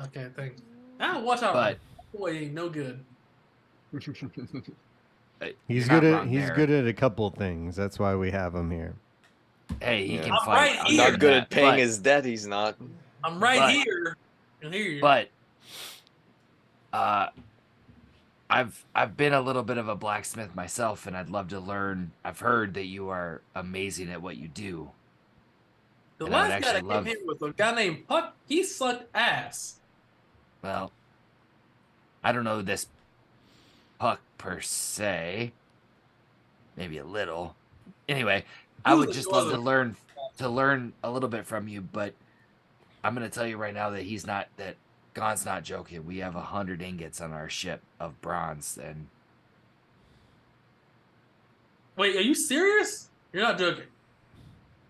Okay, thanks. Now watch out. But Okoye ain't no good. He's you're good not at wrong he's there. good at a couple things. That's why we have him here. Hey, he Yeah. can I'm fight. right I'll here. give Not him good that, at paying but- his debt, he's not. I'm right But- here. I can hear you. But I've been a little bit of a blacksmith myself, and I'd love to learn. I've heard that you are amazing at what you do. the and I would last guy that actually love- came here with a guy named Puck, he sucked ass. Well, I don't know this Puck per se. Maybe a little. Anyway, I Who's would the just love brother? to learn a little bit from you, but I'm gonna tell you right now that Gon's not joking. We have 100 ingots on our ship of bronze, and Wait, are you serious? You're not joking.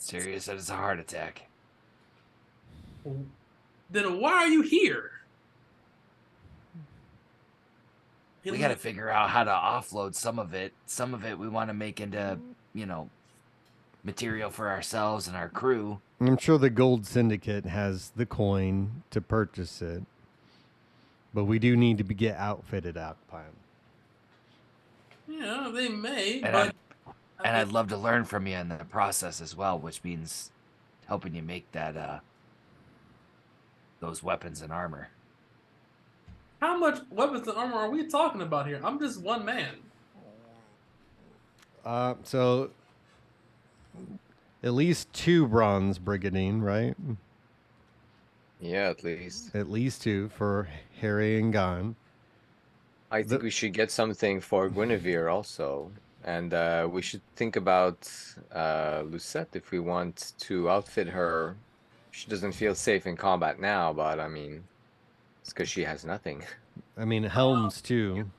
serious that it's a heart attack. Then why are you here? He We looks got to at- figure out how to offload some of it. Some of it we want to make into, material for ourselves and our crew. I'm sure the Gold Syndicate has the coin to purchase it, but we do need to get outfitted Akpan. Yeah, they may, And but I'd love to learn from you in the process as well, which means helping you make that those weapons and armor. how much weapons and armor are we talking about here? I'm just one man. So at least 2 bronze brigadine, right? Yeah, at least. At least 2 for Harry and Gon. I think we should get something for Guinevere also. And we should think about Lucette if we want to outfit her. She doesn't feel safe in combat now, but I mean, it's because she has nothing. I mean, helms too.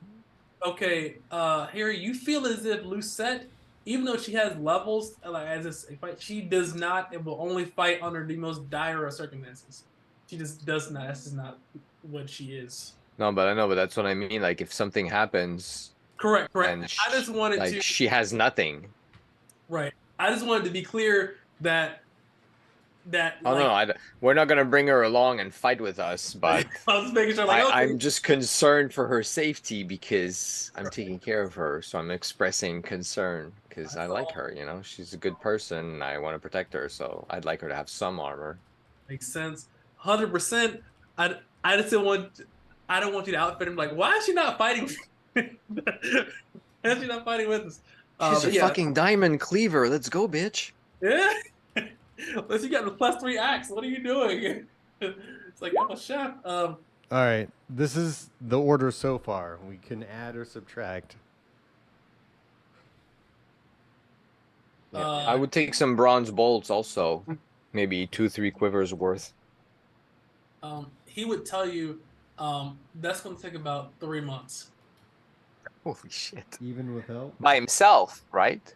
Okay, Harry, you feel as if Lucette, even though she has levels, like as a fight, she does not. It will only fight under the most dire of circumstances. She just does not. That's just not what she is. No, but I know, but that's what I mean. Like, if something happens, Correct. and I just wanted like to she has nothing. right. I just wanted to be clear that Oh like no, we're not gonna bring her along and fight with us, but I was just making sure like okay. I'm just concerned for her safety because I'm taking care of her, so I'm expressing concern because I like her, you know, she's a good person and I want to protect her, so I'd like her to have some armor. Makes sense. 100%. I just I don't want you to outfit him like why is she not fighting? Why is she not fighting with us? She's a But yeah, fucking diamond cleaver. Let's go, bitch. yeah. Unless you got the +3 axe, what are you doing? It's like I'm a chef. All right, this is the order so far. We can add or subtract. Yeah, I would take some bronze bolts also. Maybe 2-3 quivers worth. He would tell you that's going to take about 3 months. Holy shit. Even with help? By himself, right?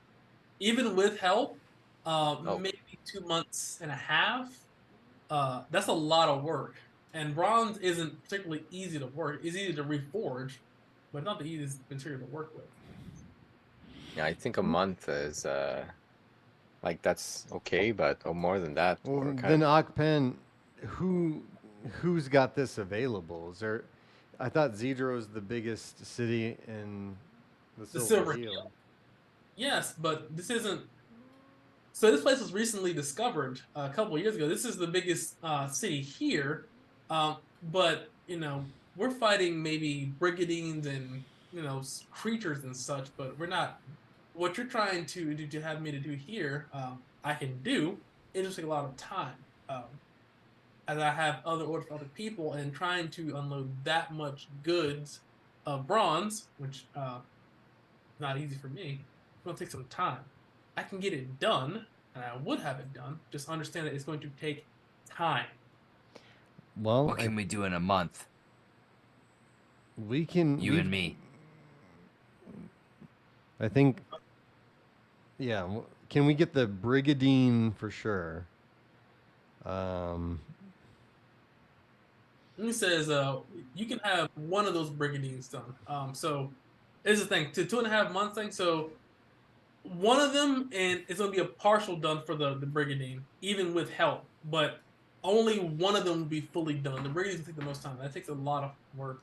Even with help, maybe 2 months and a half. That's a lot of work. And bronze isn't particularly easy to work. It's easy to reforge, but not the easiest material to work with. Yeah, I think a month is like that's okay, but more than that. Well, then Akpen, who's got this available? Is there? I thought Zedro's the biggest city in the Silver Heel. Yes, but this isn't. So this place was recently discovered a couple of years ago. This is the biggest city here, but you know we're fighting maybe brigadines and creatures and such, but we're not. What you're trying to have me to do here, I can do. It just take a lot of time, as I have other orders for other people, and trying to unload that much goods of bronze, which not easy for me. It's gonna take some time. I can get it done, and I would have it done. Just understand that it's going to take time. Well, what can we do in a month? We can. You and me. I think. Yeah. Can we get the brigadine for sure? He says you can have one of those brigadines done. So here's the thing: to 2.5 months thing. So one of them, and it's going to be a partial done for the brigadine, even with help. But only one of them will be fully done. The brigadine will take the most time. That takes a lot of work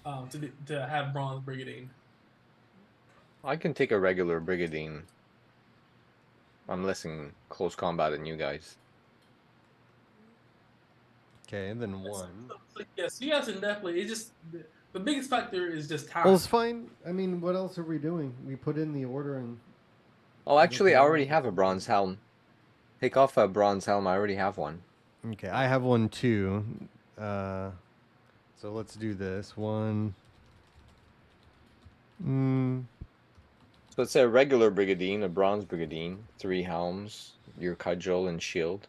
to have bronze brigadine. I can take a regular brigadine. I'm less in close combat than you guys. Okay, and then one. So, yes, you guys can definitely. It's just the biggest factor is just time. Well, it's fine. I mean, what else are we doing? We put in the order and. Oh, actually, I already have a bronze helm. Take off a bronze helm. I already have one. Okay, I have one too. So let's do this one. So it's a regular brigadine, a bronze brigadine, 3 helms, your cudgel and shield.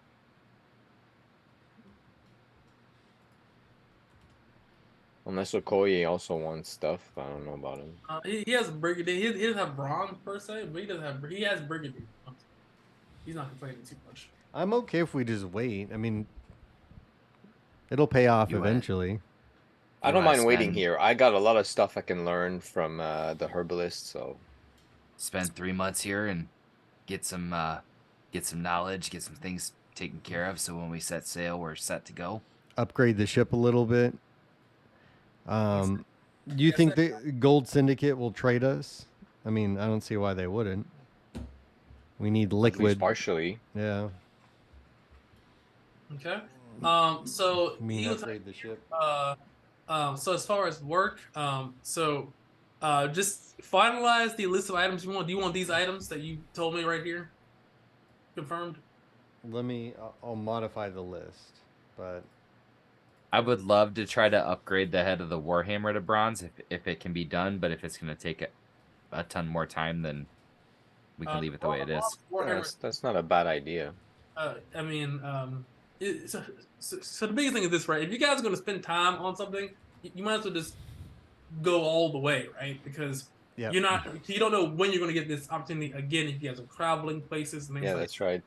Unless Okoye also wants stuff, I don't know about him. He has brigadine. He doesn't have bronze per se, but he has brigadine. He's not complaining too much. I'm okay if we just wait. I mean, it'll pay off eventually. I don't mind waiting here. I got a lot of stuff I can learn from the herbalist, so spend 3 months here and get some knowledge, get some things taken care of, so when we set sail, we're set to go. Upgrade the ship a little bit. Do you think the Gold Syndicate will trade us? I mean, I don't see why they wouldn't. We need liquid. At least partially. Yeah. Okay. So he upgrade the ship. So as far as work, just finalize the list of items you want. Do you want these items that you told me right here? Confirmed? I'll modify the list, but I would love to try to upgrade the head of the Warhammer to bronze if it can be done, but if it's going to take a ton more time, then we can leave it the way it is. That's not a bad idea. I mean, so the biggest thing is this, right? If you guys are going to spend time on something, you might as well just go all the way, right? Because you don't know when you're going to get this opportunity again if you guys are traveling places and things like that's right.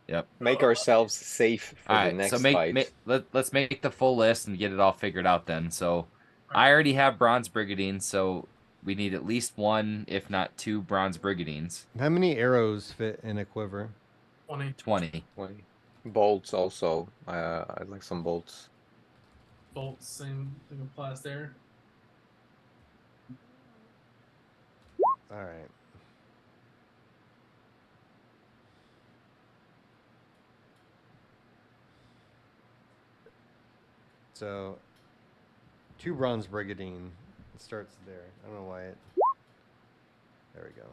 Yep. Make ourselves safe for the next fight. Let's make the full list and get it all figured out then. So I already have bronze brigadine, so we need at least one, if not two, bronze brigadines. How many arrows fit in a quiver? 20 20. 20. Bolts also. I'd like some bolts. bolts, same thing applies there. All right. So, 2 bronze brigadine. It starts there. I don't know why it. There we go.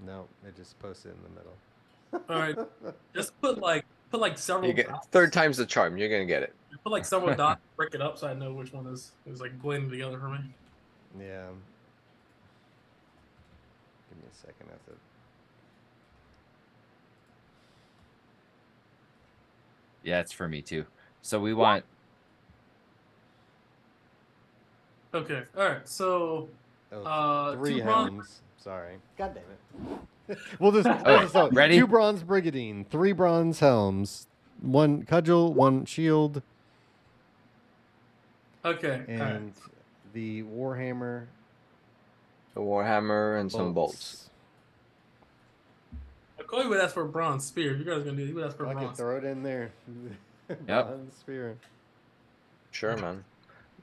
No, it just posted in the middle. All right, just put like several. You get dots. third time's the charm. You're gonna get it. Put like several dots, break it up so I know which one is like blending together for me. Yeah. Give me a second. I have to. Yeah, it's for me too. So we want. Okay, all right. So, Oh, 3 2 bronze. helms. Sorry. God damn it. we'll just. Okay, So, ready? 2 bronze brigadine, 3 bronze helms, 1 cudgel, 1 shield, Okay, all right. and the warhammer. The warhammer and some bolts. Cody would ask for a bronze spear. If you guys are gonna do it, he would ask for a I can bronze. throw it in there. Yep. Bronze spear. Sure, man.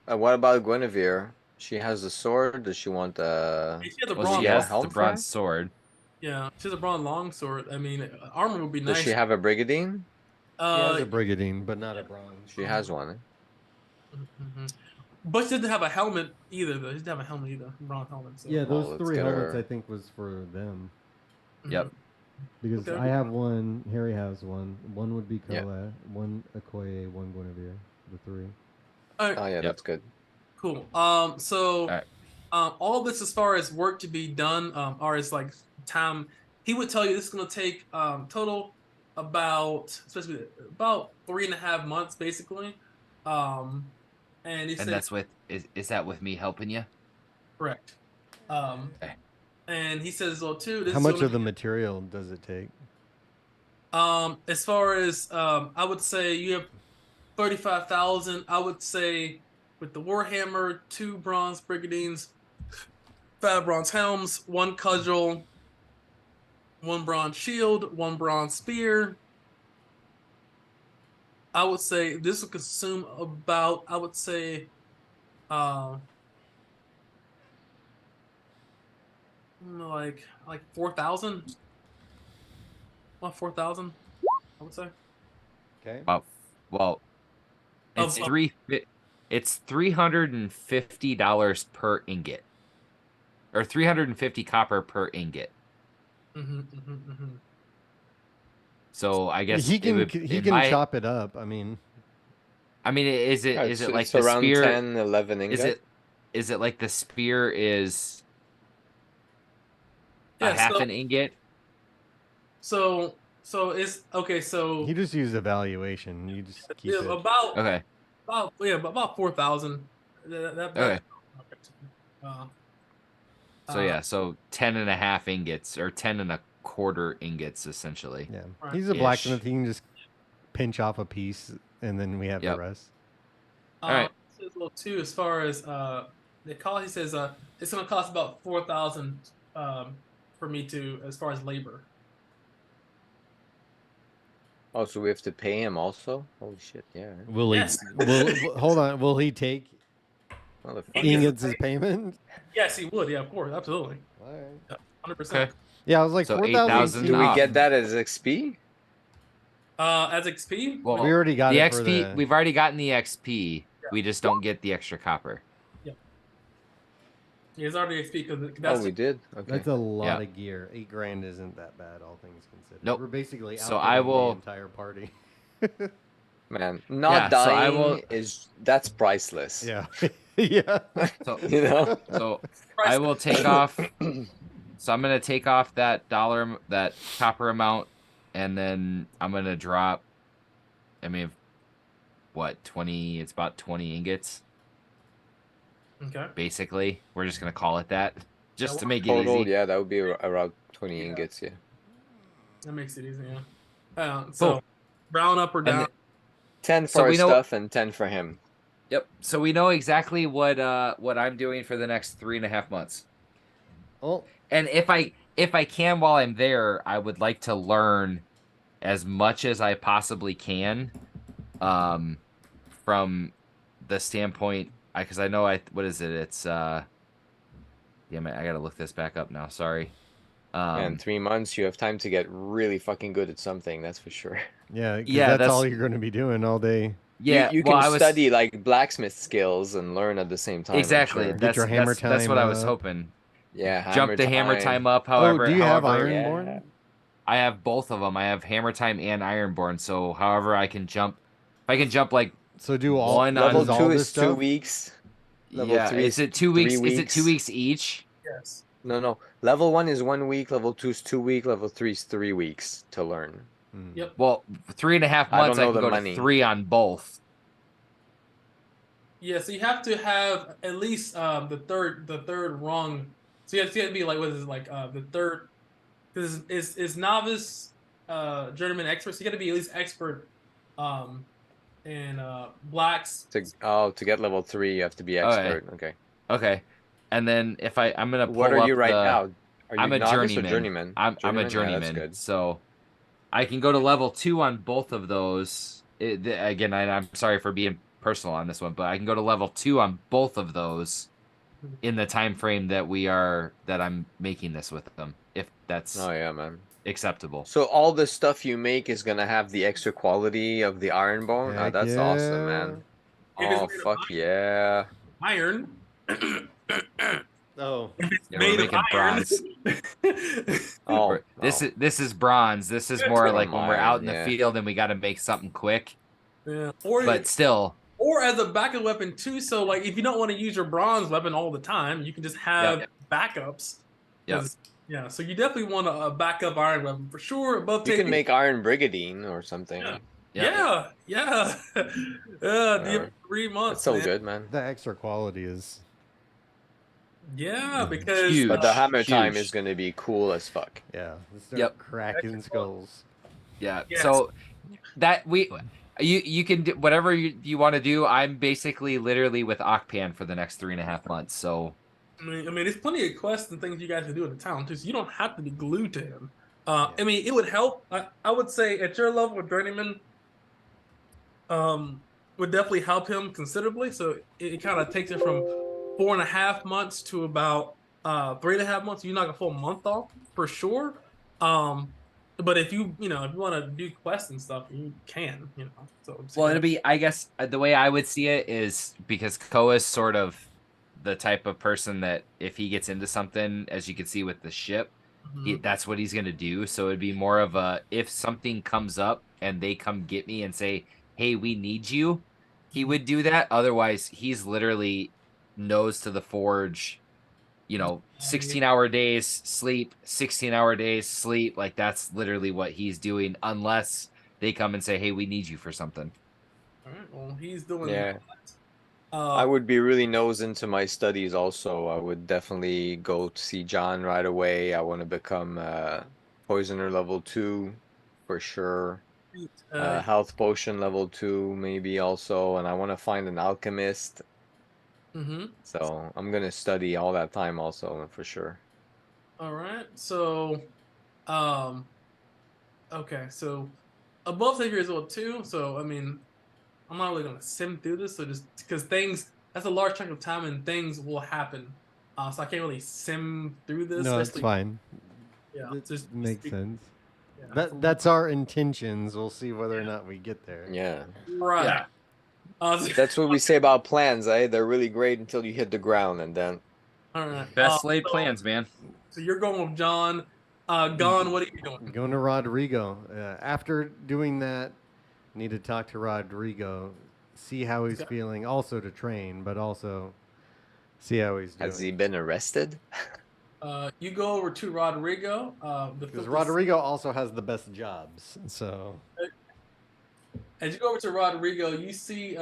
What about Guinevere? She has the sword. Does she want the? She has a Well, bronze. she has the helm bronze for sword. Yeah, she has a bronze longsword. I mean, armor would be Does nice. she have a brigadine? She has a brigadine, but not a bronze. She has one. Mhm. But she doesn't have a helmet either, though. She doesn't have a helmet either. Bronze helmet. So. Yeah, those let's 3 get helmets her- I think was for them. Mhm. Yep. Because Okay. I have 1, Harry has 1. 1 would be Yeah. Koa, 1 Okoye, 1 Guinevere. The 3. All right, Oh yeah, that's good. cool. So, Alright. all this as far as work to be done, or as like time, he would tell you this is gonna take total about, especially about 3.5 months, basically. And he And said that's with is that with me helping you? correct. Okay. And he says well too. This How is much gonna of the be- material does it take? As far as I would say you have 35,000. I would say with the Warhammer, 2 bronze brigadines, 5 bronze helms, 1 cudgel, 1 bronze shield, 1 bronze spear. I would say this will consume about, I would say, like 4,000. About 4,000, I would say. Okay. Well, it's Of- it's $350 per ingot, or 350 copper per ingot. So I guess he can it would, he in can my- chop it up. I mean, I mean, is it Yeah, is it like it's the around spear? 10, 11 ingot? Is it like the spear is Yeah, a half so- an ingot? So it's okay. So he just used evaluation. You just keep yeah, it. Okay. about 4,000. Okay. Uh, So yeah, so 10 and a half ingots, or 10 and a quarter ingots, essentially. Yeah, Right. he's a Ish. blacksmith. He can just pinch off a piece, and then we have Yep. the rest. Alright. It says, well, too, as far as the cost, he says it's going to cost about 4,000 for me to, as far as labor. Oh, so we have to pay him also? Holy shit! Yeah. Will Yes. hold on? Will he take Motherfucker. ingots as payment? Yes, he would. Yeah, of course, absolutely, All right. 100%. Okay. Yeah, I was like So 4,000. 8,000 Do we off. get that as XP? As XP, Well, We already got the it for XP. the. We've already gotten the XP. We just don't get the extra copper. he's already XP because Oh, that's we did. Okay. That's a lot Yeah. of gear. 8 grand isn't that bad, all things considered. Nope. We're basically So I outfitting will- the entire party. Man, not Yeah, so I dying will- that's priceless. Yeah. Yeah. So You know. so I will take off. So I'm gonna take off that copper amount, and then I'm gonna drop. I mean, what 20? It's about 20 ingots, okay. basically. We're just gonna call it that, just to make it Total, easy. yeah, that would be around 20 Yeah. ingots. Yeah. That makes it easy. Yeah. So Cool. brown up or And down. the- 10 for So our we know- stuff and 10 for him. Yep. So we know exactly what I'm doing for the next 3.5 months. Oh, And if I can while I'm there, I would like to learn as much as I possibly can, um, from the standpoint, because I know what is it? It's damn it, I gotta look this back up now. Sorry. Yeah, in 3 months, you have time to get really fucking good at something. That's for sure. yeah, because Yeah, that's all that's you're going to be doing all day. yeah. You Well, can I was study like blacksmith skills and learn at the same time, I'm exactly sure. Get your hammer that's time what I was up. hoping. Yeah, Jump hammer the hammer time. time up. Oh, do you have However, Ironborn? I have both of them. I have hammer time and ironborn. So, however, I can jump. If I can jump like So do all one Level does on, all 2 this is two stuff? weeks. Level yeah. 3 Is is it 2 weeks? 3 Is it two weeks. weeks each? Yes. No, no. Level 1 is 1 week. Level 2 is 2 weeks. Level 3 is 3 weeks to learn. Hmm. Yep. Well, 3.5 I months. don't I know can the go to money. 3 on both. Yeah, so you have to have at least the third rung. So you have to be like what is it like the third because it's novice journeyman expert. So you got to be at least expert in blacks. To get level 3, you have to be Okay. expert. Okay. Okay. And then if I'm gonna What are pull you up right the. now? Are you I'm a novice or journeyman. journeyman? I'm a Journeyman? Yeah, that's journeyman. good. So I can go to level 2 on both of those. Again, I'm sorry for being personal on this one, but I can go to level 2 on both of those in the time frame that I'm making this with them, if that's Oh yeah, man. acceptable. So all the stuff you make is gonna have the extra quality of the iron bone? Ah, Heck that's awesome, yeah. man. If it's Oh, made of fuck yeah. iron, Oh, if it's Yeah, we're made of making iron, bronze. Oh, This oh. is bronze. This is more like From when we're out iron, in the yeah. field and we got to make something quick. yeah, But still, or as a backup weapon too. So like if you don't want to use your bronze weapon all the time, you can just have yep, backups. yep. Yeah, so you definitely want a backup iron weapon for sure. Above You can 10. make iron brigadine or Yeah, something. Yep. yeah. Yeah, do you have Uh, 3 months, that's so man? good, man. the extra quality is Yeah, because But the Huge, hammer time is huge. gonna be cool as fuck. yeah. Let's start Yep. cracking skulls. Yeah. yes, So that you can do whatever you want to do. I'm basically literally with Ocpan for the next 3.5 months. So I mean, there's plenty of quests and things you guys can do in the town too. So you don't have to be glued to him. Yeah. I mean, it would help. I would say at your level with journeyman, would definitely help him considerably. So it kind of takes it from 4.5 months to about 3.5 months. You knock a full month off for sure. But if you want to do quests and stuff, you can. So well, it'll be, I guess, the way I would see it is because Koa's sort of the type of person that if he gets into something, as you can see with the ship, Mhm. that's what he's gonna do. So it'd be more of a if something comes up and they come get me and say, "Hey, we need you," he would do that. Otherwise, he's literally nose to the forge. 16-hour days sleep, 16-hour days sleep. Like that's literally what he's doing, unless they come and say, "Hey, we need you for something." All right. Well, he's doing Yeah. that. I would be really nose into my studies also. I would definitely go to see John right away. I want to become poisoner level 2 for sure. Health potion level 2 maybe also, and I want to find an alchemist. Mm-hmm. So I'm gonna study all that time also for sure. All right. So, um, okay. So above 10 years old too. So I mean, I'm not really gonna sim through this. So just because that's a large chunk of time and things will happen. So I can't really sim through this. No, it's Especially, fine. yeah. It Just makes sense. yeah, That's our intentions. We'll see whether or not we get there. Yeah. right. Yeah. That's what we say about plans, eh? They're really great until you hit the ground and then all right. Best laid So, plans, man. so you're going with John. Gon, what are you doing? Going to Rodrigo. After doing that, need to talk to Rodrigo, see how he's Okay. feeling. Also to train, but also see how he's doing. has he been arrested? You go over to Rodrigo. Because Rodrigo also has the best jobs. So As you go over to Rodrigo, you see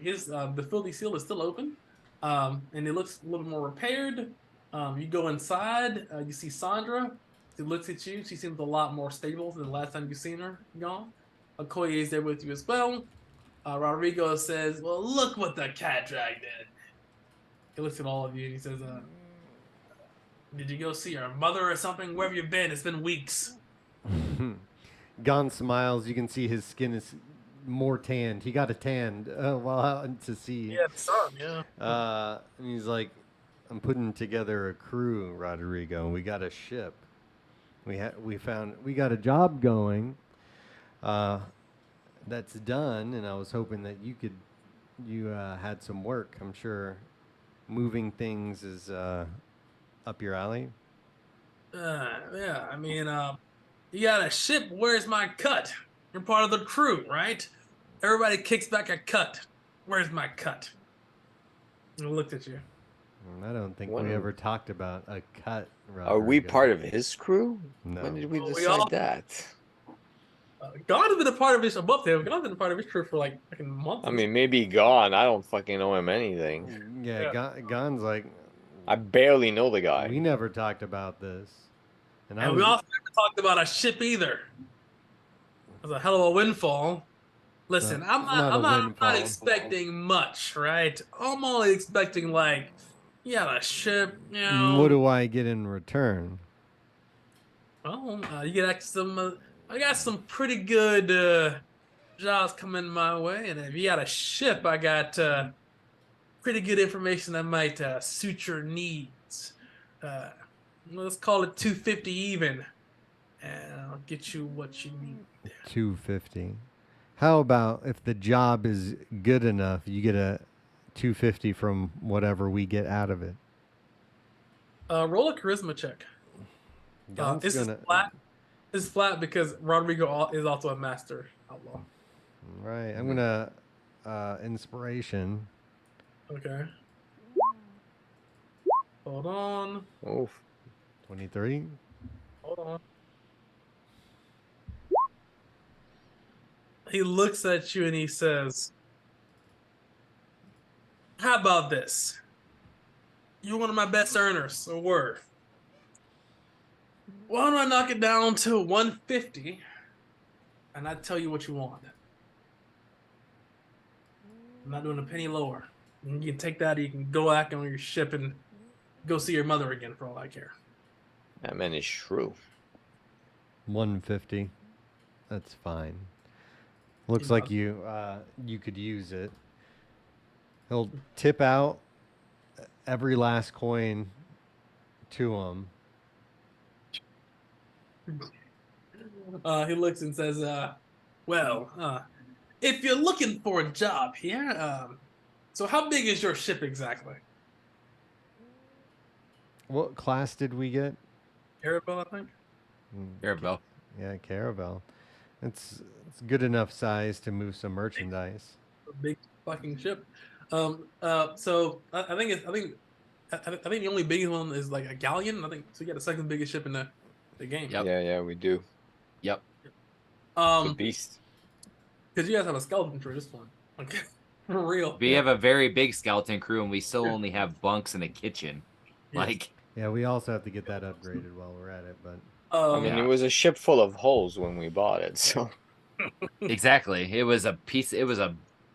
his the filthy seal is still open, and it looks a little more repaired. You go inside. You see Sandra. She looks at you. She seems a lot more stable than the last time you've seen her. Gone. Okoye is there with you as well. Rodrigo says, "Well, look what the cat dragged in." He looks at all of you and he says, "Did you go see your mother or something? Where have you been? It's been weeks." Gon smiles. You can see his skin is more tanned. He got a tan while out to sea. Yeah, the sun. Yeah. And he's like, "I'm putting together a crew, Rodrigo. We got a ship. We got a job going. That's done, and I was hoping that you had some work. I'm sure moving things is up your alley." Yeah. I mean, you got a ship. Where's my cut? You're part of the crew, right? Everybody kicks back a cut. Where's my cut? I looked at you. I don't think What we a- ever talked about a cut. Are we Rodrigo. part of his crew? No. When did we Well, we decide all- that? God has been a part of his above him. God has been a part of his crew for like fucking months. I mean, maybe gone. I don't fucking know him anything. Yeah, Yeah. Gon's like, I barely know the guy. we never talked about this. And I and was, we also never talked about a ship either. It was a hell of a windfall. Listen, No, I'm it's not a not windfall. expecting much, right? I'm only expecting like, yeah, a ship, you know. what do I get in return? Well, you get actually I got some pretty good jobs coming my way, and if you got a ship, I got pretty good information that might suit your needs. Let's call it 250 even, and I'll get you what you need. 250. How about if the job is good enough, you get a 250 from whatever we get out of it? Roll a charisma check. Gon's This is flat. This is flat because Rodrigo is also a master outlaw. Right. I'm gonna inspiration. Okay. Hold on. Oh, 23. Hold on. He looks at you and he says, "How about this? You're one of my best earners, so word. Why don't I knock it down to 150 and I tell you what you want? I'm not doing a penny lower. You can take that, or you can go back on your ship and go see your mother again for all I care." that man is true. 150. That's fine. Looks like you could use it. He'll tip out every last coin to him. He looks and says, if you're looking for a job here, so how big is your ship exactly?" What class did we get? Caravel, I think. Caravel. Yeah, Caravel. It's good enough size to move some merchandise. A big fucking ship. So I think the only biggest one is like a galleon. I think so. You got the second biggest ship in the game. Yep. Yeah, we do. Yep. The beast. Because you guys have a skeleton for this one. Okay, for real. We have a very big skeleton crew, and we still only have bunks and a kitchen. Yes. Like, Yeah, we also have to get that upgraded while we're at it, but I mean, Yeah. it was a ship full of holes when we bought it, so exactly. It was a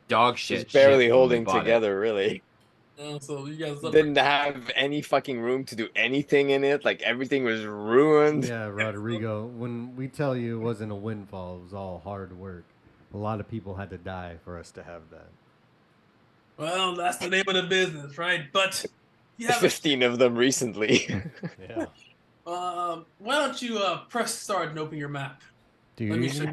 dog shit. it's barely ship when we holding bought it. together, really. So you guys Didn't have any fucking room to do anything in it. Like, everything was ruined. yeah, Rodrigo, when we tell you it wasn't a windfall, it was all hard work. A lot of people had to die for us to have that. Well, that's the name of the business, right? But you have 15 of them recently. Yeah. why don't you press start and open your map? Do Let me show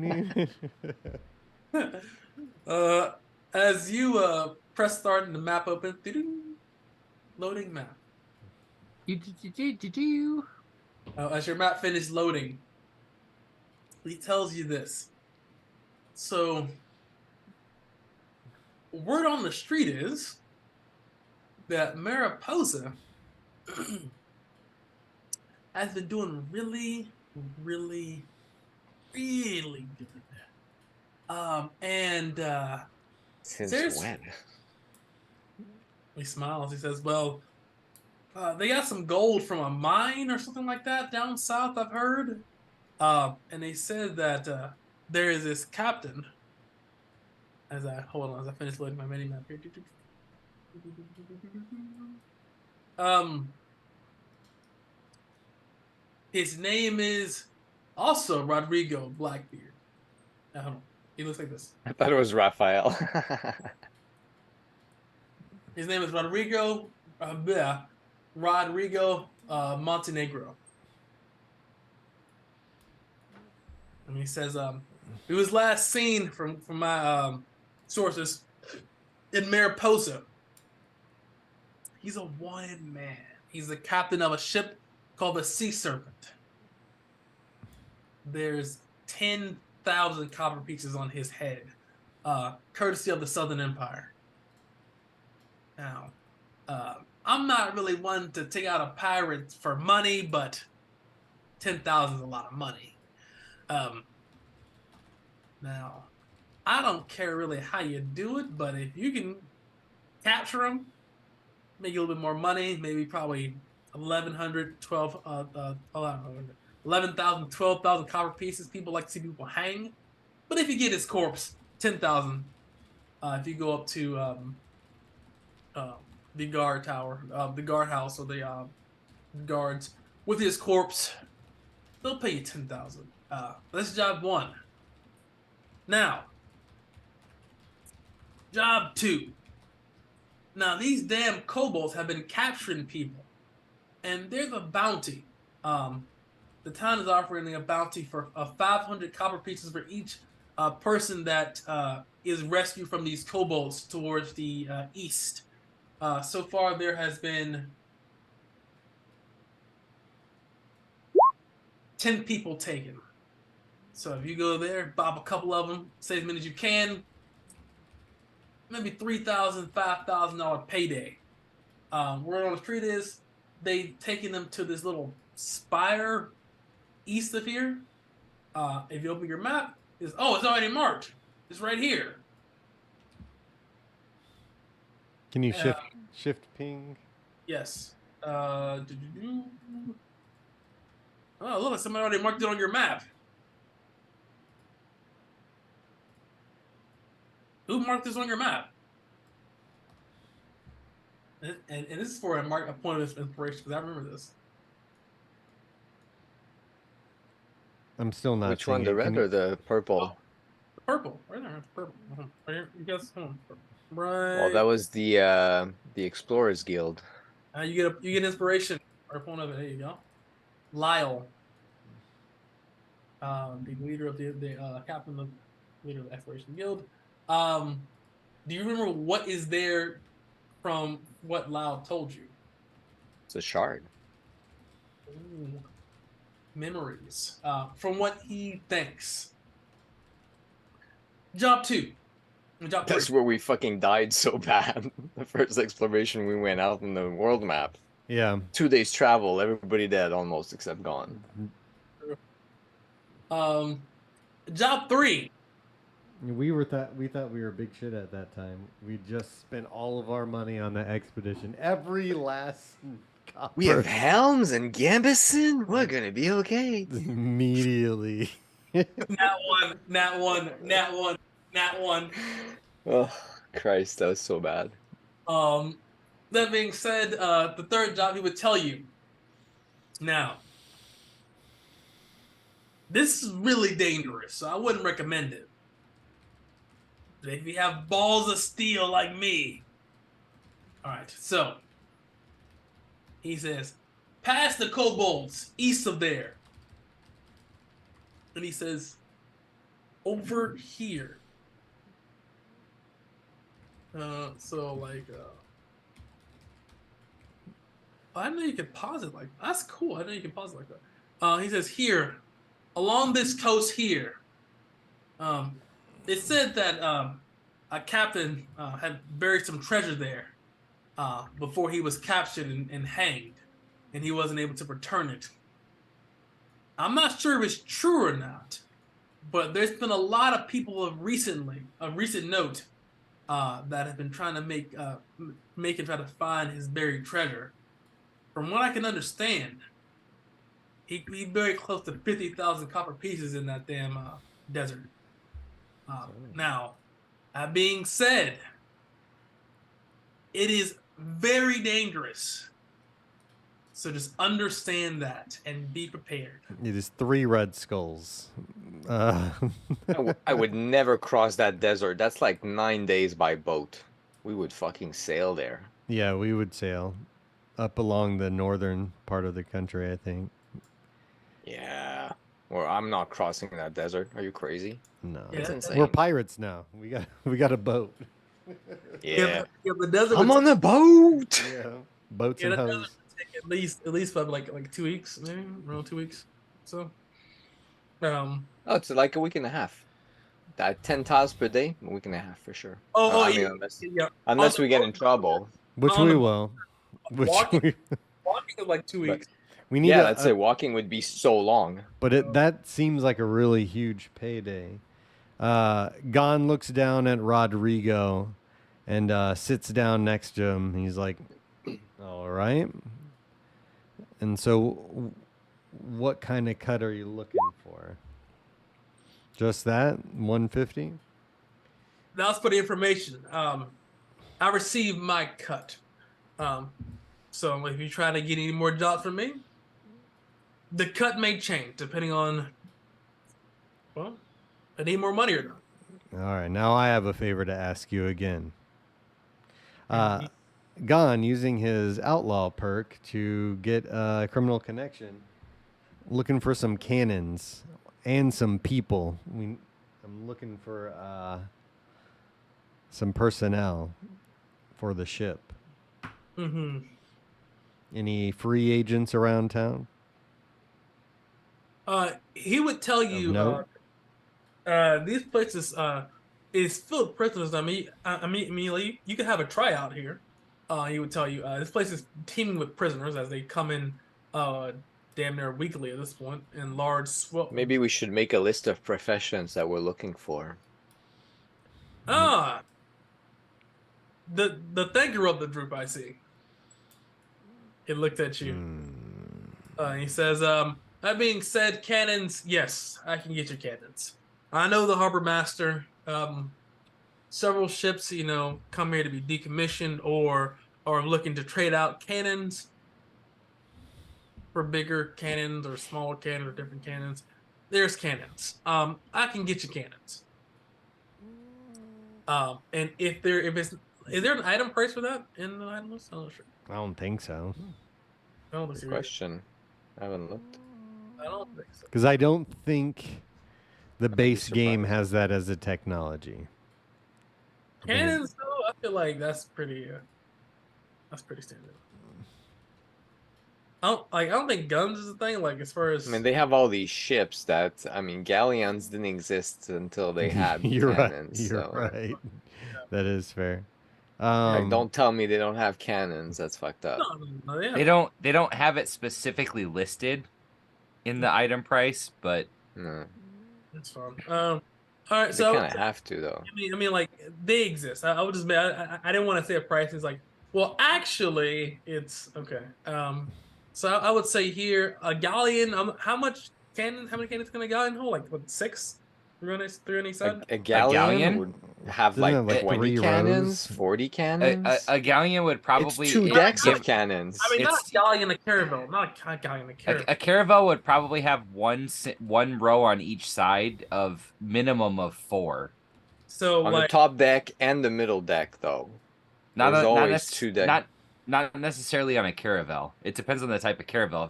As you press start and the map opens, loading map. As your map finishes loading, he tells you this. So, word on the street is that Mariposa has been doing really, really, really good. Since There's- when? He smiles. He says, "Well, they got some gold from a mine or something like that down south, I've heard. And they said that there is this captain, As I finish loading my mini map here. His name is also Rodrigo Blackbeard. Hold on. He looks like this. I thought it was Raphael. His name is Rodrigo. Rodrigo Montenegro. And he says, he was last seen from my sources in Mariposa. He's a wanted man. He's the captain of a ship called the Sea Serpent. There's 10,000 copper pieces on his head, courtesy of the Southern Empire. Now, I'm not really one to take out a pirate for money, but 10,000 is a lot of money. Now, I don't care really how you do it, but if you can capture them, make a little bit more money, maybe probably 11,000, 12,000 copper pieces. People like to see people hang. But if you get his corpse, 10,000. If you go up to the guard tower, the guardhouse, or the guards with his corpse, they'll pay you 10,000. That's job 1. Now, job 2. Now, these damn kobolds have been capturing people, and there's a bounty. The town is offering a bounty for 500 copper pieces for each person that is rescued from these kobolds towards the east. So far, there has been 10 people taken. So if you go there, bob a couple of them, save as many as you can, maybe $3,000, $5,000 payday. Word on the street is they taking them to this little spire east of here. If you open your map, it's already marked. It's right here. Can you shift ping? Yes. Oh, look, somebody already marked it on your map. Who marked this on your map? And this is for a point of inspiration, because I remember this. I'm still not. Which one, the red or the purple? Purple, right there. It's purple. Right here. You guys, right. Well, that was the Explorers Guild. You get inspiration. Or point of it. There you go. Lyle, the leader of the captain of leader of the Exploration Guild. Do you remember what is there from what Lyle told you? It's a shard. Ooh. Memories. From what he thinks. Job 2. Job 3. That's where we fucking died so bad. The first exploration we went out on the world map. Yeah. 2 days travel, everybody dead almost except gone. Job 3. We thought we were big shit at that time. We just spent all of our money on the expedition. Every last copper. We have Helms and Gambison. We're gonna be okay. Immediately. Nat one. Oh Christ, that was so bad. That being said, the third job he would tell you. Now, this is really dangerous, so I wouldn't recommend it. But if you have balls of steel like me. Alright, so he says, past the kobolds, east of there. And he says, over here. I didn't know you could pause it like that's cool. I didn't know you can pause it like that. He says here, along this coast here. It said that a captain had buried some treasure there before he was captured and hanged, and he wasn't able to return it. I'm not sure if it's true or not, but there's been a lot of people of recent note that have been trying to make and try to find his buried treasure. From what I can understand, he buried close to 50,000 copper pieces in that damn desert. Now, That being said, it is very dangerous. So just understand that and be prepared. It is 3 red skulls. I would never cross that desert. That's like 9 days by boat. We would fucking sail there. Yeah, we would sail up along the northern part of the country, I think. Yeah. Well, I'm not crossing that desert. Are you crazy? No. That's Yeah. insane. We're pirates now. We got a boat. Yeah. The desert I'm would on the boat. Yeah. Boats Yeah, and that hoes. doesn't take at least for like 2 weeks, maybe around 2 weeks. So, Oh, it's like a week and a half. That 10 tiles per day, a week and a half for sure. I mean, yeah. unless we get in trouble. Which on we the- will. Which walking- we, Walking is like 2 weeks. we need Yeah, to, let's say walking would be so long. but that seems like a really huge payday. Gon looks down at Rodrigo and sits down next to him. He's like, all right. And so what kind of cut are you looking for? Just that? 150? That's for the information. I received my cut. So if you try to get any more jobs from me, the cut may change depending on, well, I need more money or not. All right. Now I have a favor to ask you again. Gon, using his outlaw perk to get a criminal connection, looking for some cannons and some people. I'm looking for some personnel for the ship. Mm-hmm. Any free agents around town? He would tell you note? these places is filled with prisoners. I mean, you can have a tryout here. He would tell you this place is teeming with prisoners as they come in damn near weekly at this point in large swell. Maybe we should make a list of professions that we're looking for. The thinker of the group, I see. He looked at you. He says, that being said, cannons, yes, I can get you cannons. I know the harbor master. Several ships, come here to be decommissioned or are looking to trade out cannons for bigger cannons or smaller cannons or different cannons. There's cannons. I can get you cannons. And is there an item price for that in the item list? I'm not sure. I don't think so. Good question. I haven't looked. I don't think so. Because I don't think the be base game surprised. has that as a technology. Cannons, though, I feel like that's pretty standard. I don't think guns is a thing. Like as far as I mean, they have all these ships that, galleons didn't exist until they had You're cannons. right. You're so. right. That is fair. Like, don't tell me they don't have cannons. That's fucked up. no, yeah. They don't have it specifically listed in the item price, but No. It's fun. All right, They so kind of have to, though. I mean, like they exist. I would just, I didn't want to say a price. It's like, well, actually, it's okay. So I would say here a galleon. How many cannons can a galleon hold? Like what, 6? 3 on each side. A galleon galleon? would have Doesn't it have, like like, 20 3 cannons, rows? 40 cannons. a galleon would probably it's 2 it- decks give- of cannons. I mean, not it's- a galleon, a caravel, not a galleon, a caravel. a caravel would probably have one row on each side of minimum of 4. So On the like, top deck and the middle deck, though. There's always 2 decks. Not necessarily on a caravel. It depends on the type of caravel.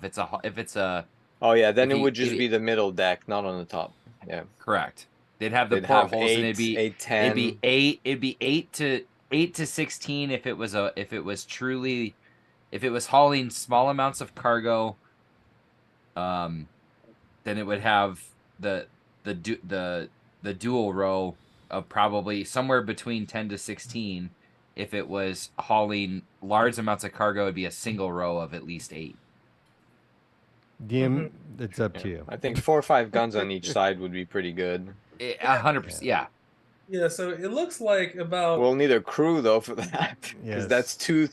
If it's a Oh yeah, then if it you- would just if- be the middle deck, not on the top. Yeah. correct, they'd have the They'd have portholes and it'd be 8, 10. it'd be 8 to 16 if it was hauling small amounts of cargo. Then it would have the dual row of probably somewhere between 10 to 16. If it was hauling large amounts of cargo, it'd be a single row of at least 8. DM, it's up to you. I think 4 or 5 guns on each side would be pretty good. 100%, yeah. yeah. So it looks like about. We'll need a crew though for that, because Yes. that's 2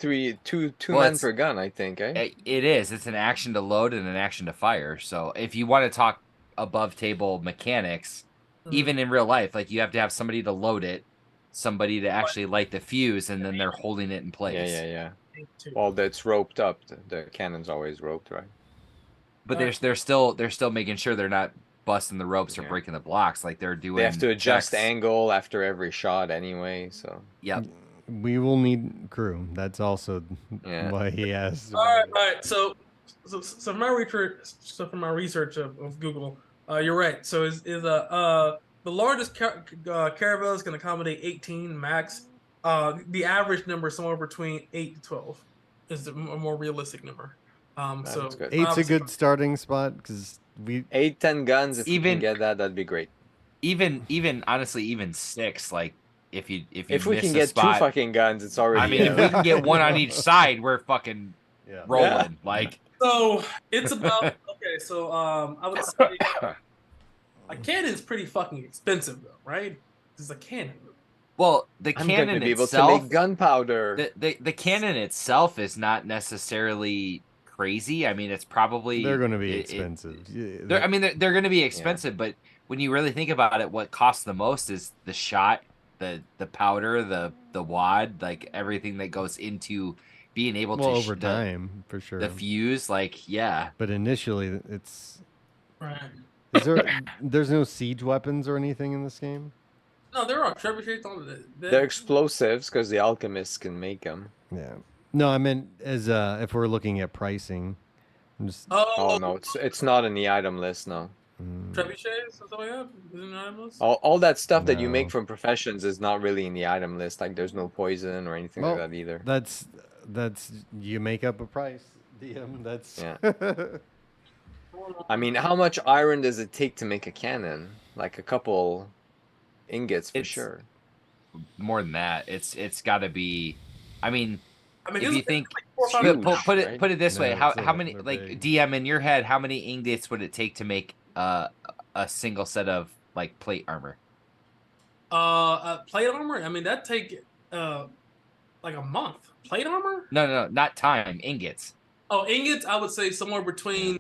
Well, men it's- per gun, I think. Eh? It is. It's an action to load and an action to fire. So if you want to talk above table mechanics, Mhm. even in real life, like you have to have somebody to load it, somebody to actually light the fuse, and then they're holding it in place. Yeah. Well, that's roped up. The cannon's always roped, right? But they're still making sure they're not busting the ropes or Yeah. breaking the blocks. Like they're doing. They have to adjust checks. angle after every shot anyway. So Yep. We will need crew. That's also Yeah. why he asked. All right. So from my research of Google, you're right. So the largest caravel is going to accommodate 18 max. The average number is somewhere between 8 to 12 is a more realistic number. So That's good. 8's a good starting spot because we 8-10 guns. If we Even- can get that, that'd be great. Even honestly, even 6. Like if you If we miss can a get spot, 2 fucking guns, it's already. I mean, if we can get one on each side, we're fucking yeah. rolling. Yeah. Like So it's about okay. So I would say a cannon's pretty fucking expensive though, right? It's a cannon. well, the I'm gonna cannon be able to itself, make gunpowder. the cannon itself is not necessarily crazy. I mean, it's probably They're going to be expensive. I mean, they're going to be expensive, but when you really think about it, what costs the most is the shot, the powder, the wad, like everything that goes into being able well, to over time, for sure. the fuse. Like, yeah, But initially, it's Right. there's no siege weapons or anything in this game. No, there are trebuchets on it. They're explosives because the alchemists can make them. Yeah. No, I meant as if we're looking at pricing. I'm just, Oh no, it's not in the item list. No. trebuchets or something like that. Isn't it animals? All that stuff that you No. make from professions is not really in the item list. Like there's no poison or anything Well, like that either. that's you make up a price, DM. That's Yeah. I mean, how much iron does it take to make a cannon? Like a couple ingots for It's- sure. more than that. It's got to be. I mean, if isn't you it think like 4 or 5 Huge. put it right? put it this No, way, it's how many they're like big. DM in your head, how many ingots would it take to make a single set of like plate armor? Plate armor? I mean, that'd take like a month. Plate armor? No, not time. Ingots. Oh, ingots, I would say somewhere between.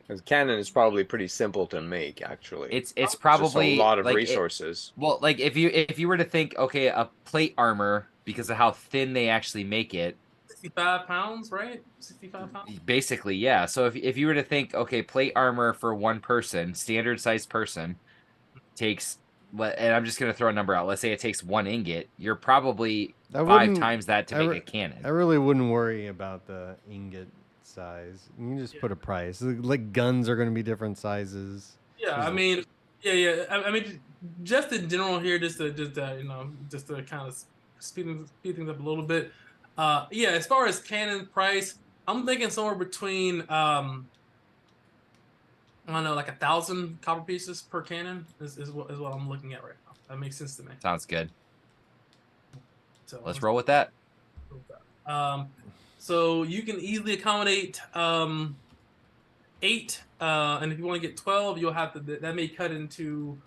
Because cannon is probably pretty simple to make, actually. It's Just probably a lot of like, resources. well, like if you were to think, okay, a plate armor because of how thin they actually make it, 65 pounds, right? 65 pounds? basically, yeah. So if you were to think, okay, plate armor for one person, standard sized person, takes, and I'm just gonna throw a number out. Let's say it takes 1 ingot. You're probably I 5 wouldn't- times that to I make re- a cannon. I really wouldn't worry about the ingot size. You can just put a price. Like guns are going to be different sizes. Yeah, I mean, yeah. I mean, just in general here, just to kind of speed things up a little bit. Yeah, as far as cannon price, I'm thinking somewhere between I don't know, like 1,000 copper pieces per cannon is what I'm looking at right now. That makes sense to me. Sounds good. So Let's roll with that. So you can easily accommodate 8, and if you want to get 12, you'll have to. That may cut into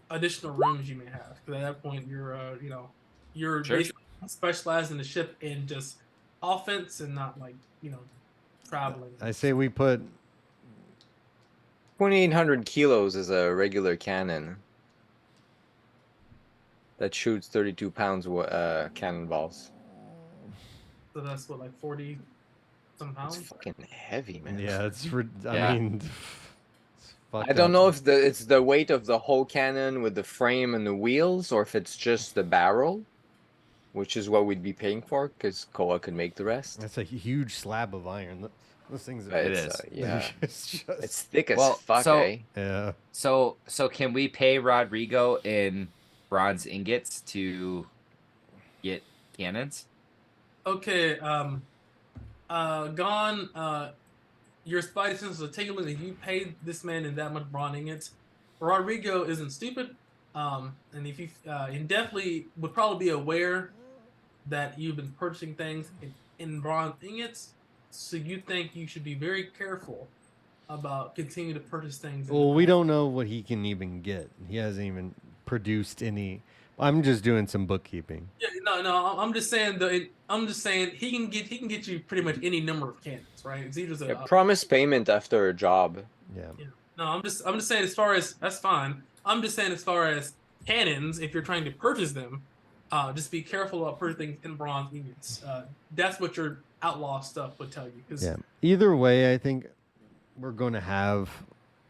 additional rooms you may have. Because at that point, you're Sure. basically specialized in the ship in just offense and not like traveling. I say we put 2,800 kilos is a regular cannon. That shoots 32 pounds cannonballs. So that's what, like 40 some It's pounds. fucking heavy, man. yeah. It's Yeah. I mean, it's fucked I don't up. know if it's the weight of the whole cannon with the frame and the wheels, or if it's just the barrel, which is what we'd be paying for, because Koa could make the rest. That's a huge slab of iron. Those things. But It it's, is. yeah. It's just, It's thick as Well, fuck, so- eh? yeah. So can we pay Rodrigo in bronze ingots to get cannons? Okay, Gone, your spidey senses are tingling if you paid this man in that much bronze ingots. Rodrigo isn't stupid, and if you and definitely would probably be aware that you've been purchasing things in bronze ingots, so you think you should be very careful about continuing to purchase things. Well, we don't know what he can even get. He hasn't even produced any. I'm just doing some bookkeeping. Yeah, no. I'm just saying he can get you pretty much any number of cannons, right? It's either Yeah, promise payment after a job. Yeah. No, I'm just saying as far as that's fine. I'm just saying as far as cannons, if you're trying to purchase them, just be careful about purchasing in bronze units. That's what your outlaw stuff would tell you. 'Cause Yeah. Either way, I think we're going to have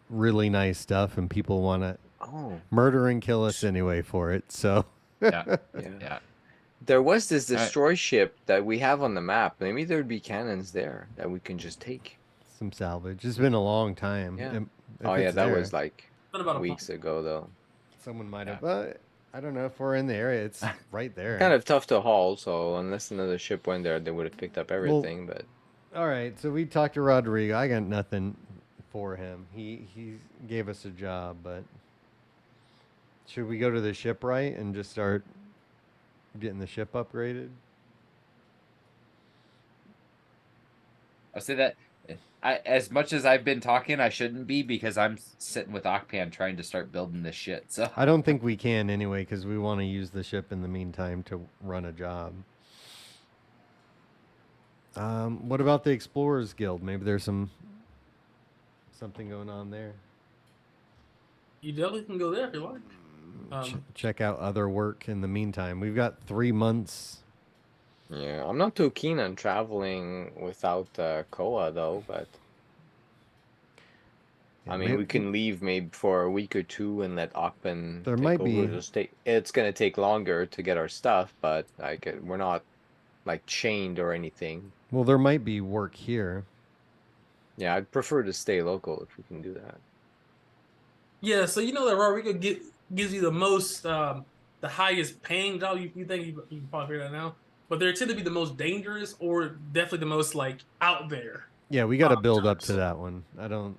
really nice stuff, and people want to Oh, murder and kill us anyway for it. So Yeah. yeah. Yeah. There was this Alright. destroy ship that we have on the map. Maybe there'd be cannons there that we can just take. some salvage. It's been a long time. Yeah. If Oh yeah, it's that there, was like What about a weeks ago though. someone might Yeah. have. But I don't know if we're in the area. It's right there. Kind of tough to haul, so unless another ship went there, they would have picked up everything. But All right. So we talked to Rodrigo. I got nothing for him. He gave us a job, but should we go to the shipwright and just start getting the ship upgraded? I'll say that as much as I've been talking, I shouldn't be because I'm sitting with Ocpan trying to start building this shit. So I don't think we can anyway because we want to use the ship in the meantime to run a job. What about the Explorers Guild? Maybe there's something going on there. You definitely can go there if you like. Check out other work in the meantime. We've got 3 months. yeah, I'm not too keen on traveling without Koa though. But Yeah, I mean, we can leave maybe for a week or two and let Okpan There take might over be- the state. It's gonna take longer to get our stuff, but like we're not like chained or anything. Well, there might be work here. Yeah, I'd prefer to stay local if we can do that. Yeah, so you know that Rodrigo gives you the most, the highest paying job. You think you can probably figure that out now, but they tend to be the most dangerous or definitely the most like out there. Yeah, we got to build up jobs. to that one. I don't.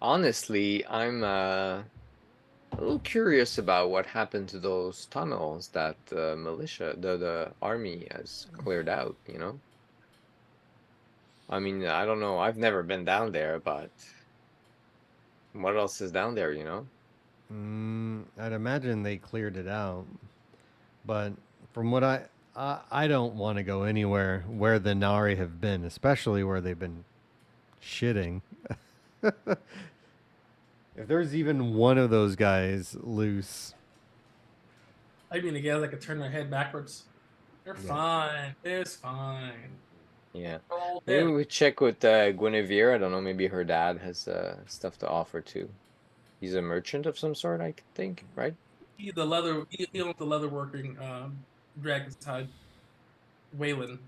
Honestly, I'm a little curious about what happened to those tunnels that the militia, the army has cleared out, you know? I mean, I don't know. I've never been down there, but what else is down there, you know? I'd imagine they cleared it out, but from what I don't want to go anywhere where the Nari have been, especially where they've been shitting. If there's even one of those guys loose, I mean, the guys that could turn their head backwards. They're fine. It's fine. Yeah. They're all Maybe dead. we check with Guinevere. I don't know. Maybe her dad has stuff to offer too. He's a merchant of some sort, I think, right? He owns the leather working dragon's hide. Waylon.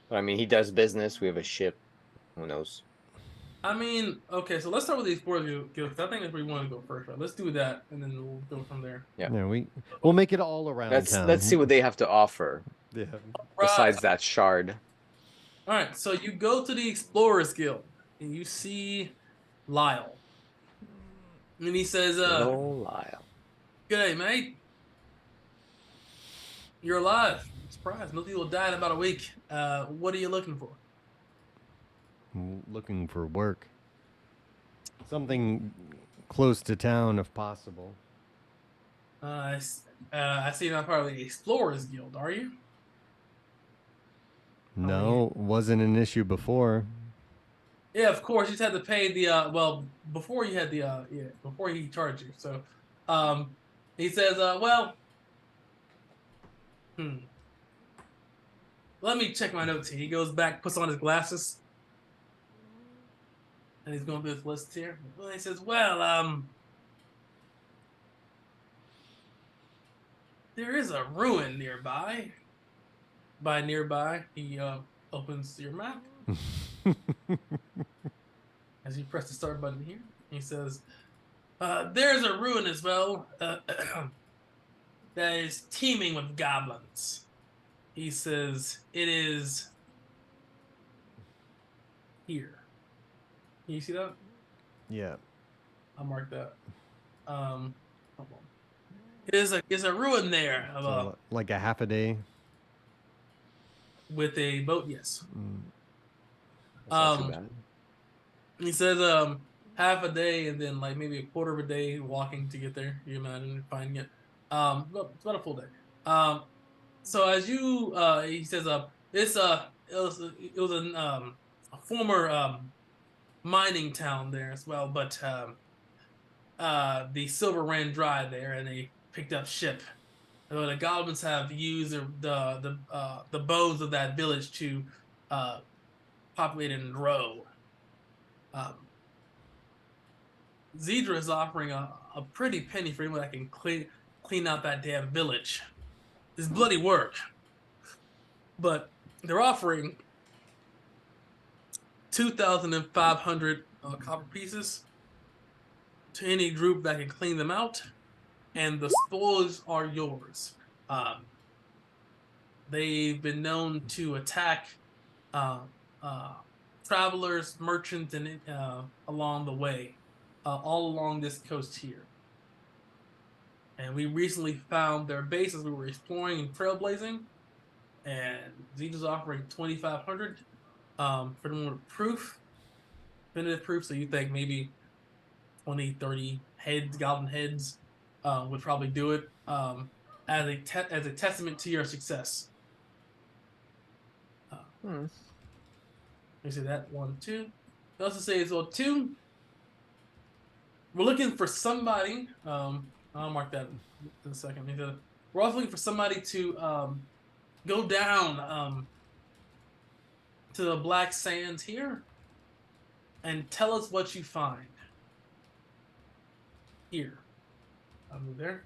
But I mean, he does business. We have a ship. Who knows? I mean, okay, so let's start with the Explorers Guild, because I think that's where we want to go first, right? Let's do that, and then we'll go from there. Yeah. we'll make it all around town. Let's see what they have to offer Yeah. besides that shard. All right, so you go to the Explorers Guild, and you see Lyle. And he says, Hello, Lyle. "G'day, mate. You're alive. I'm surprised. Most people die in about a week. What are you looking for?" Looking for work. Something close to town if possible. I see you're not part of the Explorers Guild, are you? No, wasn't an issue before. Yeah, of course. You just had to pay the before you had the before he charged you. So, he says, let me check my notes here. He goes back, puts on his glasses, and he's going through his list here. Well, he says, there is a ruin nearby. By nearby, he opens your map. As you press the start button here, he says, there's a ruin as well that is teeming with goblins. He says, it is here. Can you see that? Yeah. I'll mark that. Hold on. There's a ruin there of So, like a half a day. with a boat, yes. That's not too bad. He says half a day and then like maybe a quarter of a day walking to get there. You imagine finding it. Well, it's about a full day. So as you he says it was a former mining town there as well, but the silver ran dry there, and they picked up ship. The goblins have used the bones of that village to populate and grow. Um, Dithra is offering a pretty penny for anyone that can clean out that damn village. It's bloody work, but they're offering 2,500 copper pieces to any group that can clean them out, and the spoils are yours. Um, they've been known to attack uh, uh, travelers, merchants, and along the way, all along this coast here. And we recently found their base as we were exploring and trailblazing, and Zeta's offering 2,500 for them with proof, definitive proof. So you think maybe 20, 30 heads, goblin heads, would probably do it as a testament to your success. Let me say that 1, 2. I also say as well 2. We're looking for somebody. I'll mark that in a second. We're also looking for somebody to go down to the Black Sands here and tell us what you find. Here. I'll move there.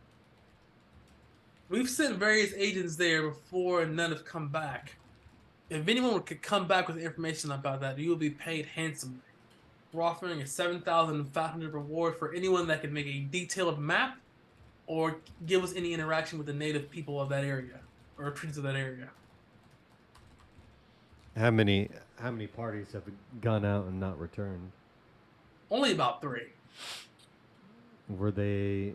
We've sent various agents there before and none have come back. If anyone could come back with information about that, you will be paid handsomely. We're offering a 7,500 reward for anyone that can make a detailed map or give us any interaction with the native people of that area or trees of that area. How many parties have gone out and not returned? Only about 3. Were they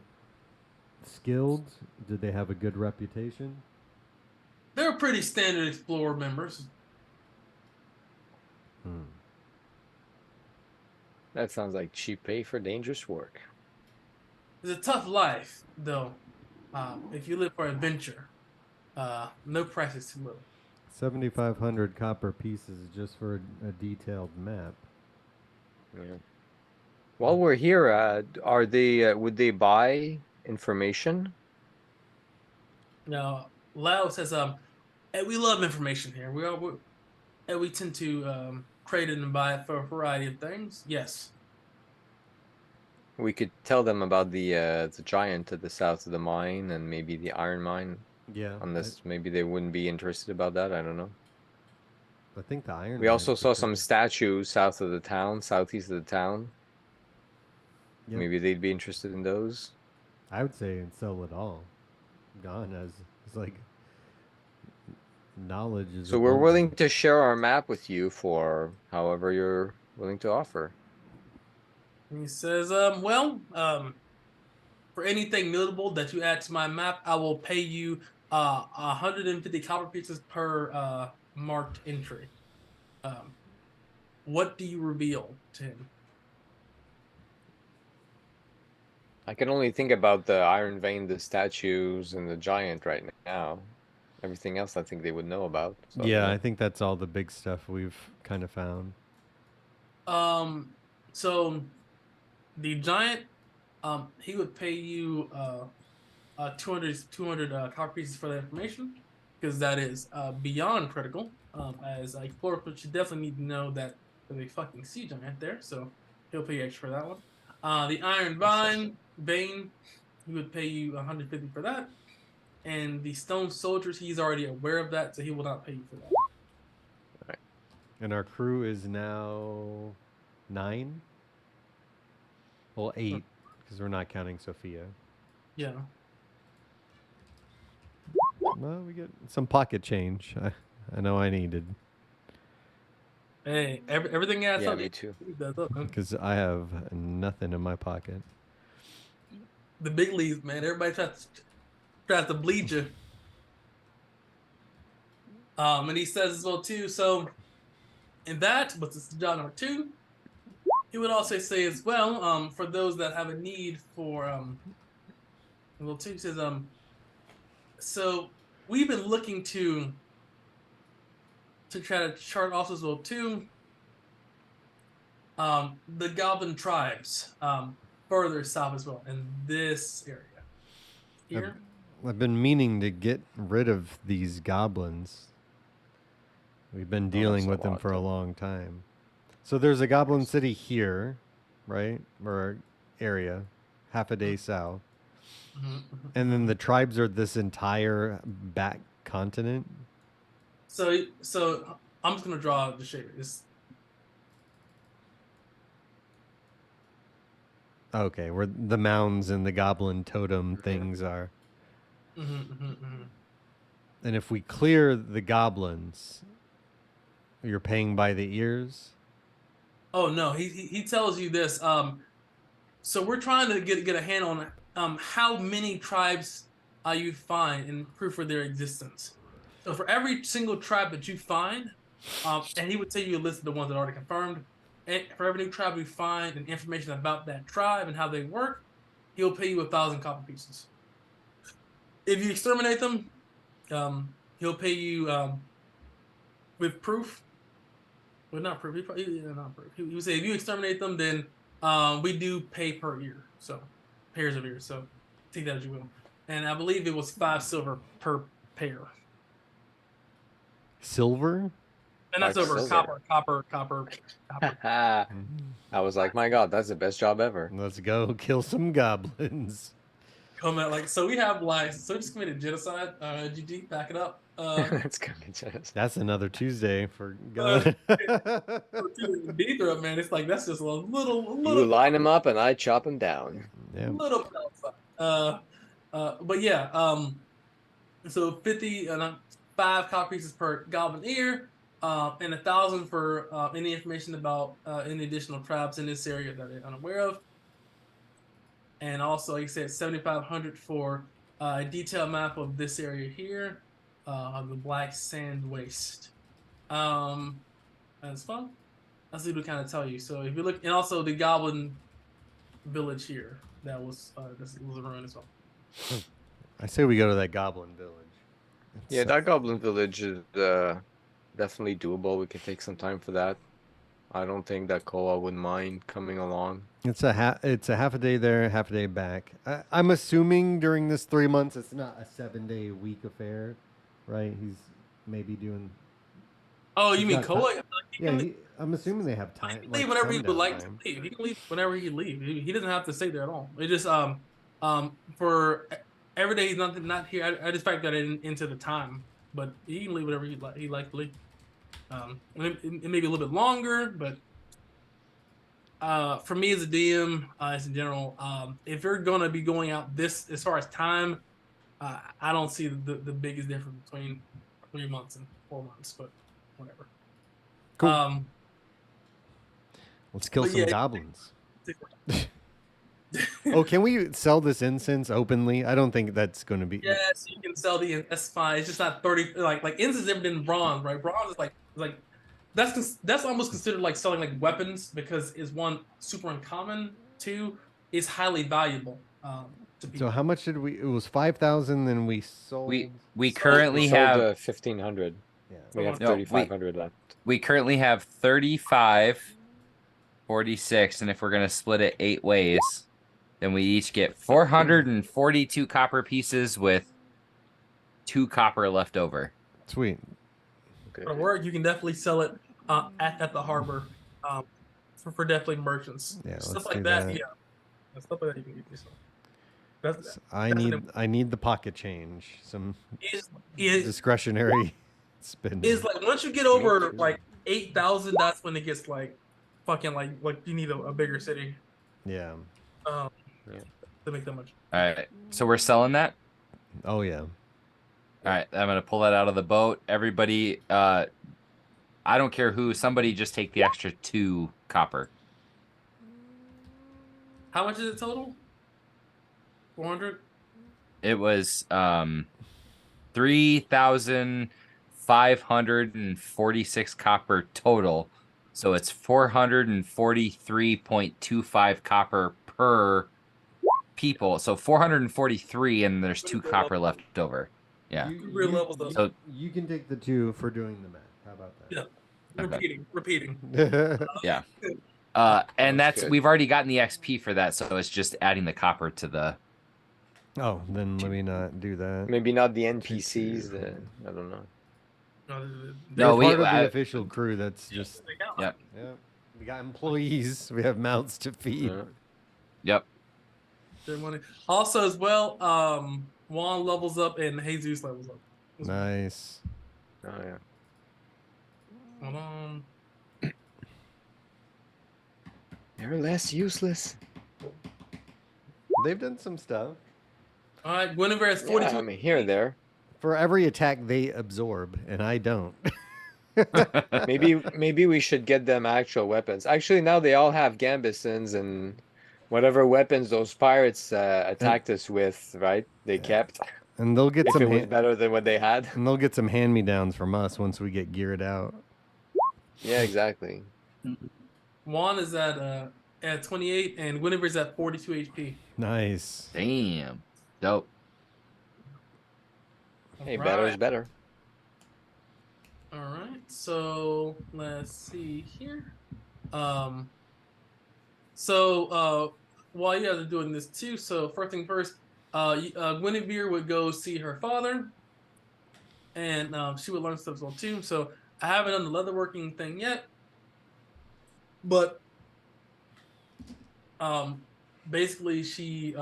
skilled? Did they have a good reputation? They're pretty standard Explorer members. That sounds like cheap pay for dangerous work. It's a tough life, though. If you live for adventure, no price is too low. 7,500 copper pieces just for a detailed map. Yeah. While we're here, are they? Would they buy information? Now, Lao says, we love information here. We tend to trade it and buy it for a variety of things. Yes. We could tell them about the giant to the south of the mine and maybe the iron mine. Yeah. Unless maybe they wouldn't be interested about that. I don't know. I think the iron. We also Mine's saw pretty some good. statues south of the town, southeast of the town. Yep. Maybe they'd be interested in those. I would say sell it all. Gone as it's like knowledge is. So we're abundant. willing to share our map with you for however you're willing to offer. He says, for anything notable that you add to my map, I will pay you 150 copper pieces per marked entry. What do you reveal to him? I can only think about the iron vein, the statues, and the giant right now. Everything else I think they would know about. So, Yeah, I think that's all the big stuff we've kind of found. So the giant, he would pay you 200 copper pieces for that information, because that is beyond critical. As a explorer, but you definitely need to know that there's a fucking sea giant there, so he'll pay you extra for that one. The iron vein, he would pay you 150 for that. And the stone soldiers, he's already aware of that, so he will not pay you for that. Right. And our crew is now 9. Well, 8, because we're not counting Sophia. Yeah. Well, we get some pocket change. I know I needed. Hey, everything adds Yeah, up. me too. Because I have nothing in my pocket. The big leagues, man. Everybody tries to bleed you. And he says as well too. So, in that, but this is job number 2. He would also say as well, for those that have a need for well, too, he says, so we've been looking to try to chart also as well too. The Goblin tribes. further south as well, in this area. Here. I've been meaning to get rid of these goblins. We've been dealing with them for a long time. So there's a goblin city here, right? Or area, half a day south. And then the tribes are this entire back continent. So I'm just gonna draw the shape. Okay, where the mounds and the goblin totem things are. And if we clear the goblins, you're paying by the ears. Oh no, he tells you this. So we're trying to get a handle on how many tribes you find and proof of their existence. So for every single tribe that you find, and he would tell you a list of the ones that are already confirmed. And for every tribe you find and information about that tribe and how they work, he'll pay you 1,000 copper pieces. If you exterminate them, he'll pay you with proof. Well, not proof. Not proof. He would say if you exterminate them, then we do pay per ear. So pairs of ears. So take that as you will. And I believe it was 5 silver per pair. Silver? And that's over copper. I was like, my God, that's the best job ever. Let's go kill some goblins. Come out so we have so we just committed genocide. GG, back it up. That's genocide. That's another Tuesday for going. Dithra, man, it's like that's just a little. You line them up and I chop them down. Yeah. Little but yeah, so 50 and 5 copper pieces per goblin ear. And 1,000 for any information about any additional tribes in this area that they're unaware of. And also, like I said, 7,500 for a detailed map of this area here, of the Black Sand Waste. That's fun. That's what we kind of tell you. So if you look, and also the Goblin Village here, that was a ruin as well. I say we go to that Goblin Village. That Goblin Village is definitely doable. We can take some time for that. I don't think that Koa would mind coming along. It's a half a day there, half a day back. I'm assuming during this 3 months, it's not a 7-day week affair, right? He's maybe doing. Oh, you mean Koa? I'm assuming they have time. He can leave whenever he would like to leave. He can leave whenever he leave. He doesn't have to stay there at all. It just for every day he's not here. I just factor that into the time, but he can leave whenever he likes to leave. It may be a little bit longer, but for me as a DM, as in general, if you're gonna be going out this as far as time, I don't see the biggest difference between 3 months and 4 months, but whatever. Cool. Let's kill some goblins. Oh, can we sell this incense openly? I don't think that's going to be. Yes, you can sell the. That's fine. It's just not 30. Like incense never been bronze, right? Bronze is like that's almost considered like selling like weapons because is one super uncommon. 2 is highly valuable to people. So how much did we? It was 5,000. Then we sold. We currently have 1,500. Yeah, we have 3,500 left. We currently have 35, 46, and if we're gonna split it 8 ways. Then we each get 442 copper pieces with 2 copper left over. Sweet. Okay. For work, you can definitely sell it at the harbor for definitely merchants. Yeah, stuff like that. Yeah, stuff like that you can use. I need the pocket change. Some discretionary spending. Is like once you get over like 8,000, that's when it gets like fucking like you need a bigger city. Yeah. To make that much. All right, so we're selling that. Oh yeah. All right, I'm gonna pull that out of the boat. Everybody, I don't care who. Somebody just take the extra 2 copper. How much is it total? 400. It was 3,546 copper total. So it's 443.25 copper per people. So 443, and there's 2 copper left over. Yeah. So you can take the 2 for doing the math. How about that? Yeah. Repeating. Yeah. And That's that's good. we've already gotten the XP for that, so it's just adding the copper to the. Oh, then let me not do that. Maybe not the NPCs. I don't know. They're No, part of the official crew. That's just. They count. Yep. Yeah. We got employees. We have mouths to feed. Yep. Their money. Also, as well, Juan levels up and Jesus levels up. Nice. Oh yeah. Hold on. They're less useless. They've done some stuff. All right, Guinevere has 42. Yeah, I mean, here and there. For every attack they absorb, and I don't. Maybe we should get them actual weapons. Actually, now they all have gambesons and whatever weapons those pirates attacked us with, right? They kept. And they'll get If some. it was better than what they had. And they'll get some hand-me-downs from us once we get geared out. Yeah, exactly. Juan is at 28, and Guinevere's at 42 HP. Nice. Damn. Dope. Hey, better is Right. better. All right, so let's see here. While you guys are doing this too, so first thing first, Guinevere would go see her father, and she would learn stuff as well too. So I haven't done the leatherworking thing yet, but basically she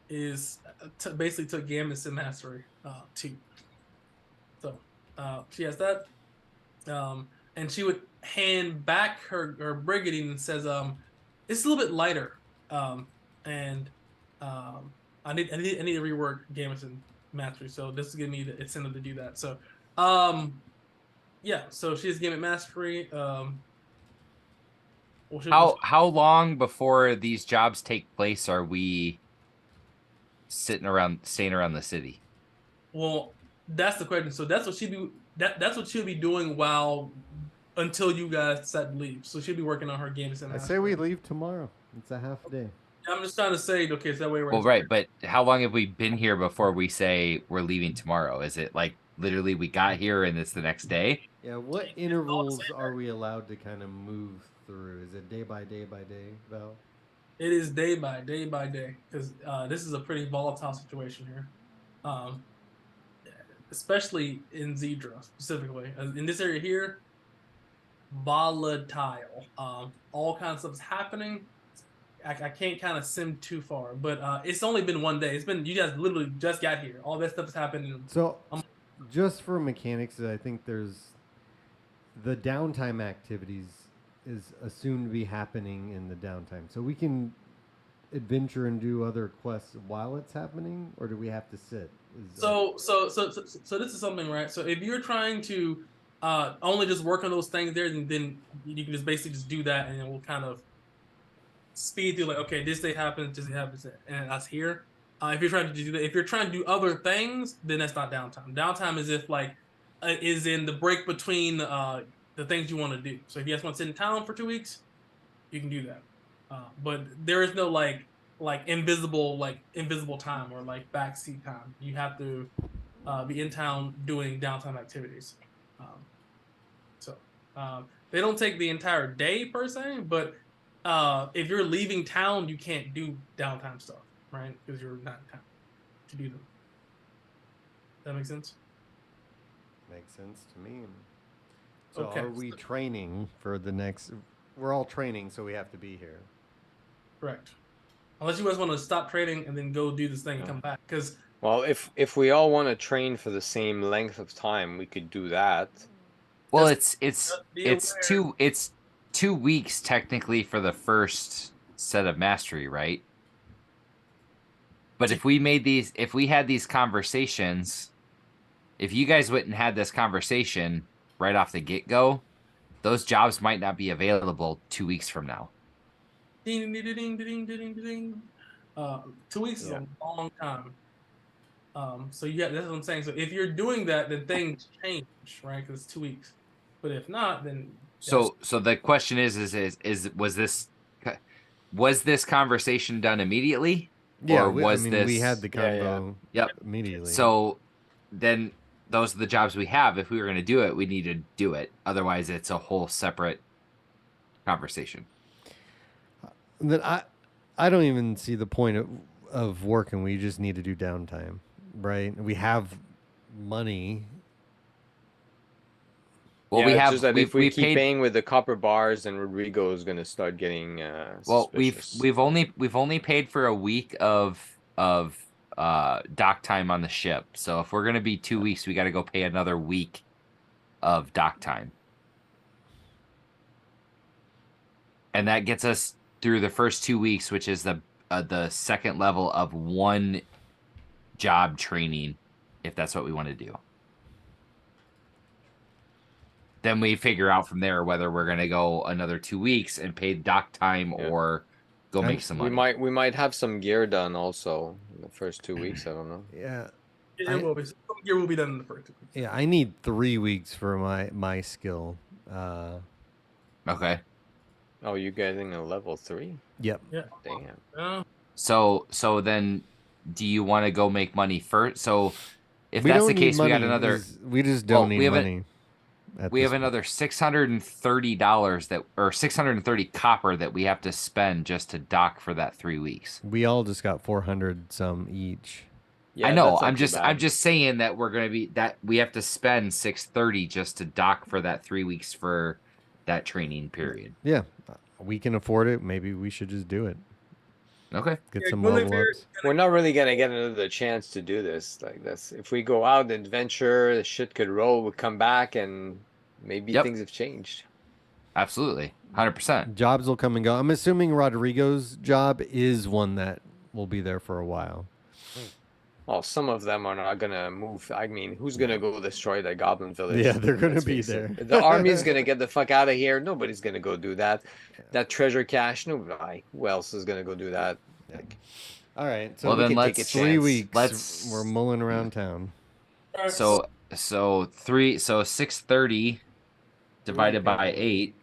basically took Gambeson Mastery too. So she has that. And she would hand back her brigading and says, "It's a little bit lighter, and I need to rework Gambeson Mastery. So this is giving me the incentive to do that. So, yeah. So she has Gambit Mastery. How long before these jobs take place are we staying around the city? Well, that's the question. So that's what that's what she'll be doing until you guys decide to leave. So she'll be working on her Gambeson Mastery. I say we leave tomorrow. It's a half day. I'm just trying to say, okay, so that way we're Well, right, but how long have we been here before we say we're leaving tomorrow? Is it like literally we got here and it's the next day? Yeah, what intervals are we allowed to kind of move through? Is it day by day, Val? It is day by day by day, because this is a pretty volatile situation here, especially in Dithra specifically. In this area here, volatile. All kinds of stuff is happening. I can't kind of sim too far, but it's only been one day. It's been, you guys literally just got here. All that stuff is happening. So, just for mechanics, I think there's the downtime activities is assumed to be happening in the downtime. So we can adventure and do other quests while it's happening, or do we have to sit? So this is something, right? So if you're trying to only just work on those things there, then you can just basically just do that, and it will kind of speed through, like, okay, this day happens, and that's here. If you're trying to do that, if you're trying to do other things, then that's not downtime. Downtime is if is in the break between the things you want to do. So if you guys want to sit in town for 2 weeks, you can do that. But there is no like invisible time or like backseat time. You have to be in town doing downtime activities. They don't take the entire day per se, but if you're leaving town, you can't do downtime stuff, right? Because you're not in town to do them. That makes sense? Makes sense to me. So Okay. are we training for the next... We're all training, so we have to be here. Correct. Unless you guys want to stop trading and then go do this thing and come back. Because Well, if we all want to train for the same length of time, we could do that. Well, Just be aware. 2 weeks technically for the first set of mastery, right? But if we had these conversations, if you guys went and had this conversation right off the get-go, those jobs might not be available 2 weeks from now. Ding, ding, ding, ding, ding, ding, ding. 2 weeks is a long time. So that's what I'm saying. So if you're doing that, then things change, right? Because it's 2 weeks. But if not, then So the question is was this conversation done immediately? Yeah, Or we had the combo Yep. immediately. So then those are the jobs we have. If we were going to do it, we need to do it. Otherwise, it's a whole separate conversation. Then I don't even see the point of working. We just need to do downtime, right? We have money. Well, Yeah, it's just that if we we keep paid. paying with the copper bars, then Rodrigo is gonna start getting Well, suspicious. we've only paid for a week of dock time on the ship. So if we're gonna be 2 weeks, we got to go pay another week of dock time, and that gets us through the first 2 weeks, which is the second level of one job training, if that's what we want to do. Then we figure out from there whether we're gonna go another 2 weeks and pay dock time Yeah. or go I'm- make some money. We might have some gear done also in the first 2 weeks. I don't know. Yeah. It will be. Some gear will be done in the first 2 weeks. Yeah, I need 3 weeks for my skill. Okay. Oh, you getting a level 3? Yep. Yeah. Damn. So then, do you want to go make money first? So, if We that's don't the need case, we got money, another. we just Well, don't need we have a- money. We have another $630 or 630 copper that we have to spend just to dock for that 3 weeks. We all just got 400 some each. Yeah, I know. that's not too I'm bad. just saying that we're gonna be that we have to spend 630 just to dock for that 3 weeks for that training period. Yeah, we can afford it. Maybe we should just do it. Okay. Get Yeah, some Gwilliver- level ups. We're not really gonna get another chance to do this. Like that's if we go out and adventure, the shit could roll. We come back and maybe Yep. things have changed. Absolutely. 100%. Jobs will come and go. I'm assuming Rodrigo's job is one that will be there for a while. Well, some of them are not gonna move. I mean, who's gonna go destroy the Goblin Village? Yeah, they're gonna Let's be face it. there. The army's gonna get the fuck out of here. Nobody's gonna go do that. That treasure cache, nobody. Who else is gonna go do that? Like, All right. So Well, we then can take a let's 3 chance. weeks. let's- We're mulling around town. Alright, So 630 divided by 8.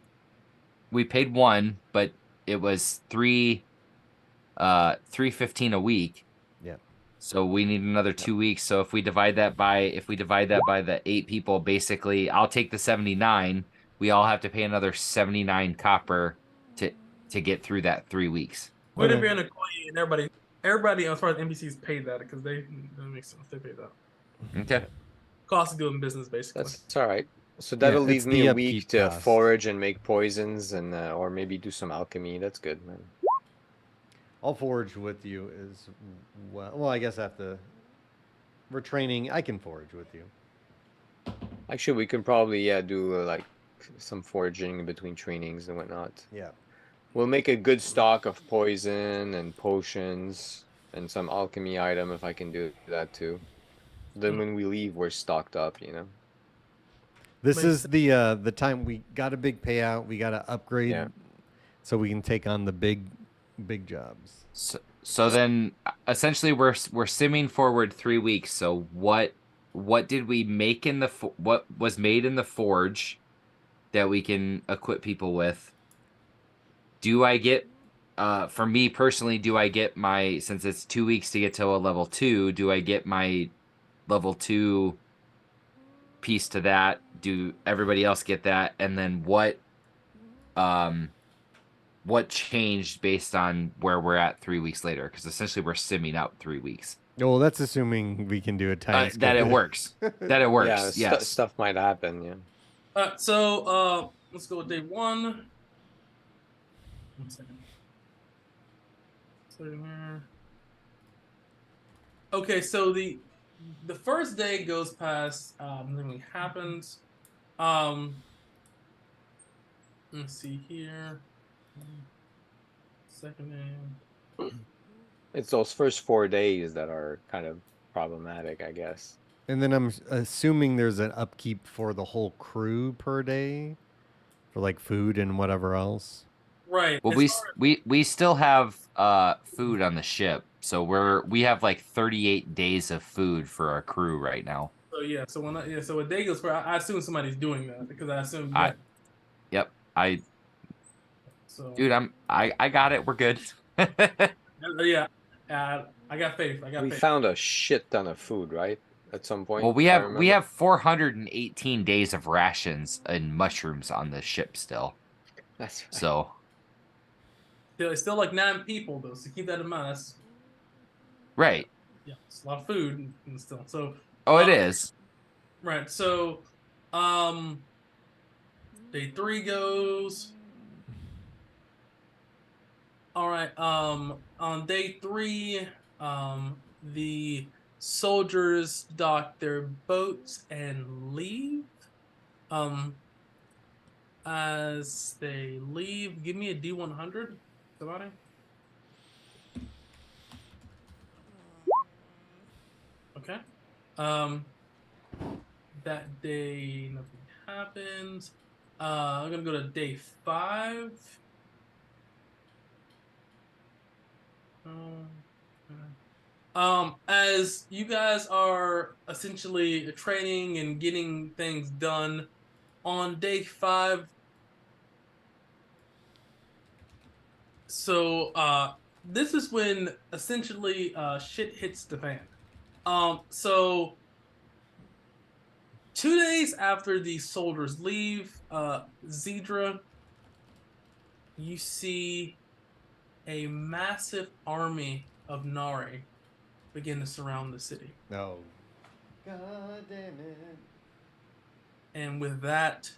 We paid 1, but it was 315 a week. Yeah. So we need another 2 weeks. So if we divide that by the 8 people, basically I'll take the 79. We all have to pay another 79 copper to get through that 3 weeks. Would it Okay. be an equality and everybody as far as NPCs paid that because that makes sense. They paid that. Okay. Cost of doing business basically. that's all right. So that'll it's leave me the a upkeep week to cost. forage and make poisons and or maybe do some alchemy. That's good, man. I'll forage with you as well. Well, I guess after we're training, I can forage with you. Actually, we can probably do like some foraging in between trainings and whatnot. Yeah. We'll make a good stock of poison and potions and some alchemy item if I can do that too. Then when we leave, we're stocked up, you know. This Makes is the time we got a big payout. We got to upgrade, Yeah. so we can take on the big jobs. So then essentially we're simming forward 3 weeks. So what did we make in what was made in the forge that we can equip people with? Do I get for me personally, do I get my, since it's 2 weeks to get to a level 2, do I get my level 2 piece to that? Do everybody else get that? And then what changed based on where we're at 3 weeks later? Because essentially we're simming out 3 weeks. Well, that's assuming we can do a time skip. That it works. That it works. Yeah, Yes. stuff might happen. Yeah. Alright, so let's go with day 1. 1 second. So here. Okay, so the first day goes past, nothing really happens. Let's see here. Second day. It's those first 4 days that are kind of problematic, I guess. And then I'm assuming there's an upkeep for the whole crew per day, for like food and whatever else. Right. Well, as far we still have food on the ship, so we have like 38 days of food for our crew right now. So yeah, so so a day goes for. I assume somebody's doing that because I assume. Yep. So Dude, I got it. We're good. yeah, I got faith. I got We faith. found a shit ton of food, right? At some point. Well, we I have remember. 418 days of rations and mushrooms on the ship still. That's right. So It's still like 9 people though, so keep that in mind. That's Right. yeah, it's a lot of food and still. So Oh, it is. right. So day 3 goes. All right. On day 3, the soldiers dock their boats and leave. As they leave, give me a D100, somebody. Okay. That day nothing happens. I'm gonna go to day 5. As you guys are essentially training and getting things done on day 5. So this is when essentially shit hits the fan. So 2 days after the soldiers leave, Dithra, you see a massive army of Nari begin to surround the city. No. God damn it. And with that,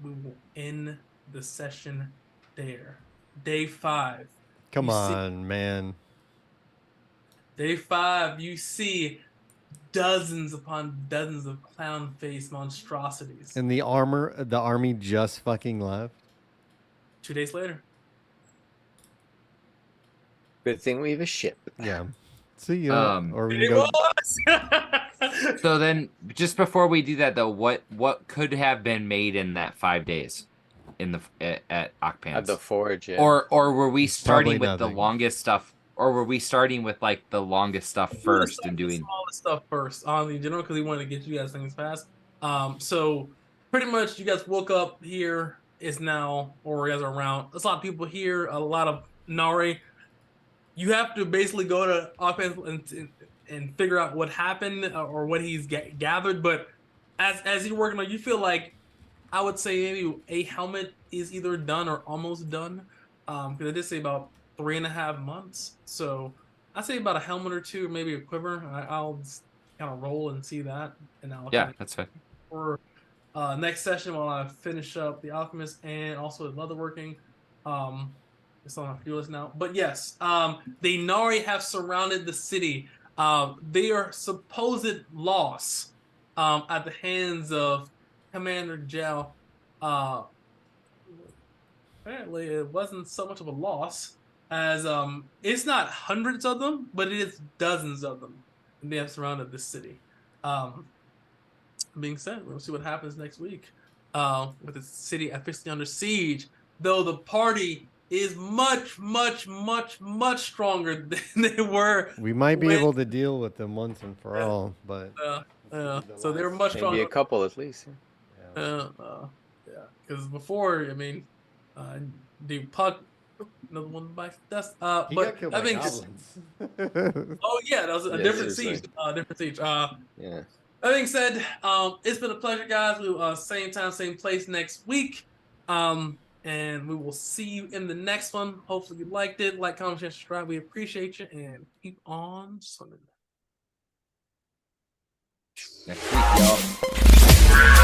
we will end the session there. Day 5. Come on, man. Day 5, you see dozens upon dozens of clown-faced monstrosities. And the army just fucking left. 2 days later. Good thing we have a ship. Yeah. See ya. Or we can It go. was! So then, just before we do that, though, what could have been made in that 5 days in the at Ocpans? At the forge, yeah. Or were we starting Probably with the nothing. longest stuff? Or were we starting with like the longest stuff first and doing all the stuff first on the general because we wanted to get you guys things fast. So pretty much you guys woke up here is now, or you guys are around. There's a lot of people here, a lot of Nari. You have to basically go to Ocpans and figure out what happened or what he's gathered. But as you're working on, you feel like I would say maybe a helmet is either done or almost done. Because I did say about 3.5 months. So I say about a helmet or 2, maybe a quiver. I'll just kind of roll and see that, and I'll that's fine. for next session while I finish up the alchemist and also the leatherworking. It's on our few list now, but yes, the Nari have surrounded the city. They are supposed loss at the hands of Commander Gel. Apparently, it wasn't so much of a loss as it's not hundreds of them, but it is dozens of them, and they have surrounded this city. Being said, we'll see what happens next week with the city officially under siege. Though the party is much, much, much, much stronger than they were. We might be able to deal with them once and for all, but so they're much stronger. Maybe a couple at least. Yeah, because before, I mean, the Puck, another one by dust. he but got killed I by think goblins. oh yeah, that was a Yeah, different seriously. siege. Different siege. Yeah. That being said, it's been a pleasure, guys. We will same time, same place next week. And we will see you in the next one. Hopefully you liked it. Like, comment, share, subscribe. We appreciate you, and keep on swimming. Next week, y'all.